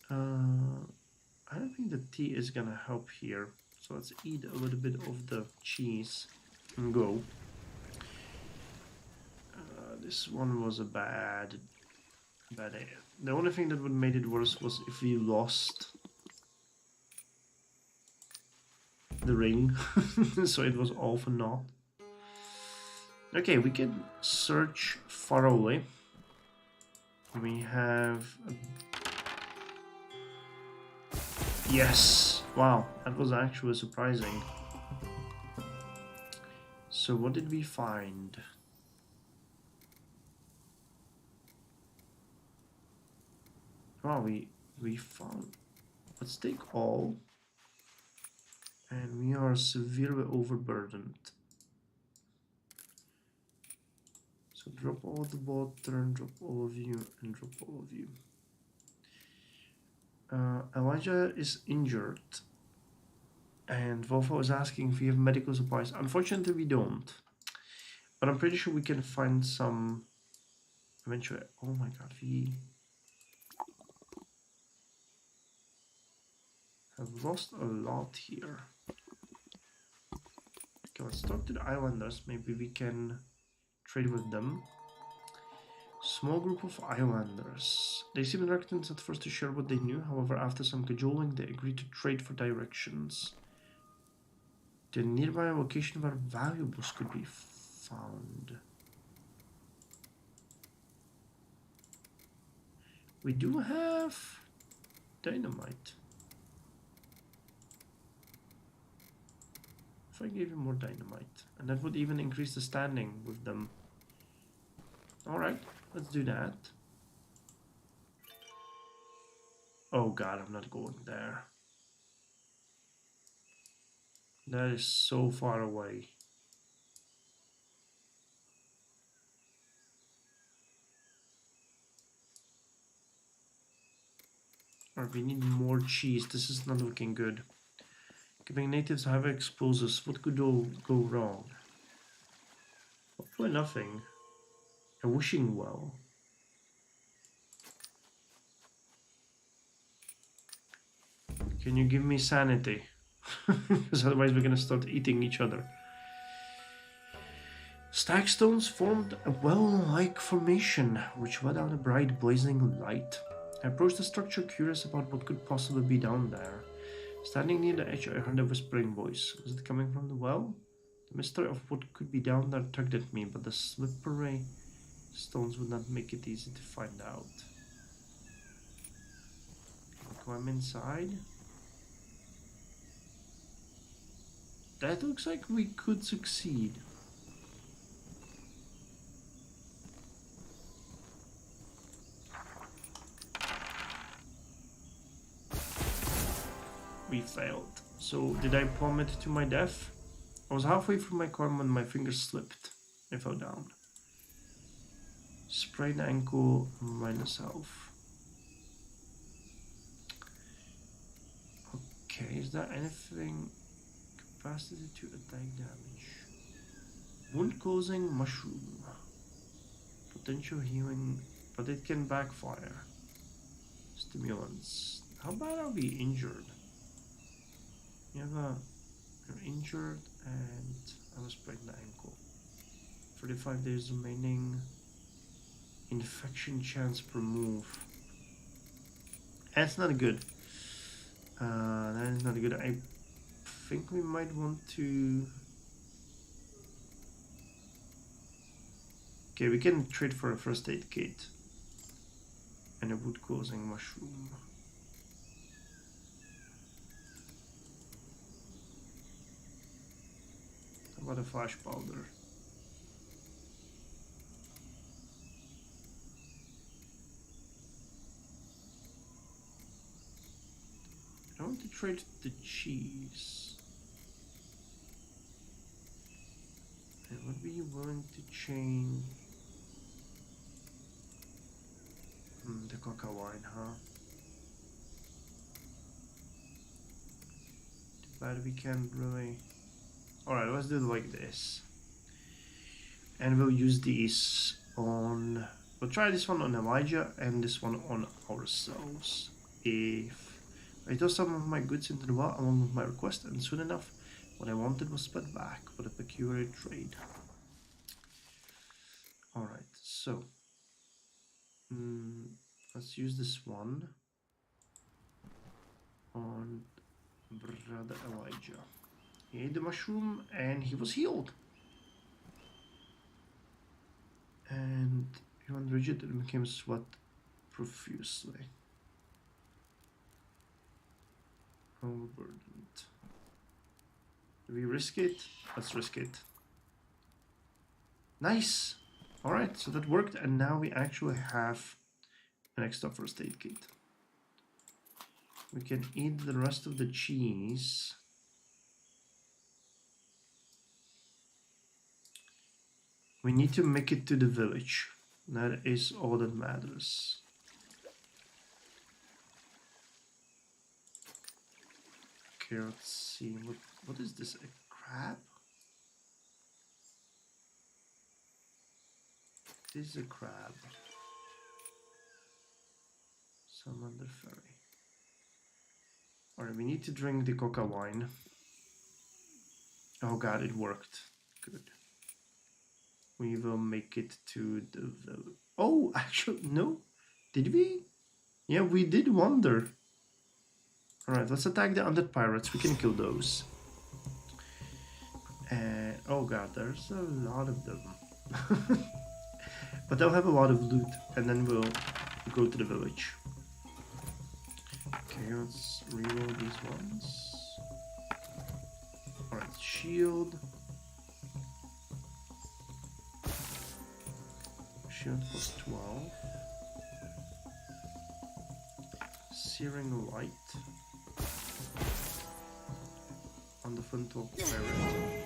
I don't think the tea is gonna help here. So let's eat a little bit of the cheese and go. This one was a bad idea. The only thing that would have made it worse was if we lost the ring. So it was all for naught. Okay, we can search far away. We have... Yes! Wow, that was actually surprising. So what did we find? Wow, we found... Let's take all. And we are severely overburdened. So drop all the water, and drop all of you, and drop all of you. Elijah is injured. And Volvo is asking if we have medical supplies. Unfortunately, we don't. But I'm pretty sure we can find some eventually. Oh my god, we have lost a lot here. Okay, let's talk to the islanders. Maybe we can trade with them. Small group of islanders. They seemed reluctant at first to share what they knew. However, after some cajoling, they agreed to trade for directions. The nearby location where valuables could be found. We do have dynamite. If I gave him more dynamite, and that would even increase the standing with them. Alright, let's do that. Oh god, I'm not going there. That is so far away. Or we need more cheese. This is not looking good. Giving natives heavy explosives. What could go wrong? Hopefully nothing. A wishing well. Can you give me sanity? Because otherwise we're gonna start eating each other. Stagstones formed a well-like formation, which let out a bright, blazing light. I approached the structure, curious about what could possibly be down there. Standing near the edge, I heard a whispering voice. Was it coming from the well? The mystery of what could be down there tugged at me, but the slippery stones would not make it easy to find out. Climb inside. That looks like we could succeed. We failed. So, did I plummet to my death? I was halfway through my climb when my fingers slipped. I fell down. Sprained ankle minus health. Okay, is there anything? Capacity to attack damage. Wound causing mushroom. Potential healing, but it can backfire. Stimulants. How bad are we injured? You're injured and I was sprained the ankle. 35 days remaining. Infection chance per move. That's not good. That is not good. I think we might want to... Okay, we can trade for a first aid kit. And a wood causing mushroom. How about a flash powder? I want to trade the cheese. I would be willing to change the coca wine, huh? Too bad we can't really. Alright, let's do it like this. And we'll use these on. We'll try this one on Elijah and this one on ourselves. If I tossed some of my goods into the well along with my request, and soon enough, what I wanted was sped back for a peculiar trade. Alright, so let's use this one on Brother Elijah. He ate the mushroom and he was healed. And he went rigid and became sweat profusely. Overburdened. Do we risk it? Let's risk it. Nice! Alright, so that worked, and now we actually have an extra first aid kit. We can eat the rest of the cheese. We need to make it to the village. That is all that matters. Okay, let's see. What is this? A crab? This is a crab. Salamander Ferry. Alright, we need to drink the coca wine. Oh god, it worked. Good. We will make it to the village. Oh, actually, no. Did we? Yeah, we did wander. Alright, let's attack the undead pirates. We can kill those. And oh god, there's a lot of them. But they'll have a lot of loot, and then we'll go to the village. Okay, let's reload these ones. Alright, shield. Shield plus 12. Searing light. On the front of the pirate.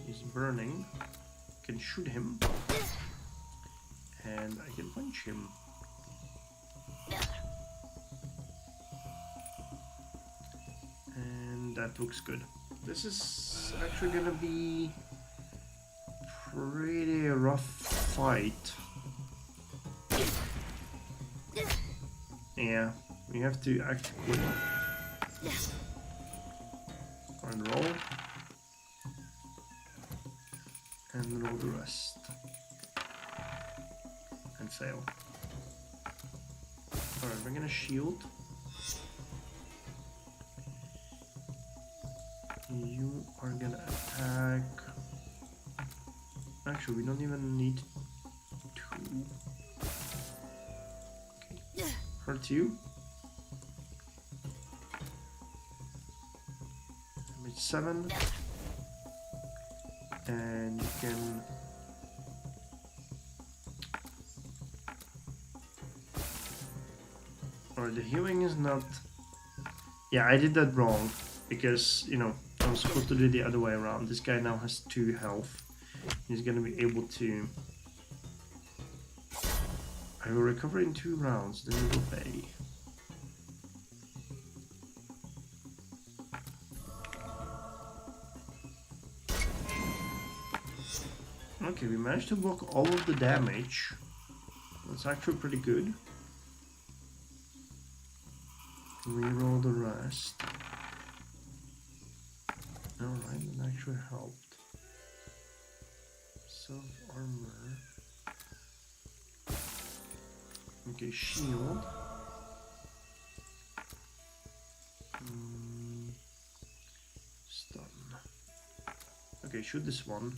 He's burning. I can shoot him. And I can punch him. And that looks good. This is actually gonna be pretty rough fight. Yeah, we have to act quick. And roll. And roll Reroll the rest. And fail. Alright, we're gonna shield. You are gonna attack. Actually, we don't even need to. Okay. Hurt you. Damage 7. And you can. Or the healing is not. Yeah, I did that wrong because, you know, I was supposed to do it the other way around. This guy now has 2 health. He's gonna be able to. I will recover in 2 rounds, then we will pay. Okay, we managed to block all of the damage. That's actually pretty good. Reroll the rest. Alright, that actually helped. Self-armor. Okay, shield. Stun. Okay, shoot this one.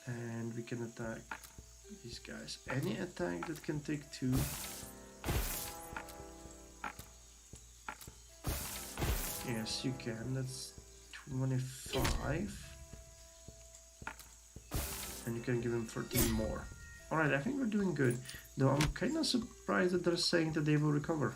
And we can attack these guys. Any attack that can take 2. Yes, you can. That's 25. And you can give him 13 more. Alright, I think we're doing good. Though I'm kind of surprised that they're saying that they will recover.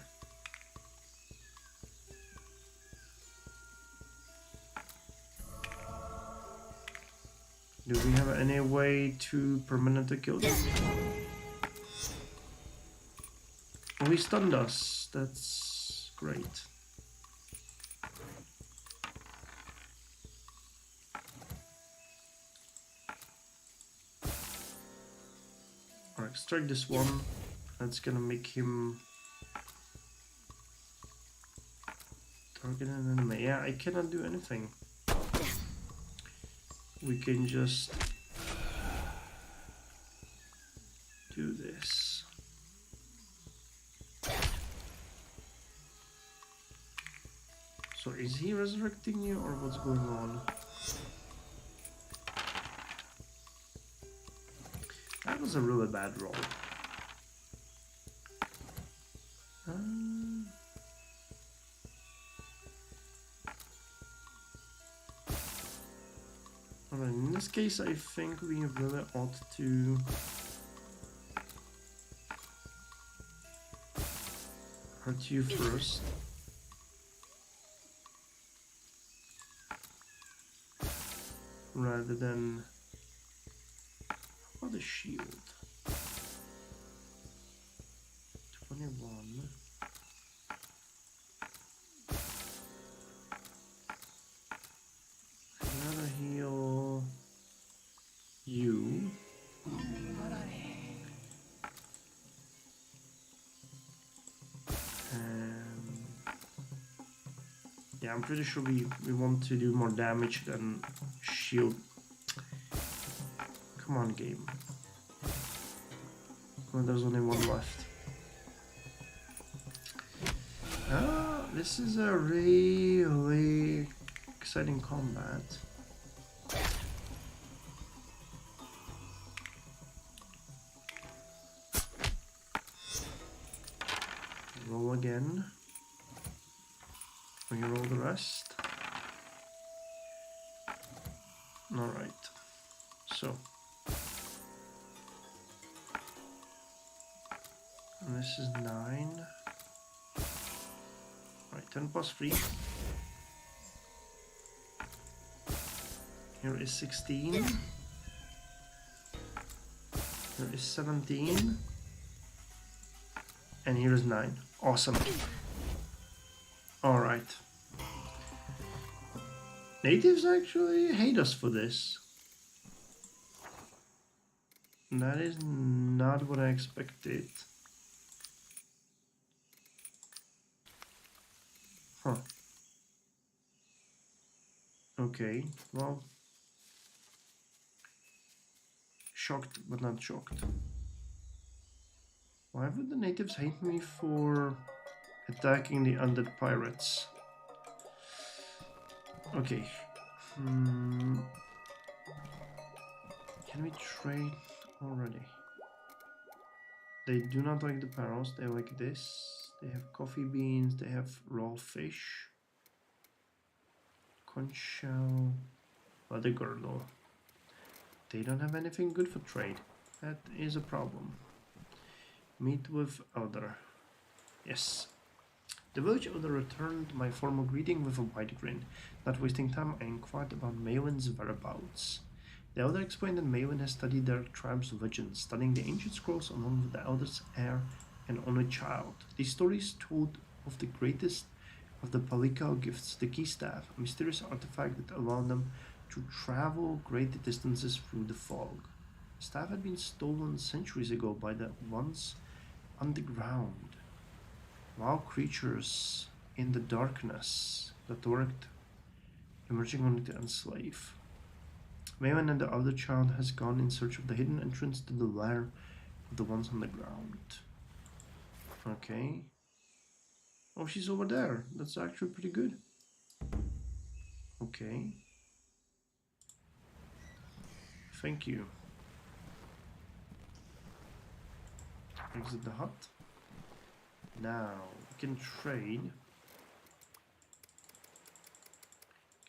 Do we have any way to permanently kill them? Oh, he stunned us. That's great. Alright, strike this one. That's gonna make him target an enemy. Yeah, I cannot do anything. We can just do this. So is he resurrecting you or what's going on? That was a really bad roll. Alright, in this case I think we really ought to hurt you first. Rather than... How about the shield? 21. I'm gonna heal you. Yeah, I'm pretty sure we want to do more damage than shield. Come on, game. Well, there's only one left. This is a really exciting combat. Roll again. We roll the rest. Alright. So. And this is 9. Right, 10 plus 3. Here is 16. Here is 17. And here is 9. Awesome. Alright. Natives actually hate us for this. That is not what I expected. Huh. Okay, well, shocked but not shocked. Why would the natives hate me for attacking the undead pirates? Okay. Can we trade already? They do not like the parrots, they like this. They have coffee beans, they have raw fish. Conch shell, leather girdle. They don't have anything good for trade. That is a problem. Meet with Elder. Yes. The village elder returned my formal greeting with a wide grin. Not wasting time, I inquired about Maywin's whereabouts. The elder explained that Maywin has studied their tribe's legends, studying the ancient scrolls along with the elder's heir and only child. These stories told of the greatest of the Palikal gifts, the key staff, a mysterious artifact that allowed them to travel great distances through the fog. The staff had been stolen centuries ago by the once underground wild creatures in the darkness that worked, emerging only to enslave. Maywin and the other child has gone in search of the hidden entrance to the lair of the ones on the ground. Okay. Oh, she's over there. That's actually pretty good. Okay. Thank you. Exit the hut. Now, we can trade.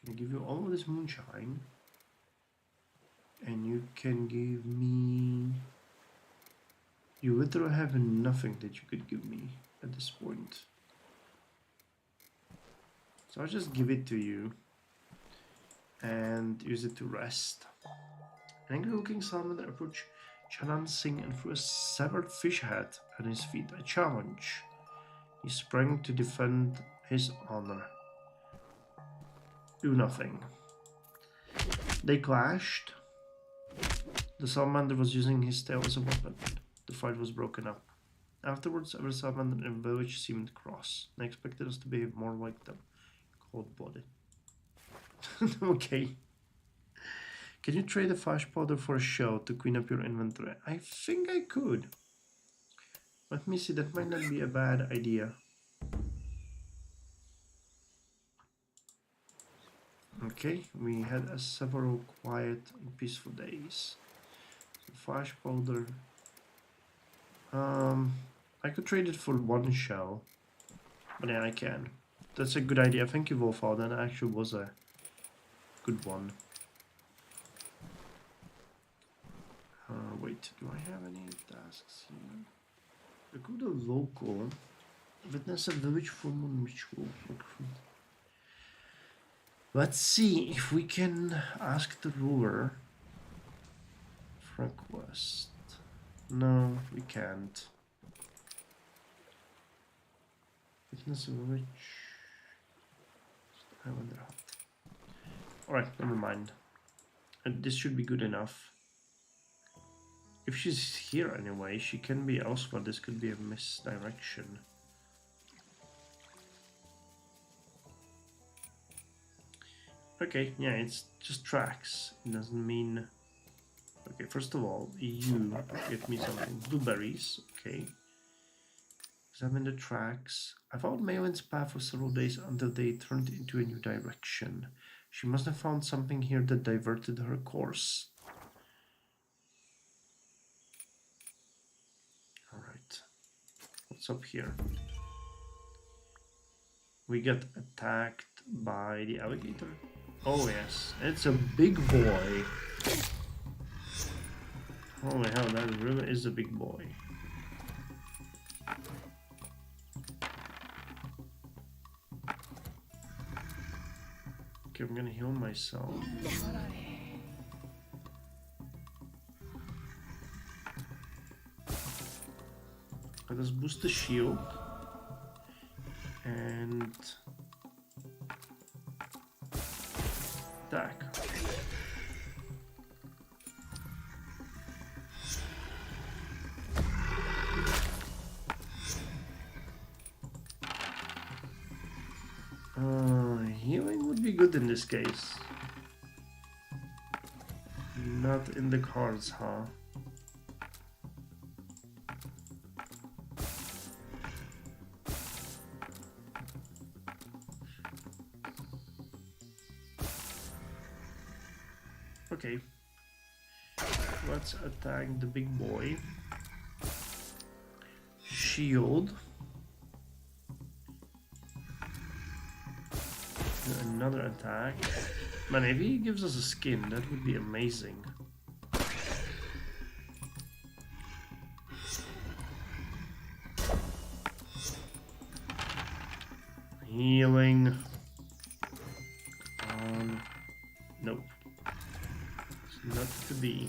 Can I give you all of this moonshine? And you can give me... You literally have nothing that you could give me at this point. So I'll just give it to you. And use it to rest. An angry looking salamander approached Chanan Singh and threw a severed fish head at his feet. A challenge. He sprang to defend his honor. Do nothing. They clashed. The salamander was using his tail as a weapon. The fight was broken up. Afterwards, every salamander in the village seemed cross. They expected us to behave more like them. Cold-blooded. Okay. Can you trade a flash powder for a shell to clean up your inventory? I think I could. Let me see, that might not be a bad idea. Okay, we had several quiet and peaceful days. So flash powder. I could trade it for one shell. But yeah, I can. That's a good idea. Thank you, Wolfall. That actually was a good one. Wait, do I have any tasks here? Recruit a local. Witness a village full moon ritual. Let's see if we can ask the ruler for a quest. No, we can't. Witness a village. Islander hut. Alright, never mind. This should be good enough. If she's here anyway, she can be elsewhere. This could be a misdirection. Okay, yeah, it's just tracks. It doesn't mean... Okay, first of all, you get me something. Blueberries, okay. Examine the tracks. I followed Maywin's path for several days until they turned into a new direction. She must have found something here that diverted her course. Alright. What's up here? We get attacked by the alligator. Oh yes, it's a big boy. Holy hell, that really is a big boy. Okay, I'm gonna heal myself. Let us boost the shield. And... attack. Healing would be good in this case. Not in the cards, huh? Okay. Let's attack the big boy. Shield. Another attack. Man, if he gives us a skin, that would be amazing. Healing. Nope. It's not to be.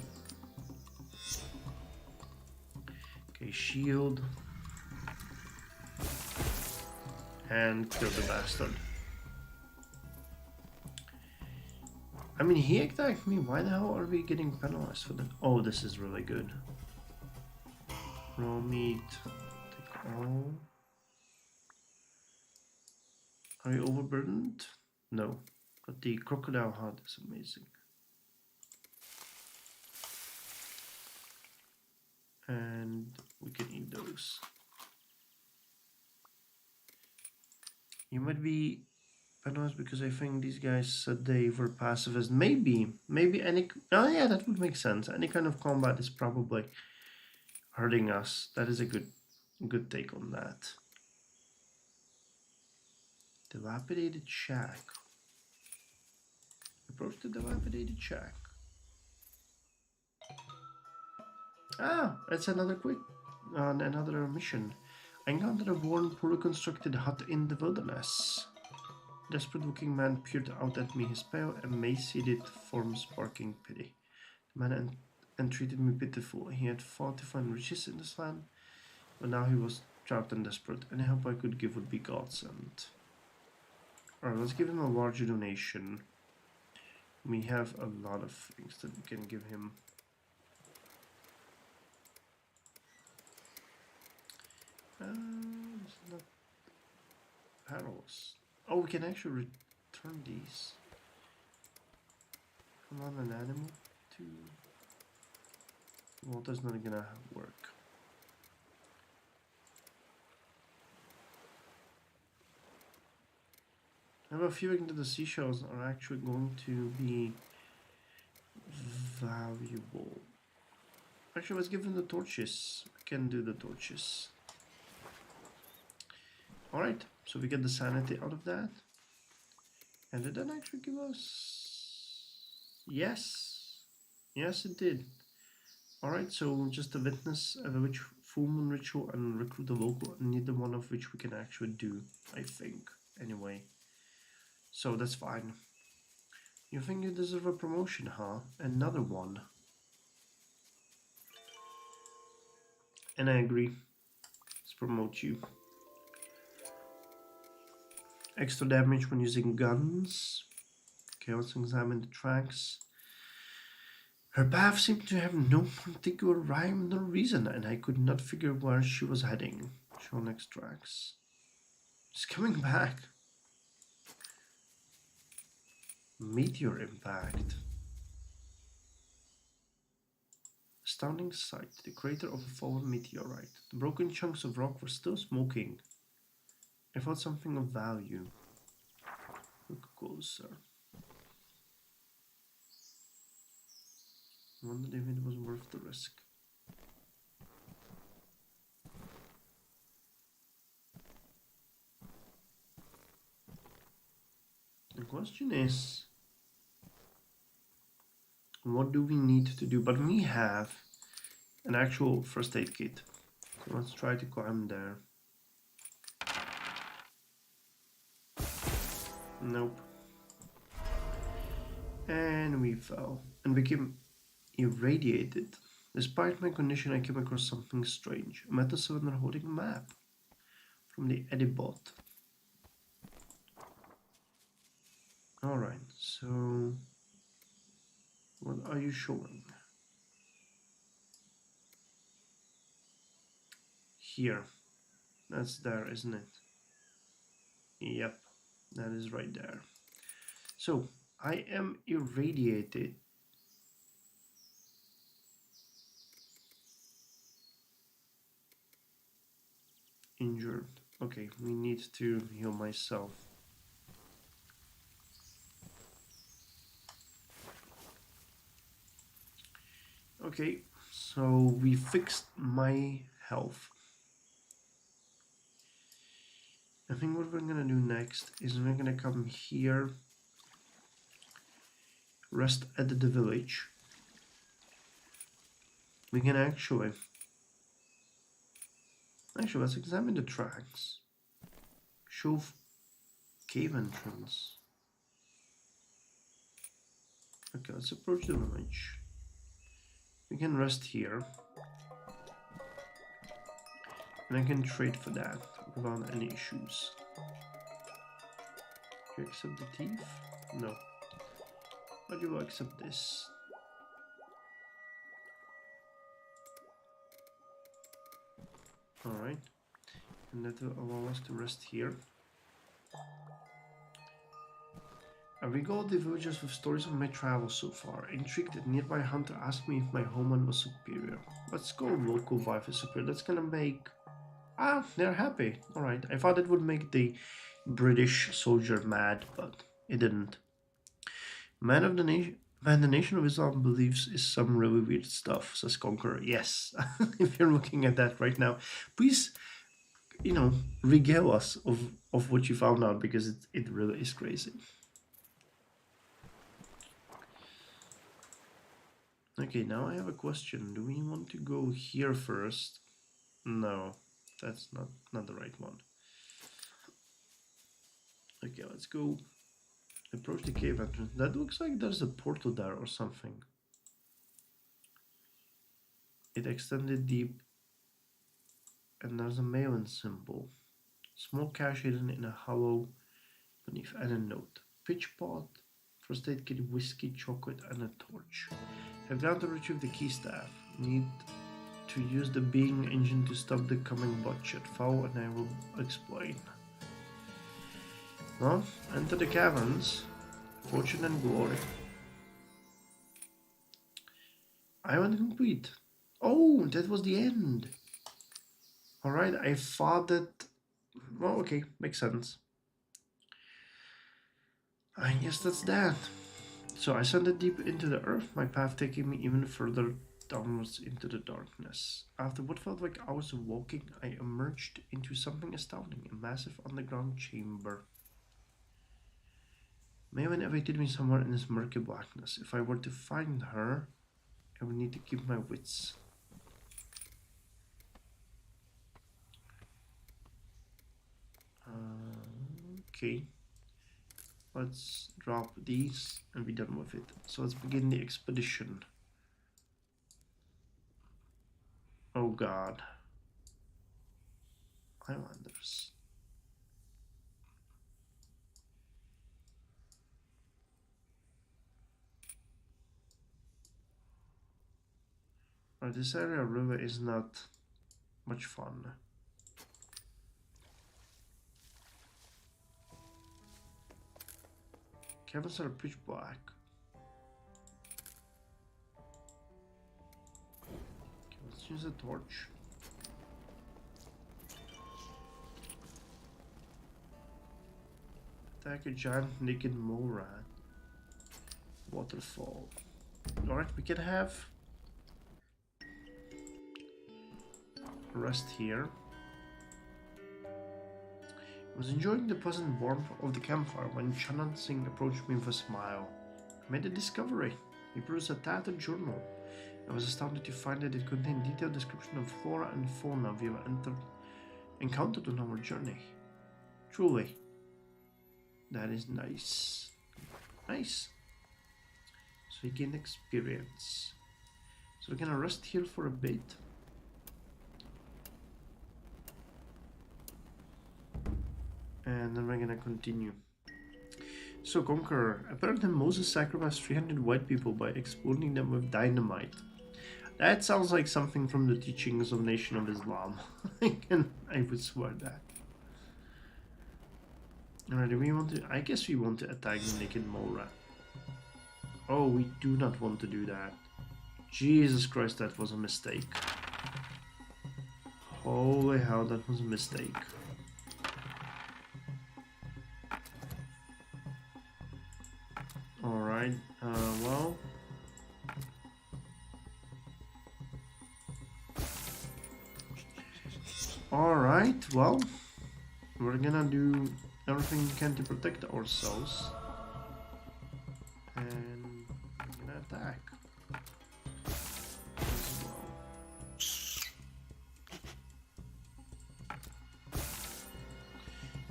Okay, shield. And kill the bastard. I mean, he attacked me. Why the hell are we getting penalized for that? Oh, this is really good. Raw meat. Take all. Are you overburdened? No. But the crocodile heart is amazing. And we can eat those. You might be penalized because I think these guys said they were pacifist. Maybe any. Oh yeah, that would make sense. Any kind of combat is probably hurting us. That is a good take on that. Dilapidated shack. Approach the dilapidated shack. Ah, it's another another mission. I encountered a worn, poorly constructed hut in the wilderness. Desperate-looking man peered out at me, his pale, emaciated form sparking pity. The man entreated me pitiful. He had fought to find riches in this land, but now he was trapped and desperate. Any help I could give would be godsend. Alright, let's give him a larger donation. We have a lot of things that we can give him. It's not barrels. Oh, we can actually return these. Come on, an animal too. Well, that's not gonna work. I have a feeling that the seashells are actually going to be valuable. Actually, let's give them the torches. We can do the torches. Alright, so we get the sanity out of that. And did that actually give us... Yes. Yes, it did. Alright, so just a witness of a full moon ritual and recruit a local, neither one of which we can actually do, I think. Anyway. So that's fine. You think you deserve a promotion, huh? Another one. And I agree. Let's promote you. Extra damage when using guns. Okay, let's examine the tracks. Her path seemed to have no particular rhyme nor reason, and I could not figure where she was heading. Show next tracks. She's coming back. Meteor impact. Astounding sight. The crater of a fallen meteorite. The broken chunks of rock were still smoking. I felt something of value. Look closer. I wondered if it was worth the risk. The question is, what do we need to do? But we have an actual first aid kit. So let's try to climb there. Nope. And we fell and became irradiated. Despite my condition, I came across something strange. A metal cylinder holding a map from the Edibot. Alright, so what are you showing? Here. That's there, isn't it? Yep, that is right there. So, I am irradiated. Injured. Okay, we need to heal myself. Okay, so we fixed my health. I think what we're gonna do next is we're gonna come here, rest at the village. We can actually let's examine the tracks. Show cave entrance. Okay, let's approach the village. We can rest here. And I can trade for that without any issues. You accept the thief? No. But you will accept this. Alright. And that will allow us to rest here. I regaled the villagers with stories of my travels so far. Intrigued, a nearby hunter asked me if my homeland was superior. Let's go, local wife is superior. That's gonna make... Ah, they're happy. Alright, I thought it would make the British soldier mad, but it didn't. Man, the nation of Islam believes is some really weird stuff, says Conqueror. Yes, if you're looking at that right now, please, regale us of what you found out, because it really is crazy. Okay, now I have a question. Do we want to go here first? No, that's not the right one. Okay, let's go approach the cave entrance. That looks like there's a portal there or something. It extended deep, and there's a mail-in symbol. Small cache hidden in a hollow beneath, and a note. Pitch pot, first aid kit, whiskey, chocolate, and a torch. Have gone to retrieve the key staff. Need to use the being engine to stop the coming bloodshed. Follow and I will explain. Well, enter the caverns. Fortune and glory. Island complete. Oh, that was the end. Alright, I thought that... Well, okay, makes sense. I guess that's that. So I ascended deep into the earth, my path taking me even further downwards into the darkness. After what felt like hours of walking, I emerged into something astounding, a massive underground chamber. Maven awaited me somewhere in this murky blackness. If I were to find her, I would need to keep my wits. Okay. Let's drop these and be done with it. So let's begin the expedition. Oh god. Islanders. This area really is not much fun. Caverns are pitch black. Okay, let's use a torch. Attack a giant naked mole rat. Waterfall. Alright, we can have rest here. I was enjoying the pleasant warmth of the campfire when Chanand Singh approached me with a smile. I made a discovery. He produced a tattered journal. I was astounded to find that it contained detailed description of flora and fauna we have encountered on our journey. Truly, that is nice. Nice. So we gain experience. So we're gonna rest here for a bit. And then we're gonna continue. So Conqueror, apparently Moses sacrificed 300 white people by exploding them with dynamite. That sounds like something from the teachings of Nation of Islam. I would swear that. Alright, do we want to... I guess we want to attack the naked mole rat. Oh, we do not want to do that. Jesus Christ, that was a mistake. Holy hell, that was a mistake. Alright, well... Alright, well, we're gonna do everything we can to protect ourselves. And we're gonna attack as well.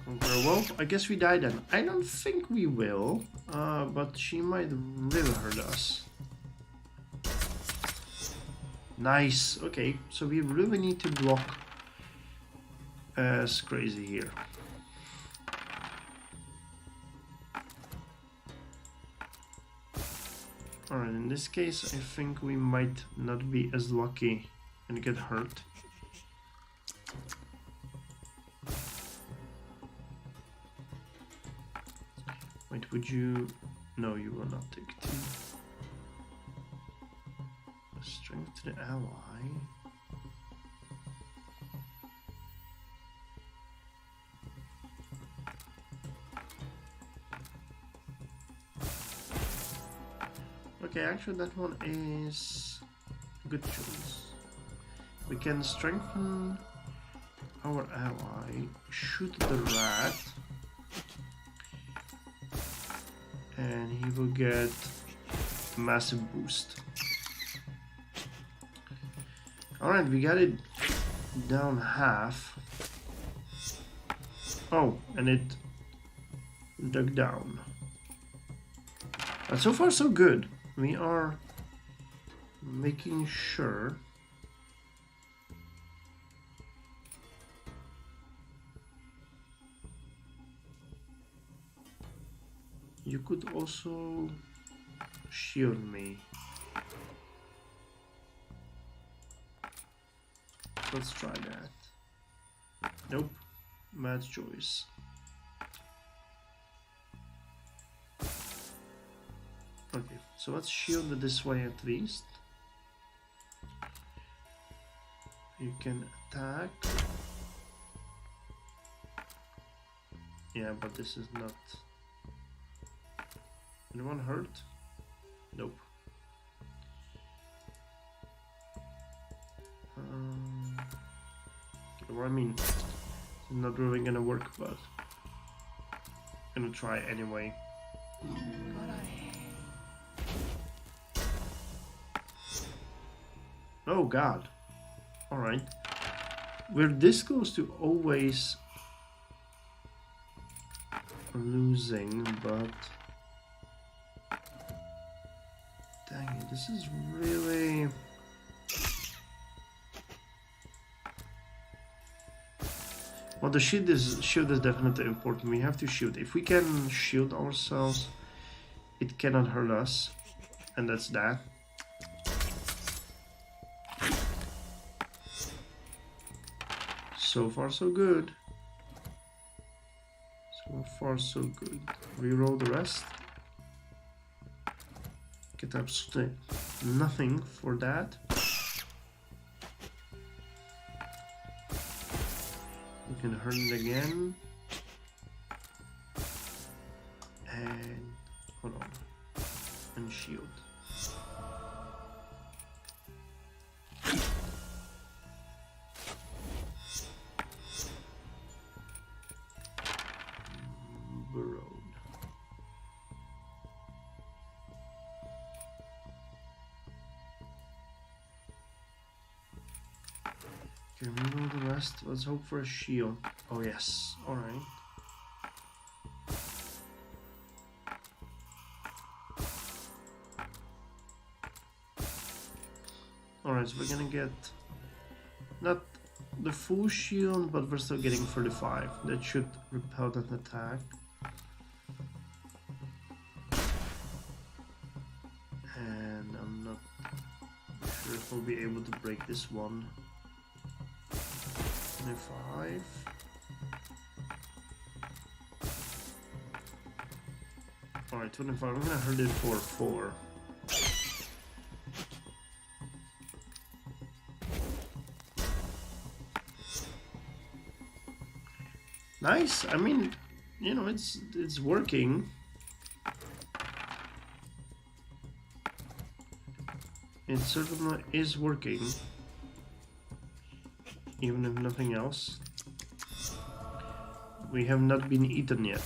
Conquer a wolf. I guess we die then. I don't think we will, but she might really hurt us. Nice. Okay, so we really need to block as crazy here. Alright, in this case, I think we might not be as lucky and get hurt. Wait, would you... No, you will not take 2. Strength to the ally. Okay, actually that one is a good choice. We can strengthen our ally, shoot the rat, and he will get a massive boost. Alright, we got it down half. Oh, and it dug down. But so far so good. We are making sure you could also shield me. Let's try that. Nope. Bad choice. Okay, so let's shield it this way at least. You can attack. Yeah, but this is not... Anyone hurt? Nope. Well, I mean, it's not really gonna work, but I'm gonna try anyway. Oh god. Alright. We're this close to always losing, but dang it, this is really... Well, the shield is definitely important. We have to shield. If we can shield ourselves, it cannot hurt us, and that's that. So far, so good. So far, so good. Reroll the rest. Get absolutely nothing for that. We can hurt it again. And hold on. And shield. Okay, reroll the rest. Let's hope for a shield. Oh yes, alright. Alright, so we're gonna get not the full shield, but we're still getting 35. That should repel that attack. And I'm not sure if we'll be able to break this one. 25. Alright, 25. I'm gonna hurt it for 4. Nice. I mean, you know, it's working. It certainly is working. Even if nothing else. We have not been eaten yet.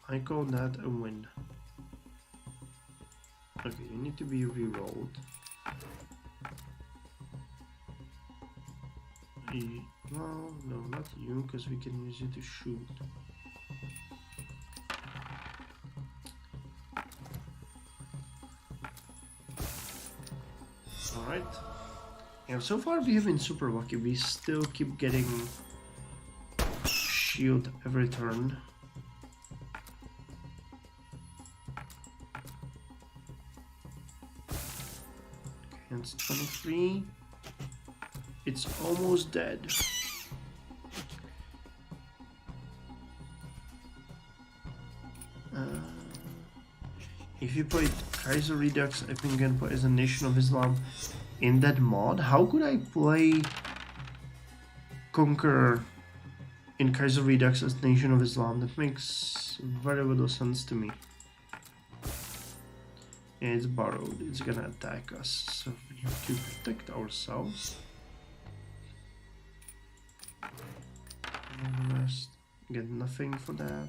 I call that a win. Okay, you need to be re-rolled. Well, no, not you, because we can use you to shoot. Alright. Yeah, so far we have been super lucky. We still keep getting shield every turn. Okay, it's 23. It's almost dead. If you played Kaiser Redux, I think you can play as a Nation of Islam in that mod. How could I play Conqueror in Kaiser Redux as Nation of Islam? That makes very little sense to me. Yeah, it's borrowed. It's gonna attack us, so we have to protect ourselves. Rest. Get nothing for that.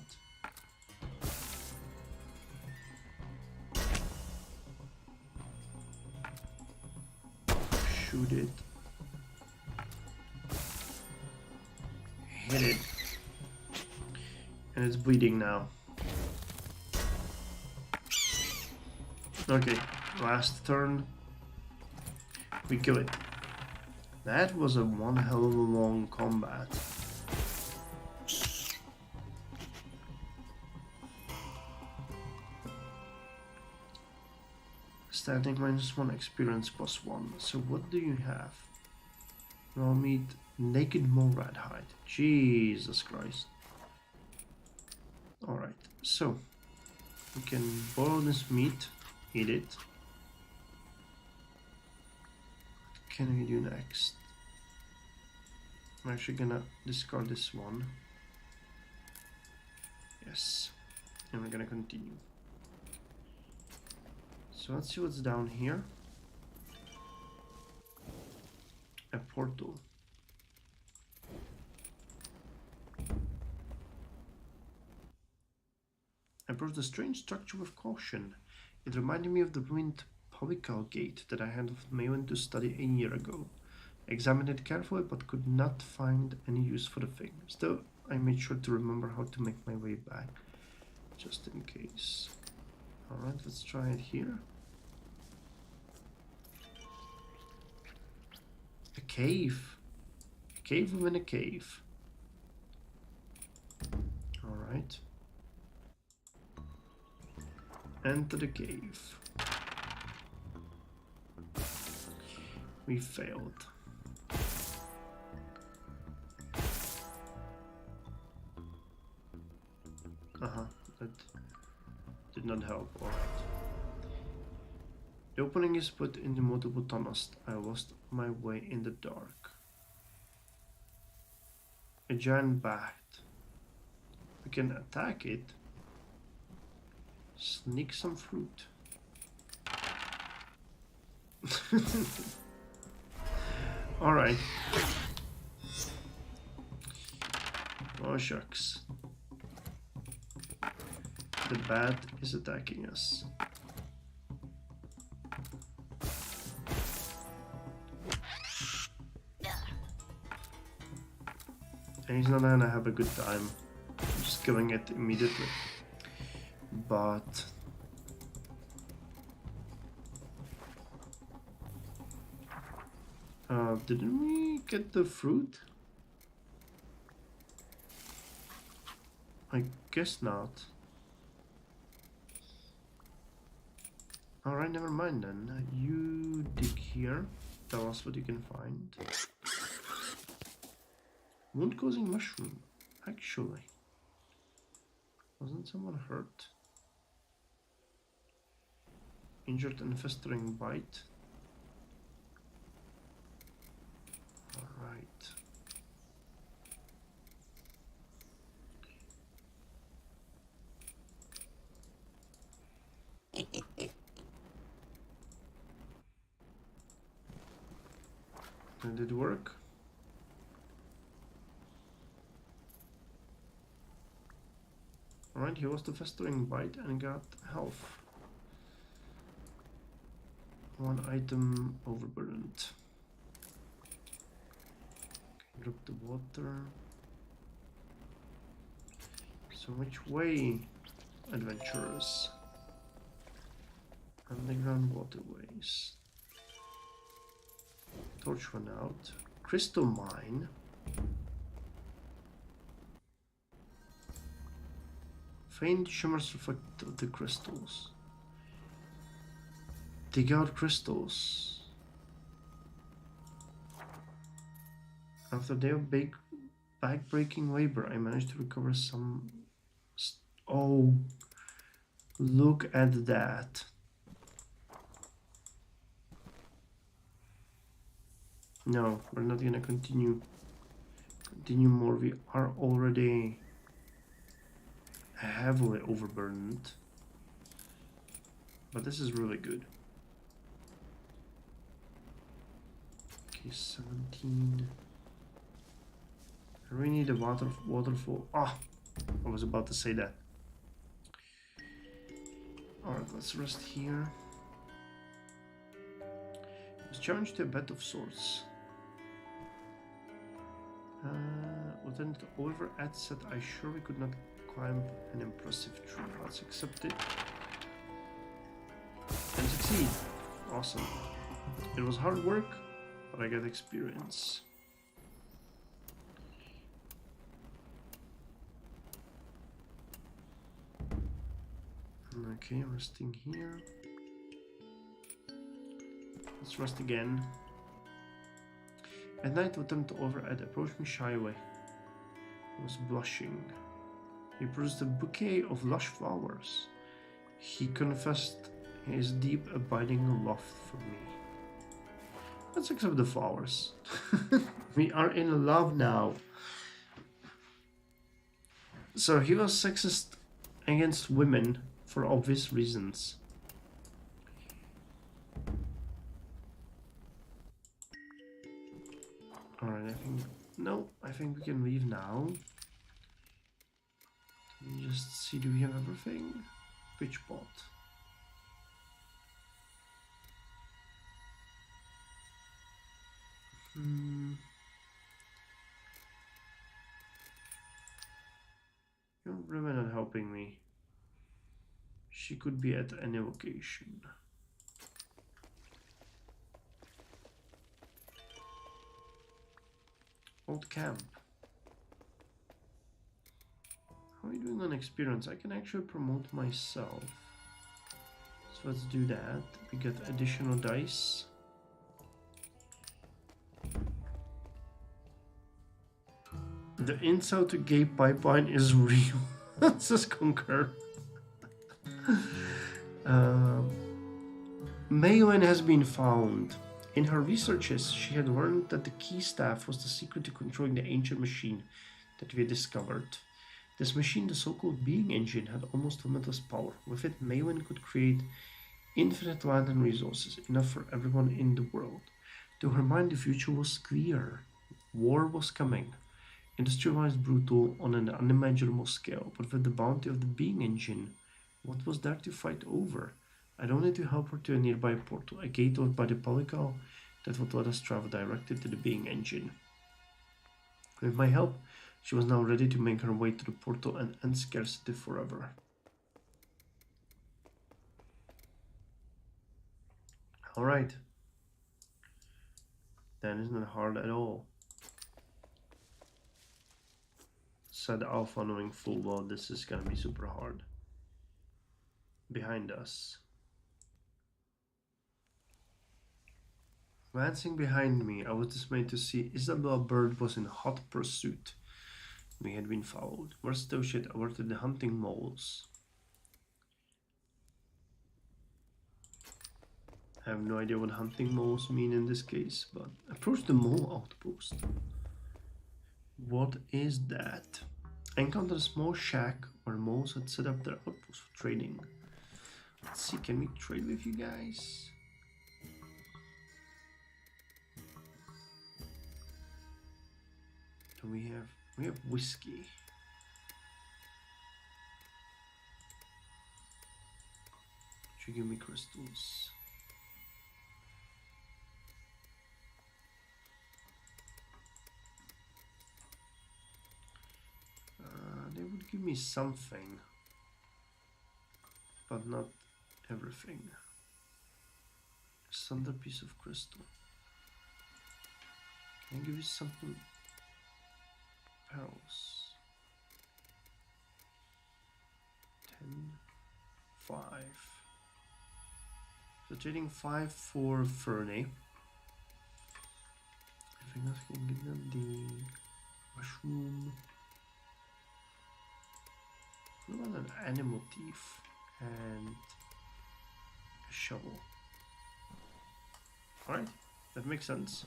Shoot it. Hit it. And it's bleeding now. Okay, last turn. We kill it. That was a one hell of a long combat. Standing -1, experience +1. So what do you have? Raw meat, naked mole rat hide. Jesus Christ. Alright, so we can boil this meat, eat it. What can we do next? I'm actually gonna discard this one. Yes, and we're gonna continue. So let's see what's down here. A portal. Approach the strange structure with caution. It reminded me of the ruined Polycal Gate that I had with Maven to study a year ago. I examined it carefully but could not find any use for the thing. Still, I made sure to remember how to make my way back, just in case. Alright, let's try it here. A cave. A cave within a cave. Alright. Enter the cave. We failed. That did not help. Alright. The opening is put into multiple tunnels. I lost my way in the dark. A giant bat. We can attack it. Sneak some fruit. Alright. Oh shucks. The bat is attacking us. And he's not gonna have a good time. I'm just killing it immediately. But didn't we get the fruit? I guess not. Alright, never mind then. You dig here. Tell us what you can find. Wound causing mushroom. Actually. Wasn't someone hurt? Injured and festering bite. Alright. Did it work? Alright, he was the festering bite and got health. One item overburdened. Okay, drop the water. So which way, adventurers? Underground waterways. Torch went out. Crystal mine. Faint shimmers reflect the crystals. Dig out crystals. After a day of back-breaking labor, I managed to recover some. Oh, look at that. No, we're not gonna continue more. We are already heavily overburdened, but this is really good. Okay, 17. I really need a waterfall. Ah, I was about to say that. Alright, let's rest here. It's challenged to a bed of sorts. Lieutenant Oliver Ed said I surely could not climb an impressive tree. Let's accept it. And succeed. Awesome. It was hard work, but I got experience. Okay, resting here. Let's rest again. At night, Lieutenant Overhead approached me shyly. He was blushing. He produced a bouquet of lush flowers. He confessed his deep, abiding love for me. Let's accept the flowers. We are in love now. So he was sexist against women for obvious reasons. Alright, I think we can leave now. Let me just see, do we have everything? Pitch pot. You're really not helping me. She could be at any location. Old camp. How are you doing on experience? I can actually promote myself. So let's do that. We get additional dice. The insult to gay pipeline is real. Let's just concur. Maylin has been found. In her researches, she had learned that the key staff was the secret to controlling the ancient machine that we had discovered. This machine, the so-called being engine, had almost limitless power. With it, Maylin could create infinite land and resources, enough for everyone in the world. To her mind, the future was clear. War was coming. Industrialized, brutal, on an unimaginable scale, but with the bounty of the being engine, what was there to fight over? I'd only to help her to a nearby portal, a gate opened by the polycal that would let us travel directly to the being engine. With my help, she was now ready to make her way to the portal and end scarcity forever. Alright. That isn't hard at all. Said Alpha, knowing full well this is gonna be super hard. Behind us. Glancing behind me, I was dismayed to see Isabella Bird was in hot pursuit. We had been followed. Worse though, she had alerted the hunting moles. I have no idea what hunting moles mean in this case, but approach the mole outpost. What is that? I encountered a small shack where moles had set up their outpost for trading. Let's see, can we trade with you guys? And we have whiskey. Should give me crystals. They would give me something, but not everything. Just another piece of crystal. Can I give you something else? 10, 5. So trading 5 for Fernie. I think I can give them the mushroom. What about an animal thief and a shovel? Alright, that makes sense.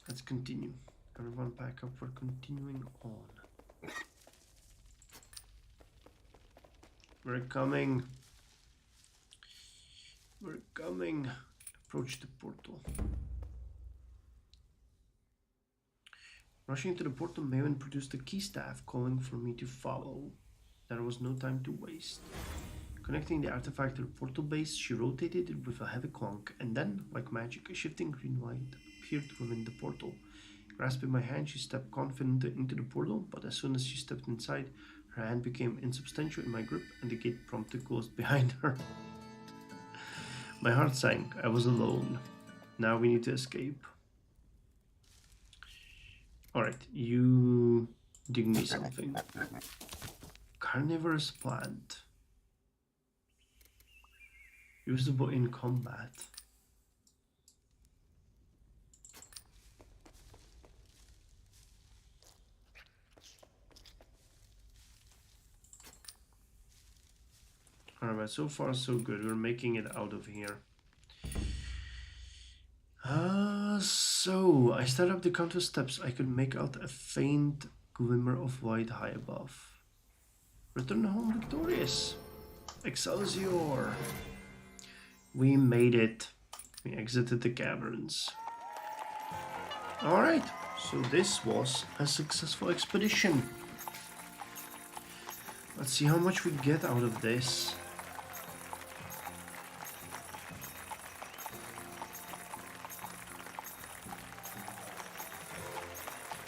Let's continue. Everyone pack up for continuing on. We're coming. We're coming. Approach the portal. Rushing to the portal, Maven produced a key staff calling for me to follow. There was no time to waste. Connecting the artifact to the portal base, she rotated it with a heavy clunk, and then, like magic, a shifting green light appeared within the portal. Grasping my hand, she stepped confidently into the portal, but as soon as she stepped inside, her hand became insubstantial in my grip, and the gate promptly closed behind her. My heart sank. I was alone. Now we need to escape. Alright, you dig me something. Carnivorous plant. Usable in combat. Alright, so far so good. We're making it out of here. So I started up the counter steps. I could make out a faint glimmer of light high above. Return home victorious. Excelsior. We made it. We exited the caverns. Alright, so this was a successful expedition. Let's see how much we get out of this.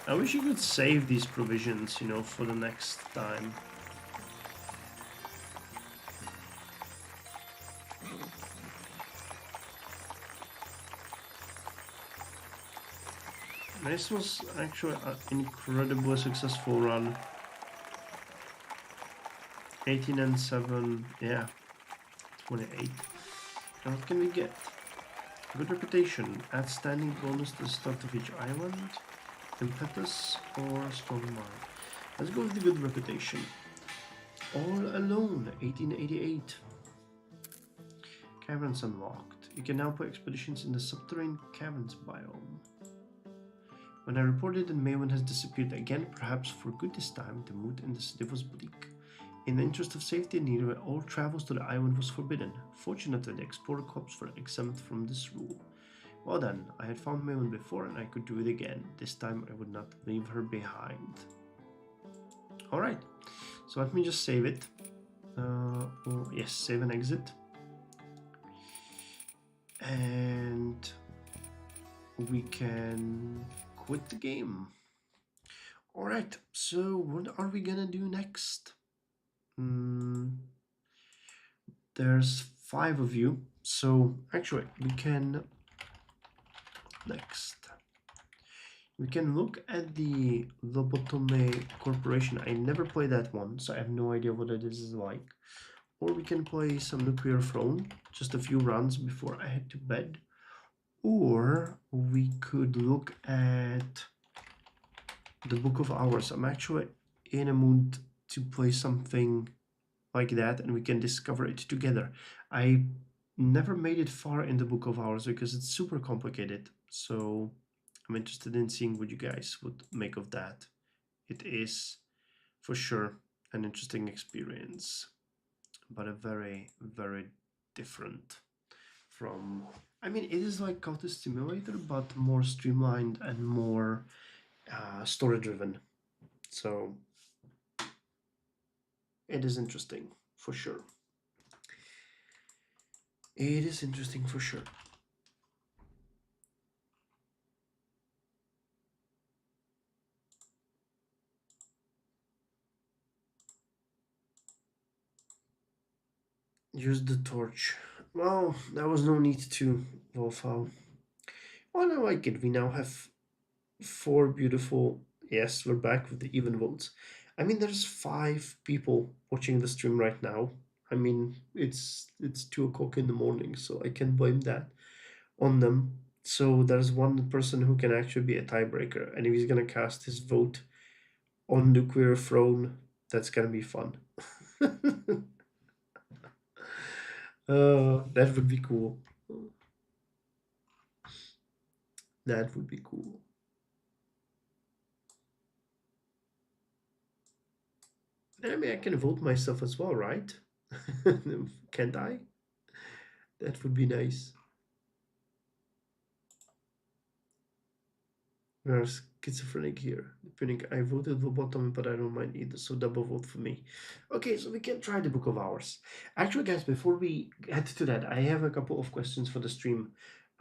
I wish you could save these provisions, you know, for the next time. This was actually an incredibly successful run. 18 and 7, yeah, 28. And what can we get? Good reputation, add standing bonus to the start of each island, impetus, or strong mind. Let's go with the good reputation. All alone, 1888. Caverns unlocked. You can now play expeditions in the subterranean caverns biome. When I reported that Maven has disappeared again, perhaps for good this time, the mood in the city was bleak. In the interest of safety and nearly all travels to the island was forbidden. Fortunately, the Explorer Corps were exempt from this rule. Well then, I had found Maven before and I could do it again. This time I would not leave her behind. Alright, so let me just save it. Yes, save and exit. And we can quit the game. Alright, so what are we gonna do next? There's 5 of you, so actually we can look at the Lobotomy Corporation. I never played that one, so I have no idea what it is like. Or we can play some Nuclear Throne, just a few rounds before I head to bed. Or we could look at the Book of Hours. I'm actually in a mood to play something like that, and we can discover it together. I never made it far in the Book of Hours because it's super complicated, so I'm interested in seeing what you guys would make of that. It is for sure an interesting experience, but a very, very different from I mean, it is like Cultist Simulator, but more streamlined and more story driven. So it is interesting for sure. It is interesting for sure. Use the torch. Well, there was no need to, Wolfhound. Well, I like it. We now have four beautiful. Yes, we're back with the even votes. I mean, there's five people watching the stream right now. I mean, it's 2 o'clock in the morning, so I can blame that on them. So there's one person who can actually be a tiebreaker, and if he's gonna cast his vote on nuclear throne, that's gonna be fun. That would be cool. That would be cool. I mean, I can vote myself as well, right? Can't I? That would be nice. We're schizophrenic here. Depending, I voted the bottom, but I don't mind either, so double vote for me. Okay, so we can try the Book of Hours. Actually, guys, before we head to that, I have a couple of questions for the stream.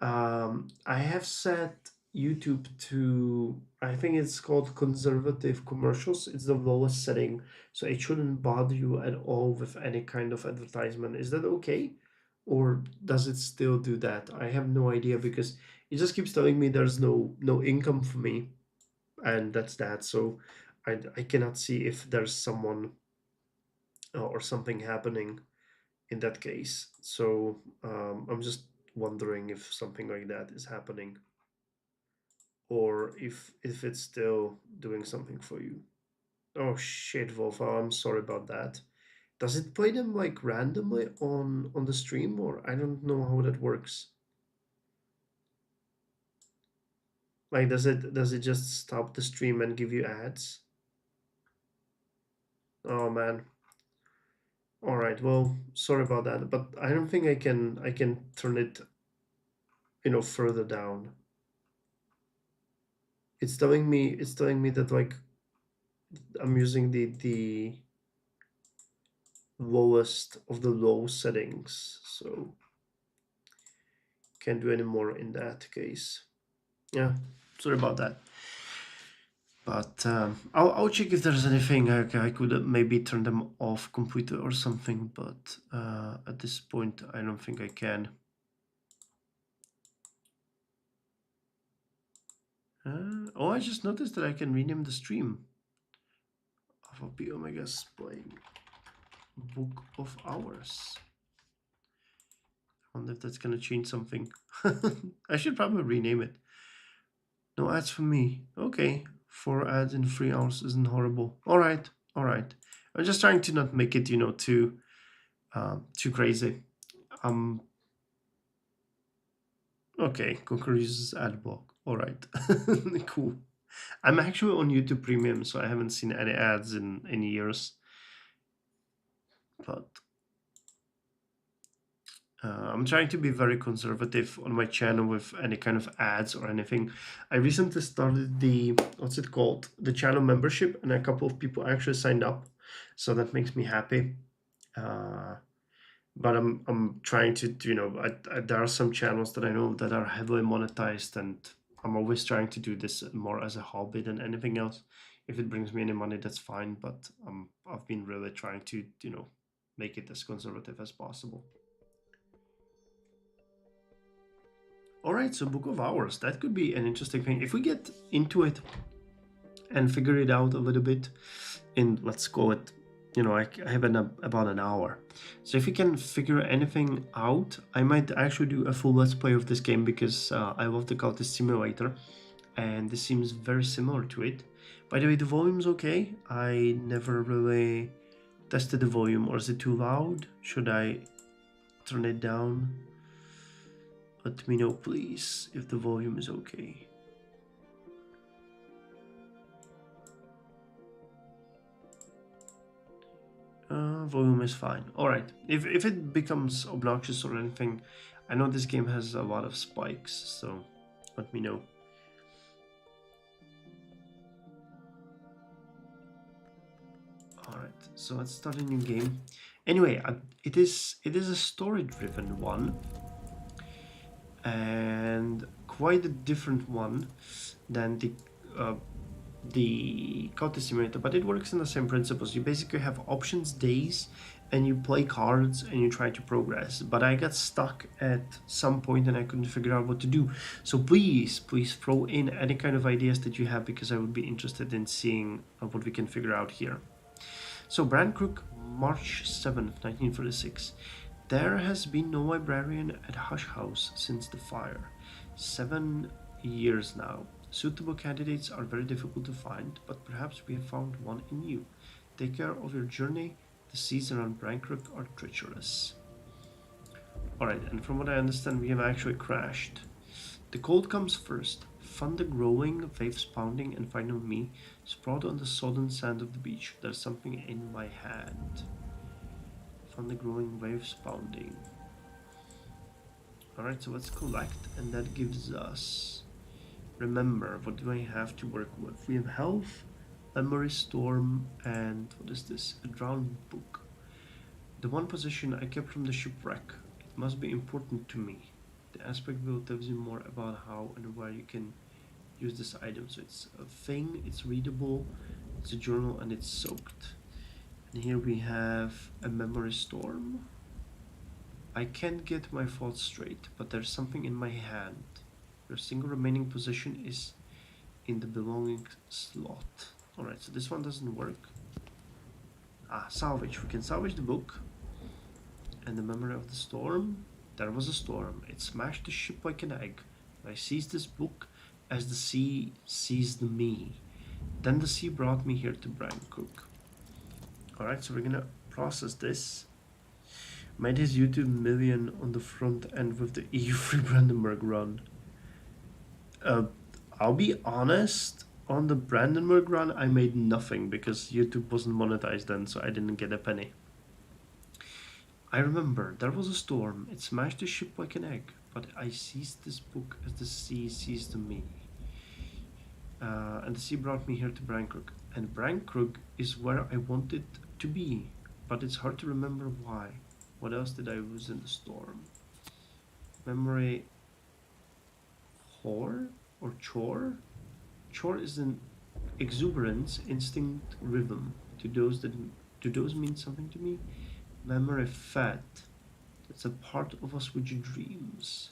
I have set YouTube to, I think it's called conservative commercials. It's the lowest setting, so it shouldn't bother you at all with any kind of advertisement. Is that okay? Or does it still do that? I have no idea because it just keeps telling me there's no income for me, and that's that. So I cannot see if there's someone or something happening in that case. So I'm just wondering if something like that is happening, or if it's still doing something for you. Oh shit, Wolf! Oh, I'm sorry about that. Does it play them like randomly on the stream, or I don't know how that works? Like, does it just stop the stream and give you ads? Oh man. All right. Well, sorry about that, but I don't think I can turn it, further down. It's telling me that like I'm using the lowest of the low settings, so can't do any more in that case. Yeah, sorry about that. But I'll check if there's anything I could maybe turn them off computer or something. But at this point, I don't think I can. Oh, I just noticed that I can rename the stream. Alfapiomega playing Book of Hours. I wonder if that's gonna change something. I should probably rename it. No ads for me. Okay, 4 ads in 3 hours isn't horrible. All right, all right. I'm just trying to not make it, too crazy. Um, okay, Conquer uses ad block. All right, cool. I'm actually on YouTube Premium, so I haven't seen any ads in years. But I'm trying to be very conservative on my channel with any kind of ads or anything. I recently started the, what's it called, the channel membership, and a couple of people actually signed up, so that makes me happy. Uh, but I'm trying to, there are some channels that I know that are heavily monetized, and I'm always trying to do this more as a hobby than anything else. If it brings me any money, that's fine. But I've been really trying to, make it as conservative as possible. All right, so Book of Hours, that could be an interesting thing. If we get into it and figure it out a little bit in, let's call it, I have about an hour. So if we can figure anything out, I might actually do a full let's play of this game because I love the Cultist Simulator and this seems very similar to it. By the way, the volume's okay. I never really tested the volume, or is it too loud? Should I turn it down? Let me know, please, if the volume is okay. Volume is fine. All right. If it becomes obnoxious or anything, I know this game has a lot of spikes, so let me know. Alright, so let's start a new game. Anyway, it is a story-driven one, and quite a different one than the Counter Simulator, but it works in the same principles. You basically have options days, and you play cards and you try to progress. But I got stuck at some point and I couldn't figure out what to do. So please throw in any kind of ideas that you have, because I would be interested in seeing what we can figure out here. So Brandcrook, March 7th, 1946. There has been no librarian at Hush House since the fire. 7 years now. Suitable candidates are very difficult to find, but perhaps we have found one in you. Take care of your journey. The seas around Brandcrook are treacherous. Alright, and from what I understand, we have actually crashed. The cold comes first. Thunder growing, waves pounding, and finally me, sprawled on the sodden sand of the beach. There's something in my hand. Thunder growing, waves pounding. Alright, so let's collect, and that gives us... Remember, what do I have to work with? We have health, memory storm, and what is this? A drowned book. The one possession I kept from the shipwreck. It must be important to me. The aspect bill tells you more about how and where you can use this item. So it's a thing, it's readable, it's a journal, and it's soaked. And here we have a memory storm. I can't get my thoughts straight, but there's something in my hand. Your single remaining position is in the belonging slot. Alright, so this one doesn't work. Salvage. We can salvage the book. And the memory of the storm. There was a storm. It smashed the ship like an egg. I seized this book as the sea seized me. Then the sea brought me here to Brandcrook. Alright, so we're gonna process this. Made his YouTube million on the front end with the EU3 Brandenburg run. I'll be honest, on the Brandenburg run I made nothing because YouTube wasn't monetized then, so I didn't get a penny. I remember, there was a storm, it smashed the ship like an egg, but I seized this book as the sea seized me. And the sea brought me here to Brandcrook. And Brandcrook is where I wanted to be, but it's hard to remember why. What else did I lose in the storm? Memory... Chore or chore? Chore is an exuberance, instinct, rhythm. Do those mean something to me? Memory fat. That's a part of us which dreams.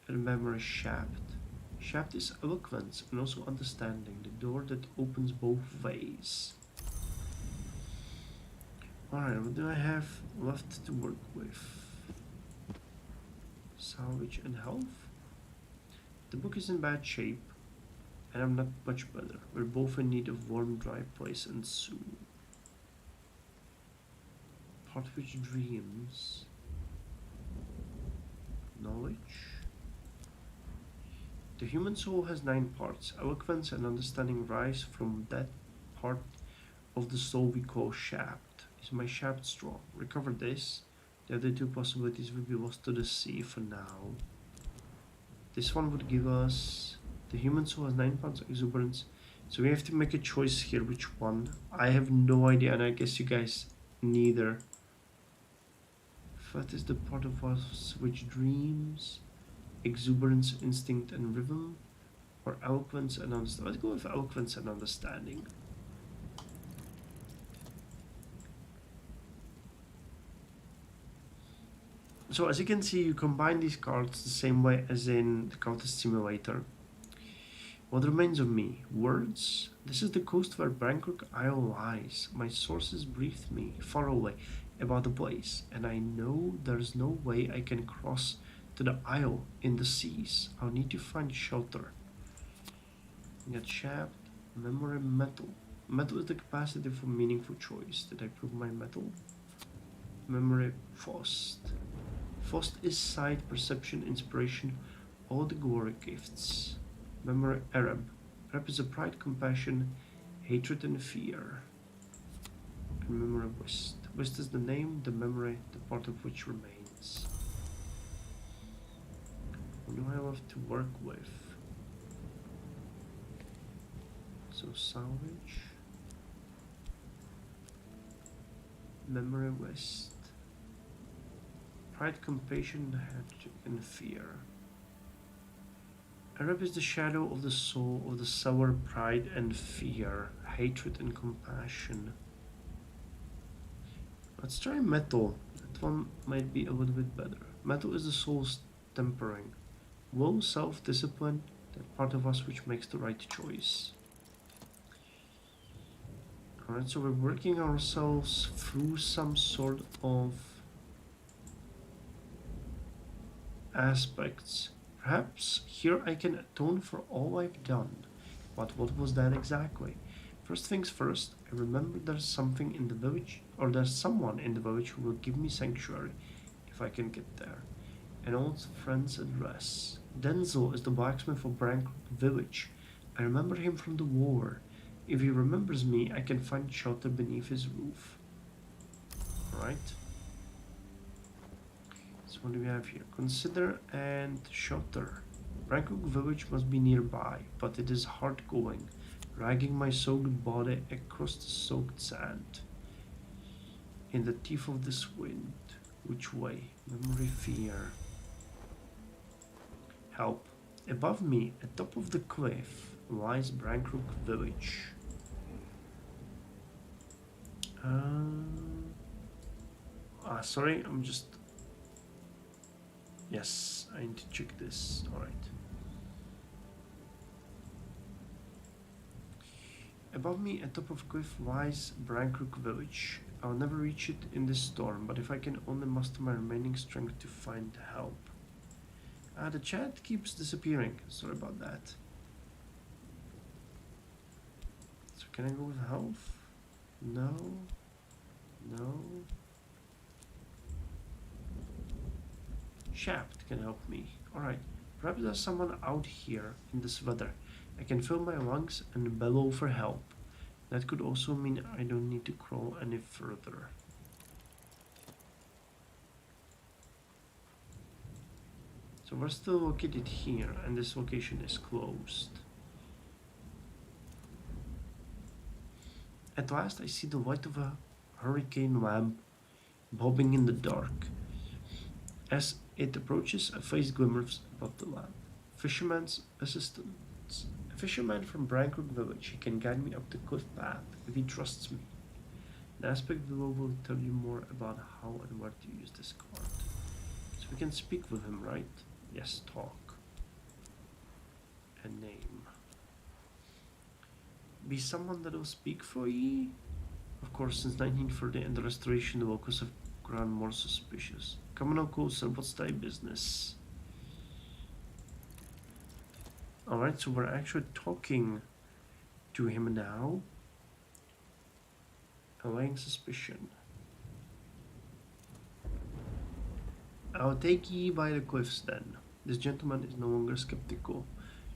And memory shaft. Shaft is eloquence and also understanding. The door that opens both ways. Alright, what do I have left to work with? Salvage and health. The book is in bad shape, and I'm not much better. We're both in need of warm, dry place, and soon. Part which dreams. Knowledge. The human soul has 9 parts. Eloquence and understanding rise from that part of the soul we call shaft. Is my shaft strong? Recover this. The other 2 possibilities will be lost to the sea for now. This one would give us... The human soul has 9 parts of exuberance. So we have to make a choice here, which one. I have no idea, and I guess you guys neither. What is the part of us which dreams? Exuberance, instinct, and rhythm? Or eloquence and understanding? Let's go with eloquence and understanding. So as you can see, you combine these cards the same way as in the Counter Simulator. What remains of me? Words. This is the coast where Brandcrook Isle lies. My sources briefed me far away about the place, and I know there's no way I can cross to the isle in the seas. I'll need to find shelter. Get shaft, memory, metal. Metal is the capacity for meaningful choice. Did I prove my metal? Memory, Faust. Faust is sight, perception, inspiration, all the glory gifts. Memory, Arab. Arab is a pride, compassion, hatred, and fear. And memory, Wist. Wist is the name, the memory, the part of which remains. What do I have to work with? So salvage, memory west, pride, compassion, hatred, and fear. Arab is the shadow of the soul of the sour pride and fear, hatred and compassion. Let's try metal. That one might be a little bit better. Metal is the soul's tempering. Will, self-discipline, that part of us which makes the right choice. Alright, so we're working ourselves through some sort of aspects. Perhaps here I can atone for all I've done. But what was that exactly? First things first, I remember there's something in the village, or there's someone in the village who will give me sanctuary, if I can get there. An old friend's address. Denzel is the blacksmith of Brankrook village. I remember him from the war. If he remembers me, I can find shelter beneath his roof. Alright. So what do we have here? Consider and shelter. Brankrook village must be nearby, but it is hard going, dragging my soaked body across the soaked sand. In the teeth of this wind. Which way? Memory, fear. Help. Above me, atop of the cliff, lies Brankrook village. Sorry, I'm just... Yes, I need to check this. Alright. Above me, atop of cliff, lies Brankrook village. I'll never reach it in this storm, but if I can only muster my remaining strength to find help. The chat keeps disappearing. Sorry about that. So can I go with health? No. No. Shaft can help me. Alright. Perhaps there's someone out here in this weather. I can fill my lungs and bellow for help. That could also mean I don't need to crawl any further. So we're still located here, and this location is closed. At last I see the light of a hurricane lamp bobbing in the dark. As it approaches, a face glimmers above the lamp. Fisherman's assistance. A fisherman from Brankrook village. He can guide me up the cliff path if he trusts me. The aspect below will tell you more about how and where to use this card. So we can speak with him, right? Yes, talk. A name. Be someone that will speak for ye? Of course, since 1930 and the restoration, the locals have grown more suspicious. Come on closer, what's thy business? Alright, so we're actually talking to him now. Allaying suspicion. I'll take ye by the cliffs then. This gentleman is no longer skeptical.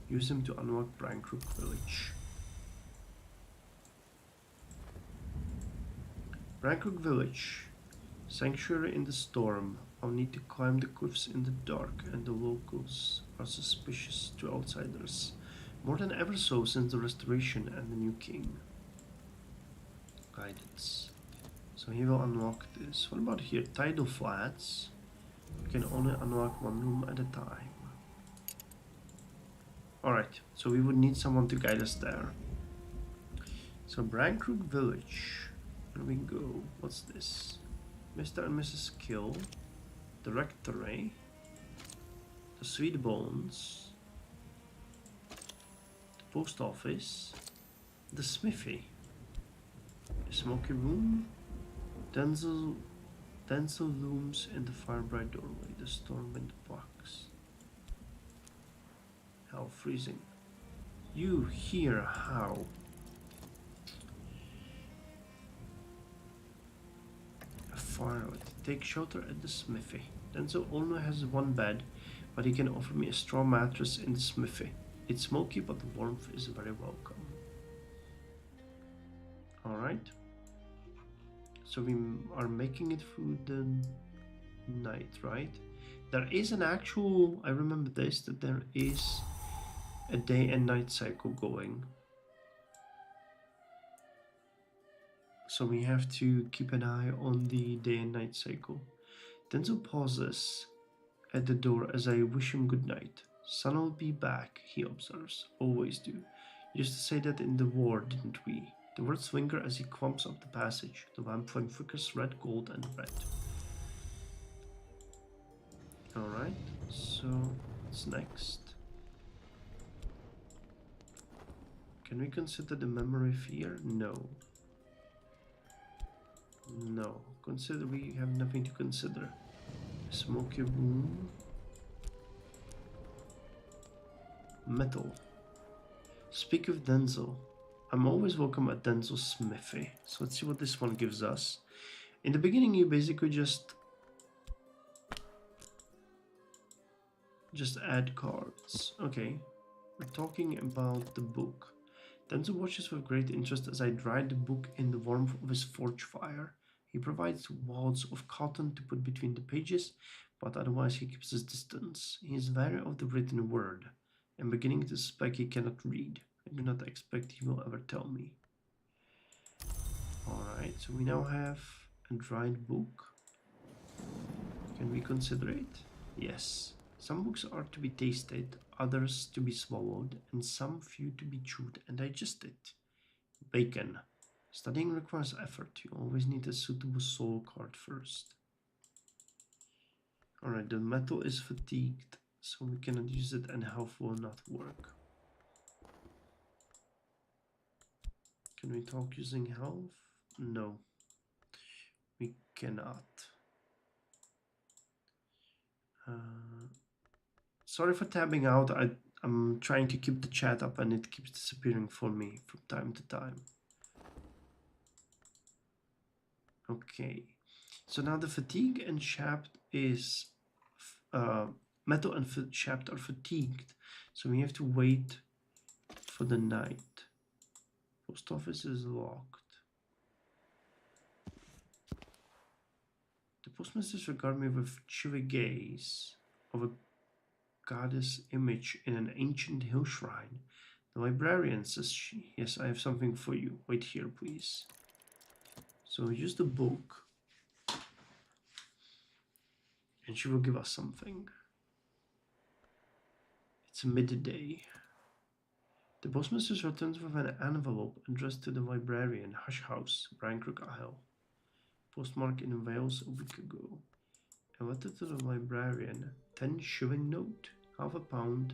Use him to unlock Brankrook village. Brankrook village. Sanctuary in the storm. I'll need to climb the cliffs in the dark, and the locals are suspicious to outsiders. More than ever so since the restoration and the new king. Guidance. So he will unlock this. What about here? Tidal flats. You can only unlock one room at a time. Alright, so we would need someone to guide us there. So Brankrook village. Where we go? What's this? Mr. and Mrs. Kill. Directory. The Sweet Bones. The post office. The smithy. A smoky room. Denzel looms in the fire-bright doorway. The storm wind plucks. Hell, freezing. You hear how? A firelight. Take shelter at the smithy. Denzel only has one bed, but he can offer me a straw mattress in the smithy. It's smoky, but the warmth is very welcome. Alright. So we are making it through the night, right? There is an actual, I remember this, that there is a day and night cycle going. So we have to keep an eye on the day and night cycle. Denzel pauses at the door as I wish him good night. Son will be back, he observes. Always do. Used to say that in the war, didn't we? The words linger as he clumps up the passage. The lamp flame flickers red, gold, and red. Alright, so what's next? Can we consider the memory fear? No. No. Consider we have nothing to consider. Smoky room. Metal. Speak of Denzel. I'm always welcome at Denzel's smithy. So let's see what this one gives us. In the beginning, you basically just add cards. Okay. We're talking about the book. Denzel watches with great interest as I dry the book in the warmth of his forge fire. He provides wads of cotton to put between the pages, but otherwise he keeps his distance. He is wary of the written word, and beginning to suspect he cannot read. I do not expect he will ever tell me. Alright, so we now have a dried book. Can we consider it? Yes. Some books are to be tasted, others to be swallowed, and some few to be chewed and digested. Bacon. Studying requires effort. You always need a suitable soul card first. Alright, the metal is fatigued, so we cannot use it and health will not work. Can we talk using health? No. We cannot. Sorry for tabbing out. I'm trying to keep the chat up and it keeps disappearing for me from time to time. Okay, so now the fatigue and shaft is metal and shaft are fatigued, so we have to wait for the night. Post office is locked. The postmasters regard me with chilly gaze of a goddess image in an ancient hill shrine. The librarian, says she. Yes, I have something for you. Wait here, please. So use the book, and she will give us something. It's midday. The postmistress returns with an envelope addressed to the librarian, Hush House, Brankrook Isle. Postmark in Wales a week ago. A letter to the librarian, 10-shilling note, half a pound,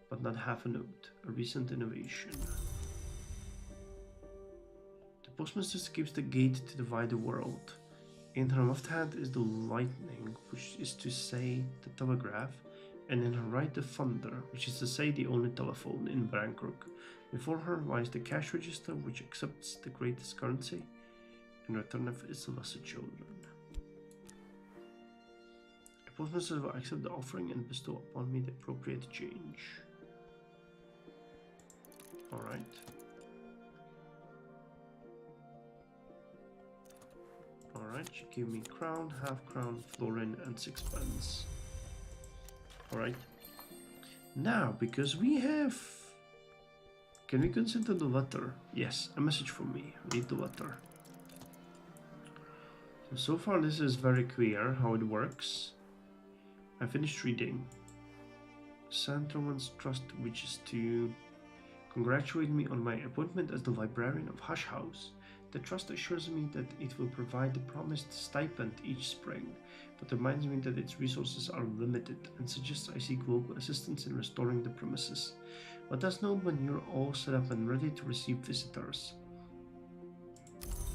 but not half a note, a recent innovation. The postmistress keeps the gate to divide the world. In her left hand is the lightning, which is to say the telegraph, and in her right the thunder, which is to say the only telephone in Brankrook. Before her lies the cash register, which accepts the greatest currency, and returneth its lesser children. The postmistress will accept the offering and bestow upon me the appropriate change. Alright. Alright, she gave me crown, half crown, florin, and sixpence. Alright. Now, because we have... Can we consider the letter? Yes, a message from me. Read the letter. So far this is very clear how it works. I finished reading. Santroman's trust wishes to congratulate me on my appointment as the librarian of Hush House. The trust assures me that it will provide the promised stipend each spring, but reminds me that its resources are limited and suggests I seek local assistance in restoring the premises. Let us know when you're all set up and ready to receive visitors.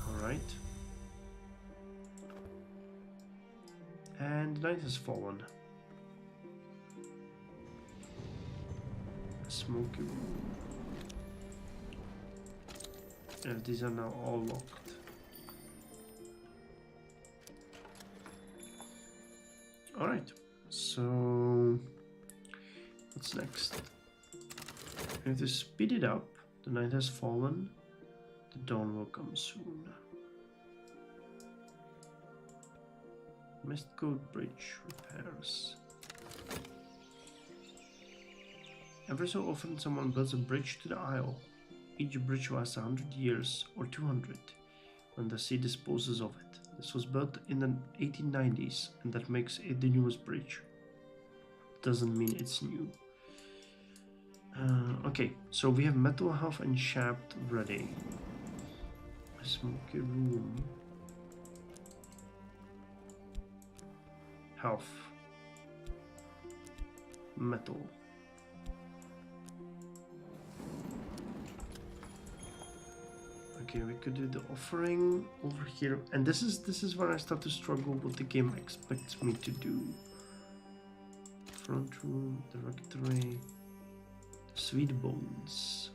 Alright. And the night has fallen. A smoky room. And these are now all locked. Alright, so what's next? We have to speed it up. The night has fallen. The dawn will come soon. Mist Coat Bridge repairs. Every so often someone builds a bridge to the Isle. Each bridge lasts 100 years or 200 when the sea disposes of it. This was built in the 1890s and that makes it the newest bridge. Doesn't mean it's new. Okay, so we have metal half and shaft ready. A smoky room. Half. Metal. Okay, we could do the offering over here, and this is where I start to struggle what the game expects me to do. Front room, directory, sweet bones.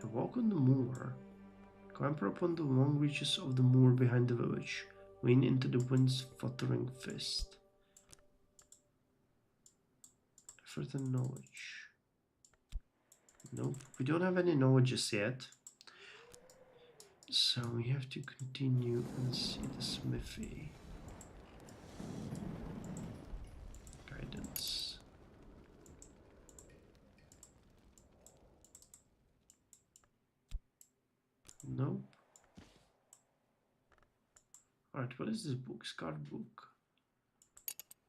A walk on the moor. Clamber upon the long reaches of the moor behind the village. Lean into the wind's fluttering fist. Effort and knowledge. Nope, we don't have any knowledges yet. So we have to continue and see the smithy. Guidance. Nope. Alright, what is this book? Scarred book.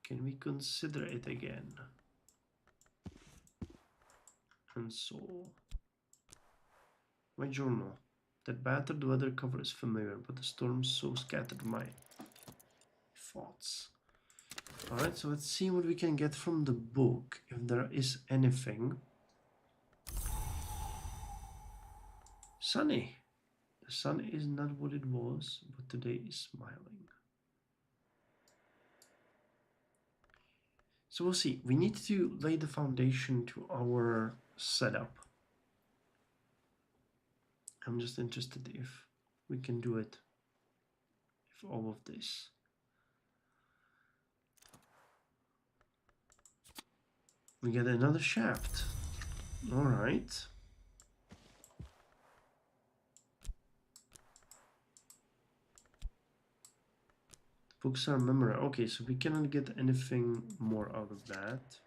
Can we consider it again? And so, my journal. That battered weather cover is familiar, but the storm so scattered my thoughts. Alright, so let's see what we can get from the book, if there is anything. Sunny. The sun is not what it was, but today is smiling. So we'll see. We need to lay the foundation to our setup. I'm just interested if we can do it. If all of this. We get another shaft. All right. Books are memory. Okay, so we cannot get anything more out of that.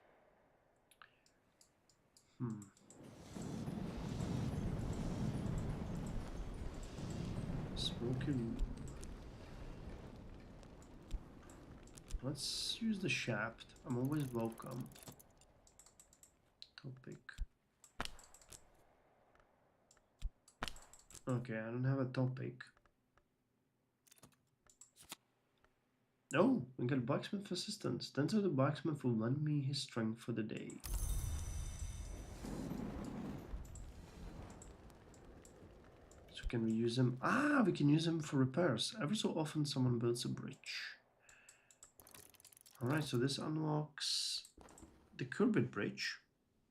Smoky room. Let's use the shaft. I'm always welcome. Topic. Okay, I don't have a topic. No, we got blacksmith assistance. Then so the blacksmith will lend me his strength for the day. So can we use him? Ah, we can use him for repairs. Ever so often someone builds a bridge. Alright, so this unlocks the curved bridge.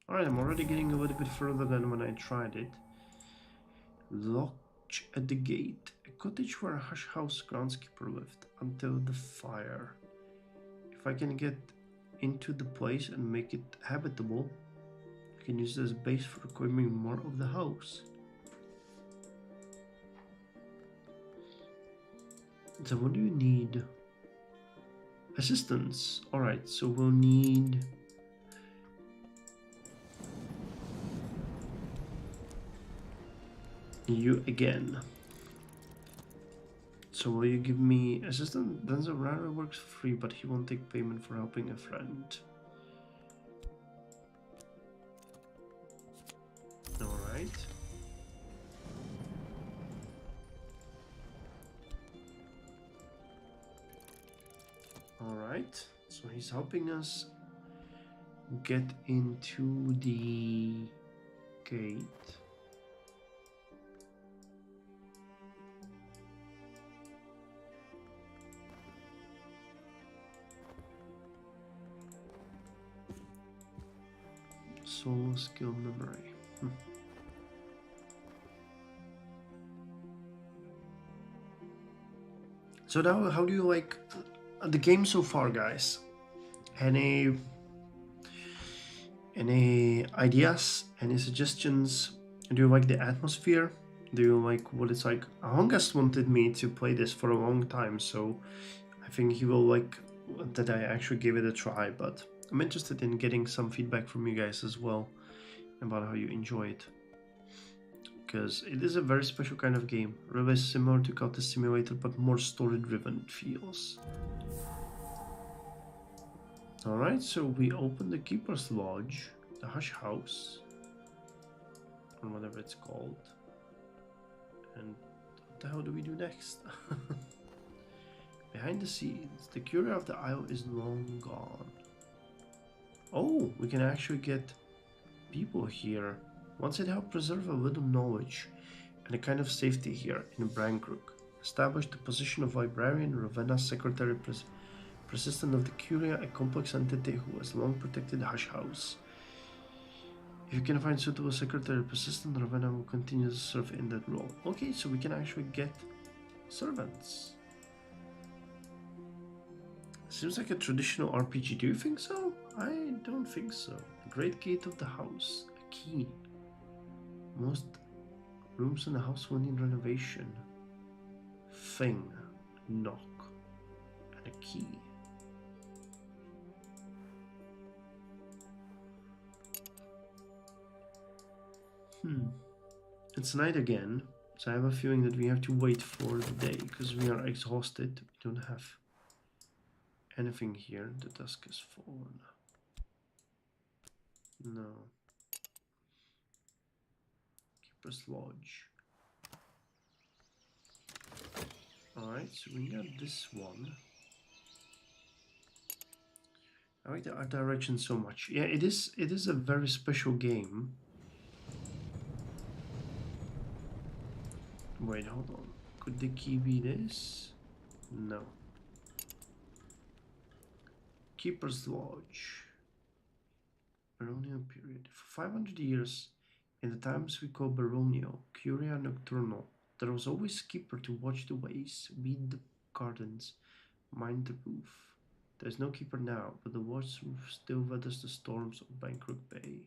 Alright, I'm already getting a little bit further than when I tried it. Lodge at the gate. A cottage where a hush house groundskeeper lived until the fire. If I can get into the place and make it habitable, I can use this base for acquiring more of the house. So what do you need? Assistance. Alright, so we'll need you again. So will you give me assistance? Denzel Rara works free, but he won't take payment for helping a friend. Alright. Alright, so he's helping us get into the gate. Solo skill memory. So now, how do you like the game so far, guys? Any ideas? Any suggestions? Do you like the atmosphere? Do you like what it's like? Ahongas wanted me to play this for a long time, so I think he will like that I actually gave it a try, but I'm interested in getting some feedback from you guys as well about how you enjoy it, because it is a very special kind of game, really similar to Contest Simulator, but more story-driven it feels. Alright, so we open the Keeper's Lodge, the Hush House, or whatever it's called. And what the hell do we do next? Behind the scenes, the Curia of the Isle is long gone. Oh, we can actually get people here. Once it helped preserve a little knowledge and a kind of safety here in Brankrook. Established the position of Librarian Ravenna's Secretary Persistent of the Curia, a complex entity who has long protected Hush House. If you can find suitable Secretary Persistent, Ravenna will continue to serve in that role. Okay, so we can actually get servants. Seems like a traditional RPG. Do you think so? I don't think so. The Great Gate of the House. A key. Most rooms in the house will need renovation. Thing. Knock. And a key. It's night again, so I have a feeling that we have to wait for the day because we are exhausted. We don't have anything here. The dusk is fallen. No. Keeper's Lodge. Alright, so we got this one. I like the art direction so much. Yeah, it is a very special game. Wait, hold on. Could the key be this? No. Keeper's Lodge. Baronial period. For 500 years, in the times we call baronial, Curia Nocturnal, there was always a keeper to watch the ways, weed the gardens, mind the roof. There's no keeper now, but the watch roof still weathers the storms of Bankrook Bay.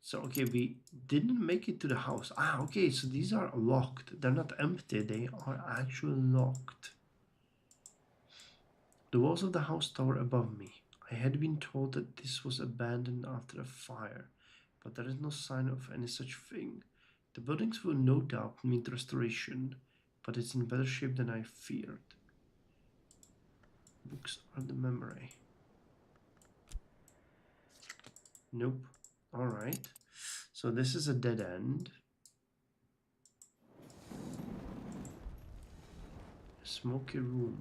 So, okay, we didn't make it to the house. Ah, okay, so these are locked. They're not empty, they are actually locked. The walls of the house tower above me. I had been told that this was abandoned after a fire, but there is no sign of any such thing. The buildings will no doubt need restoration, but it's in better shape than I feared. Books are the memory. Nope. Alright. So this is a dead end. A smoky room.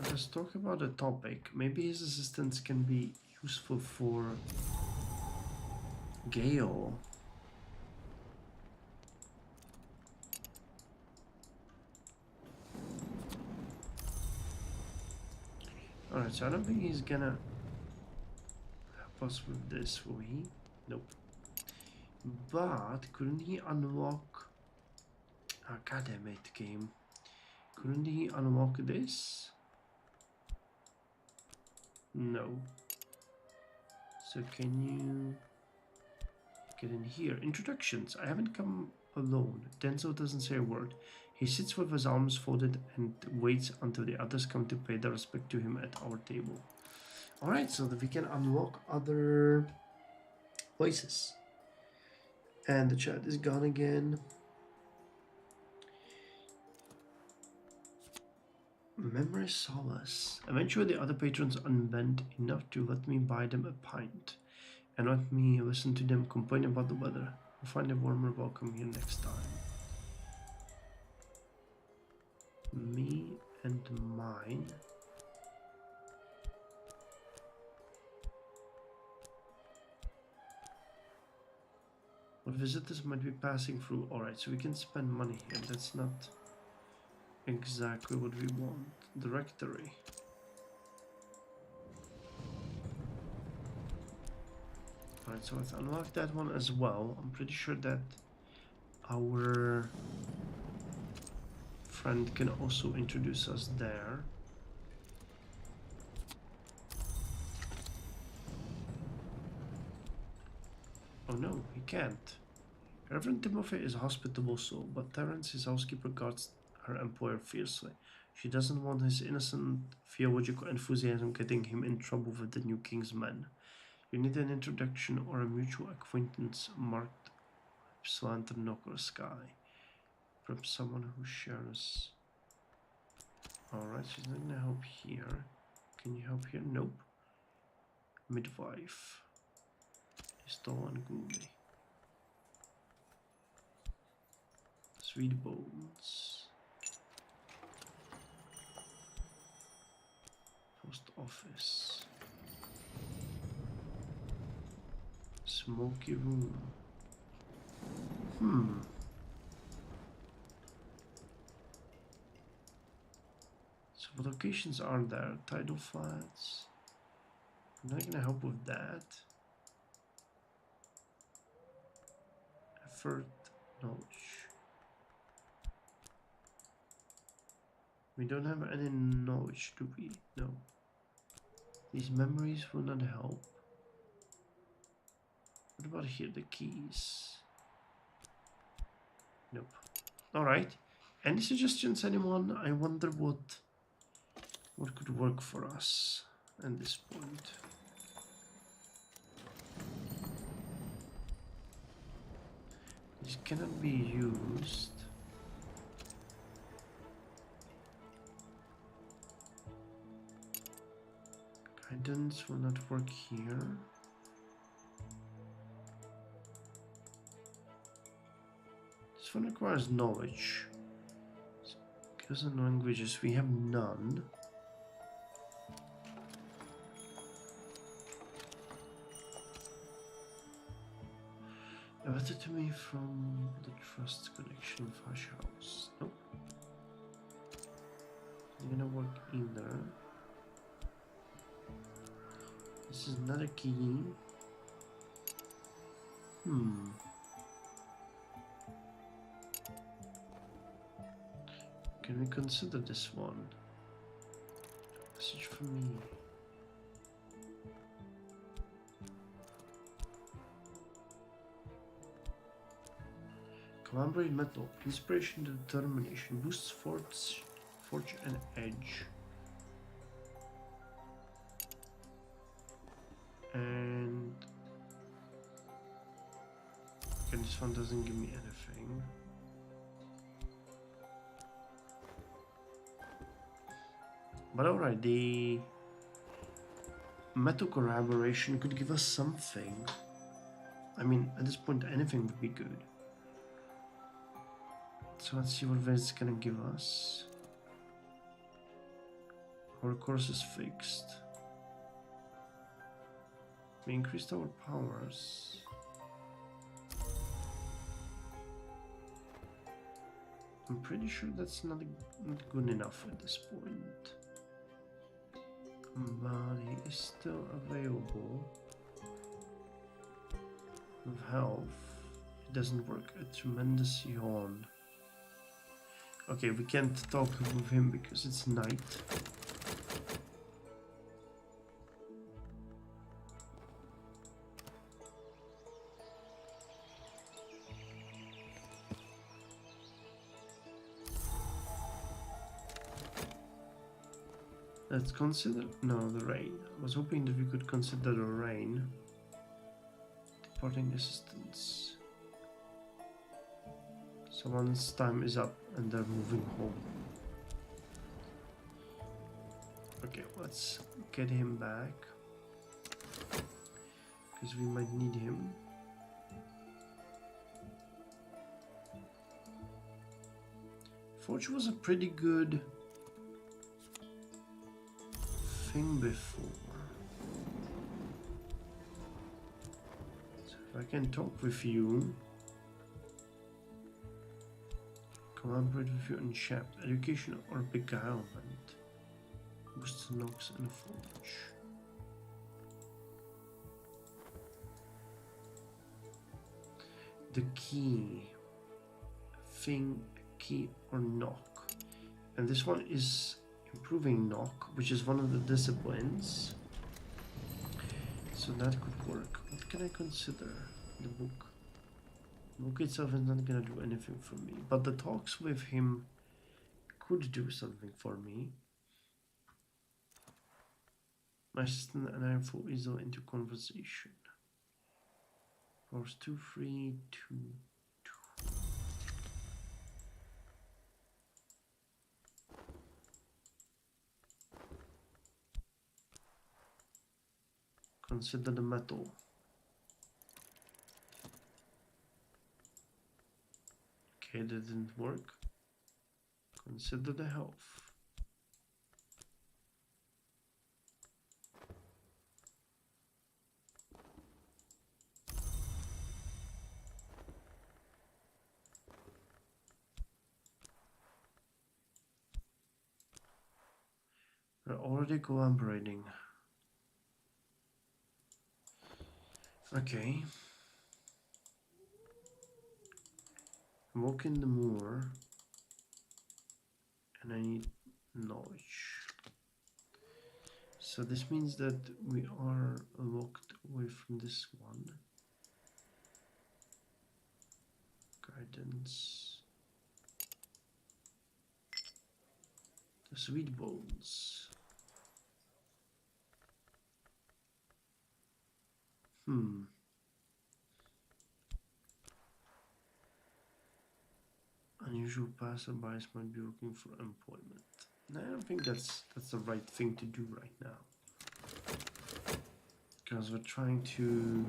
Let's talk about a topic. Maybe his assistance can be useful for Gale. Alright, so I don't think he's gonna help us with this, will he? Nope. But couldn't he unlock... Ah, goddammit, game. Couldn't he unlock this? No. So can you get in here? Introductions. I haven't come alone. Denzel doesn't say a word. He sits with his arms folded and waits until the others come to pay their respect to him at our table. Alright, so that we can unlock other voices. And the chat is gone again. Memory solace. Eventually the other patrons unbent enough to let me buy them a pint and let me listen to them complain about the weather. We'll find a warmer welcome here next time. Me and mine. What visitors might be passing through. Alright, so we can spend money here. That's not exactly what we want. Directory. Alright, so let's unlock that one as well. I'm pretty sure that our friend can also introduce us there. Oh no, he can't. Reverend Timothy is a hospitable soul, but Terence, his housekeeper, guards her employer fiercely. She doesn't want his innocent theological enthusiasm getting him in trouble with the new king's men. You need an introduction or a mutual acquaintance marked slanted knock or sky. Perhaps someone who shares. Alright, she's not gonna help here. Can you help here? Nope. Midwife. Istol and Gloomy. Sweet Bones. Post office. Smoky room. So what locations are there? Tidal flats. I'm not gonna help with that. Effort, knowledge. We don't have any knowledge, do we? No. These memories will not help. What about here? The keys. Nope. Alright. Any suggestions, anyone? I wonder what could work for us at this point. This cannot be used. Guidance will not work here. This one requires knowledge. Skills and languages, we have none. A letter to me from the trust connection of Hush House. Nope. Not gonna work either. This is not a key. Can we consider this one? Message for me. Collaborate metal. Inspiration to determination. Boosts forge and edge. And okay, this one doesn't give me anything. But alright, the metal collaboration could give us something. I mean, at this point, anything would be good. So let's see what it's gonna give us. Our course is fixed. We increased our powers. I'm pretty sure that's not good enough at this point. Body is still available. With health, it doesn't work. A tremendous yawn. Okay, we can't talk with him because it's night. Let's consider... no, the rain. I was hoping that we could consider the rain. Departing assistance. Someone's time is up and they're moving home. Okay, let's get him back. Because we might need him. Forge was a pretty good thing before. So if I can talk with you, collaborate with you in chat, education or beguilement, boosts knocks and forge. The key, thing, key or knock, and this one is improving knock, which is one of the disciplines, so that could work. What can I consider? The book, Book itself is not gonna do anything for me, but the talks with him could do something for me. My assistant and I fall easily into conversation. Force 2, 3, 2, 2. Consider the metal. Okay, that didn't work. Consider the health. We're already collaborating. Okay. Walk in the moor. And I need knowledge. So this means that we are locked away from this one. Guidance. The sweet bones. Unusual passerbys might be looking for employment. I don't think that's the right thing to do right now. Because we're trying to...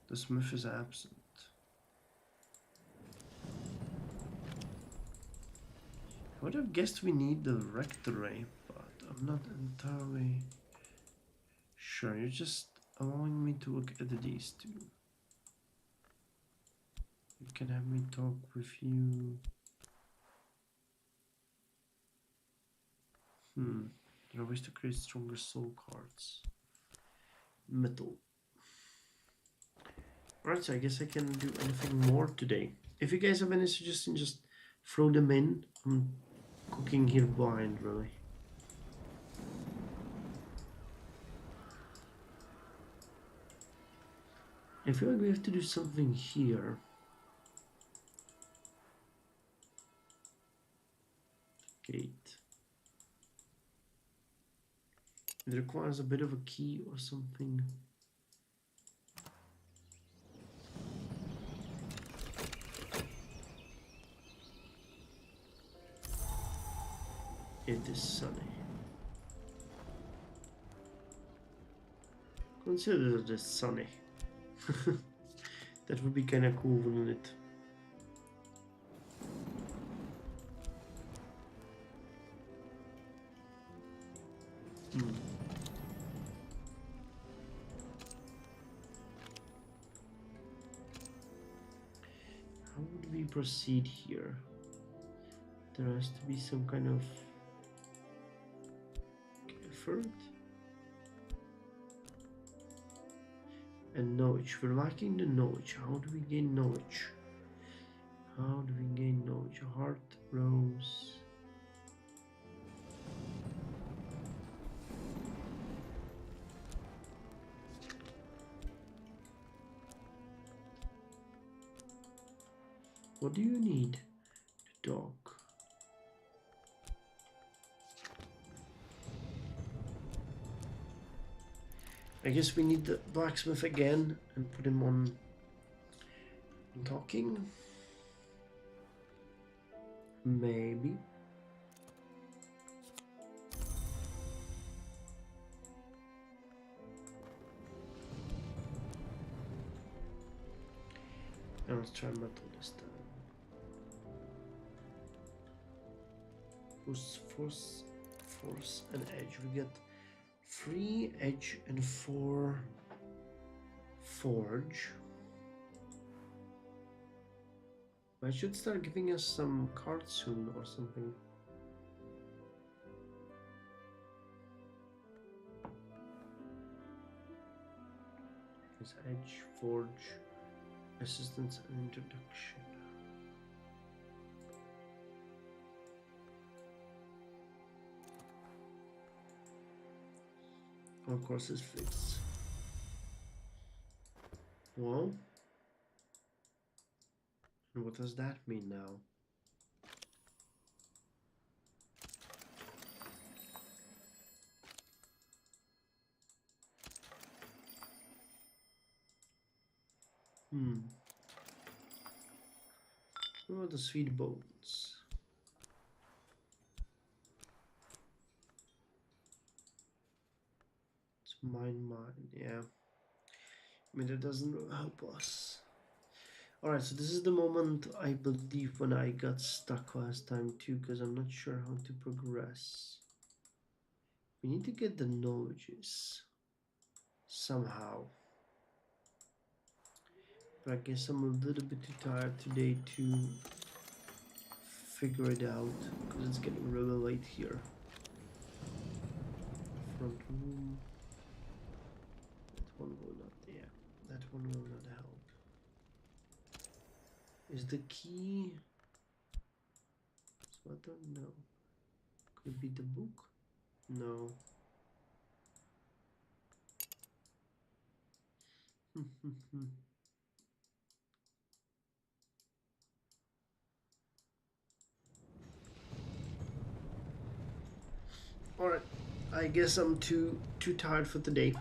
The smith is absent. I would have guessed we need the rectory, but I'm not entirely sure. You're just allowing me to look at these two. You can have me talk with you. There are ways to create stronger soul cards. Metal. Alright, so I guess I can do anything more today. If you guys have any suggestions, just throw them in. I'm cooking here blind, really. I feel like we have to do something here. Gate. It requires a bit of a key or something. It is sunny. Consider this sunny. That would be kind of cool, wouldn't it? How would we proceed here? There has to be some kind of effort and knowledge. We're lacking the knowledge. How do we gain knowledge? How do we gain knowledge? Heart, rose. What do you need to talk? I guess we need the blacksmith again and put him on talking. Maybe. Now let's try metal this time. Force and edge. We get 3 edge and 4 forge. I should start giving us some cards soon or something. There's edge, forge, assistance and introduction. Of course, it's fixed. Well, and what does that mean now? Hmm. What about the sweet bones? It's mine. Yeah. I mean, that doesn't really help us. Alright, so this is the moment I believe when I got stuck last time too, because I'm not sure how to progress. We need to get the knowledges somehow. But I guess I'm a little bit too tired today to figure it out, because it's getting really late here. Front room. That one will not, yeah, that one will not help. Is the key sweater? No. Could it be the book? No. Alright, I guess I'm too tired for today.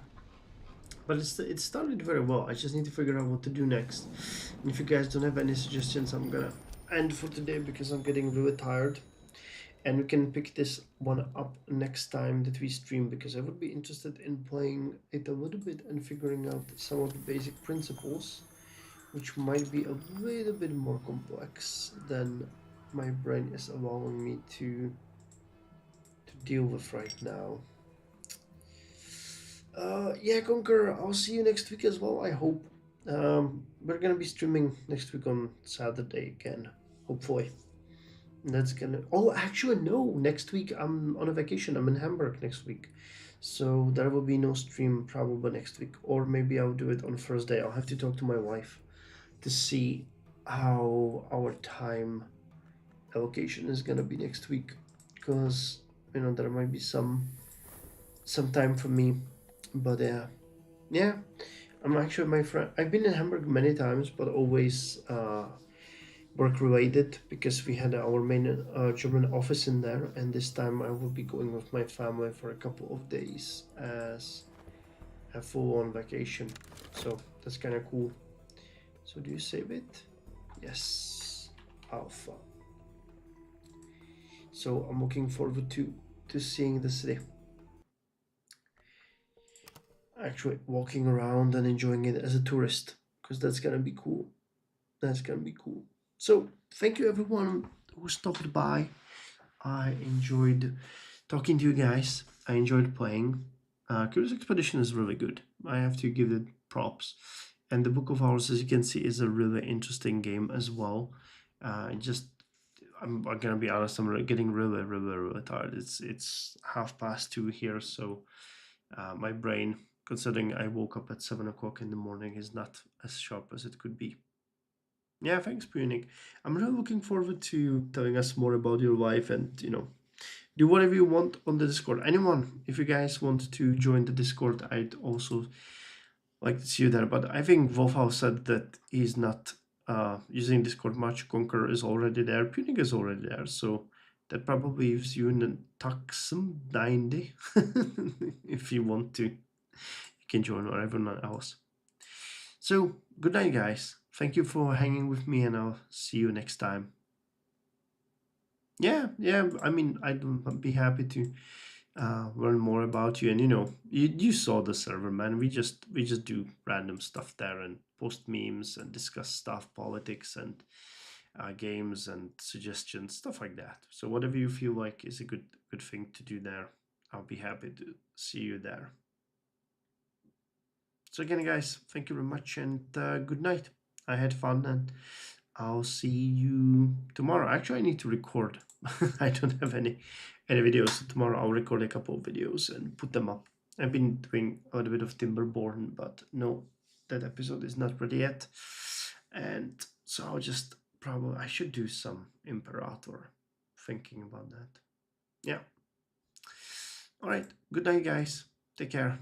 But it started very well. I just need to figure out what to do next. And if you guys don't have any suggestions, I'm gonna end for today because I'm getting really tired. And we can pick this one up next time that we stream, because I would be interested in playing it a little bit and figuring out some of the basic principles, which might be a little bit more complex than my brain is allowing me to deal with right now. Yeah, Conquer, I'll see you next week as well, I hope. We're gonna be streaming next week on Saturday again, hopefully. That's gonna. Oh, actually, no. Next week I'm on a vacation. I'm in Hamburg next week, so there will be no stream probably next week, or maybe I'll do it on Thursday. I'll have to talk to my wife to see how our time allocation is gonna be next week, because there might be some time for me, but yeah. I'm actually my friend. I've been in Hamburg many times, but always work related, because we had our main German office in there, and this time I will be going with my family for a couple of days as a full on vacation. So that's kind of cool. So do you save it? Yes, Alpha. So I'm looking forward to seeing the city. Actually walking around and enjoying it as a tourist, because that's gonna be cool. That's gonna be cool. So thank you everyone who stopped by. I enjoyed talking to you guys. I enjoyed playing. Curious Expedition is really good. I have to give it props. And the Book of Hours, as you can see, is a really interesting game as well. Just, I'm gonna be honest, I'm getting really tired. It's 2:30 here, so my brain, considering I woke up at 7 o'clock in the morning, is not as sharp as it could be. Yeah, thanks, Punic. I'm really looking forward to telling us more about your life, and do whatever you want on the Discord. Anyone, if you guys want to join the Discord, I'd also like to see you there. But I think Wolfhouse said that he's not using Discord much. Conquer is already there. Punic is already there. So that probably leaves you in the Tuxum 90. If you want to, you can join, or everyone else. So good night, guys. Thank you for hanging with me, and I'll see you next time. Yeah. I mean, I'd be happy to learn more about you. And you saw the server, man. We just do random stuff there and post memes and discuss stuff, politics and games and suggestions, stuff like that. So whatever you feel like is a good thing to do there, I'll be happy to see you there. So again, guys, thank you very much, and good night. I had fun, and I'll see you tomorrow. Actually, I need to record. I don't have any videos. So tomorrow I'll record a couple of videos and put them up. I've been doing a little bit of Timberborn, but no, that episode is not ready yet. And so I'll just I should do some Imperator. Thinking about that. Yeah. All right. Good night, guys. Take care.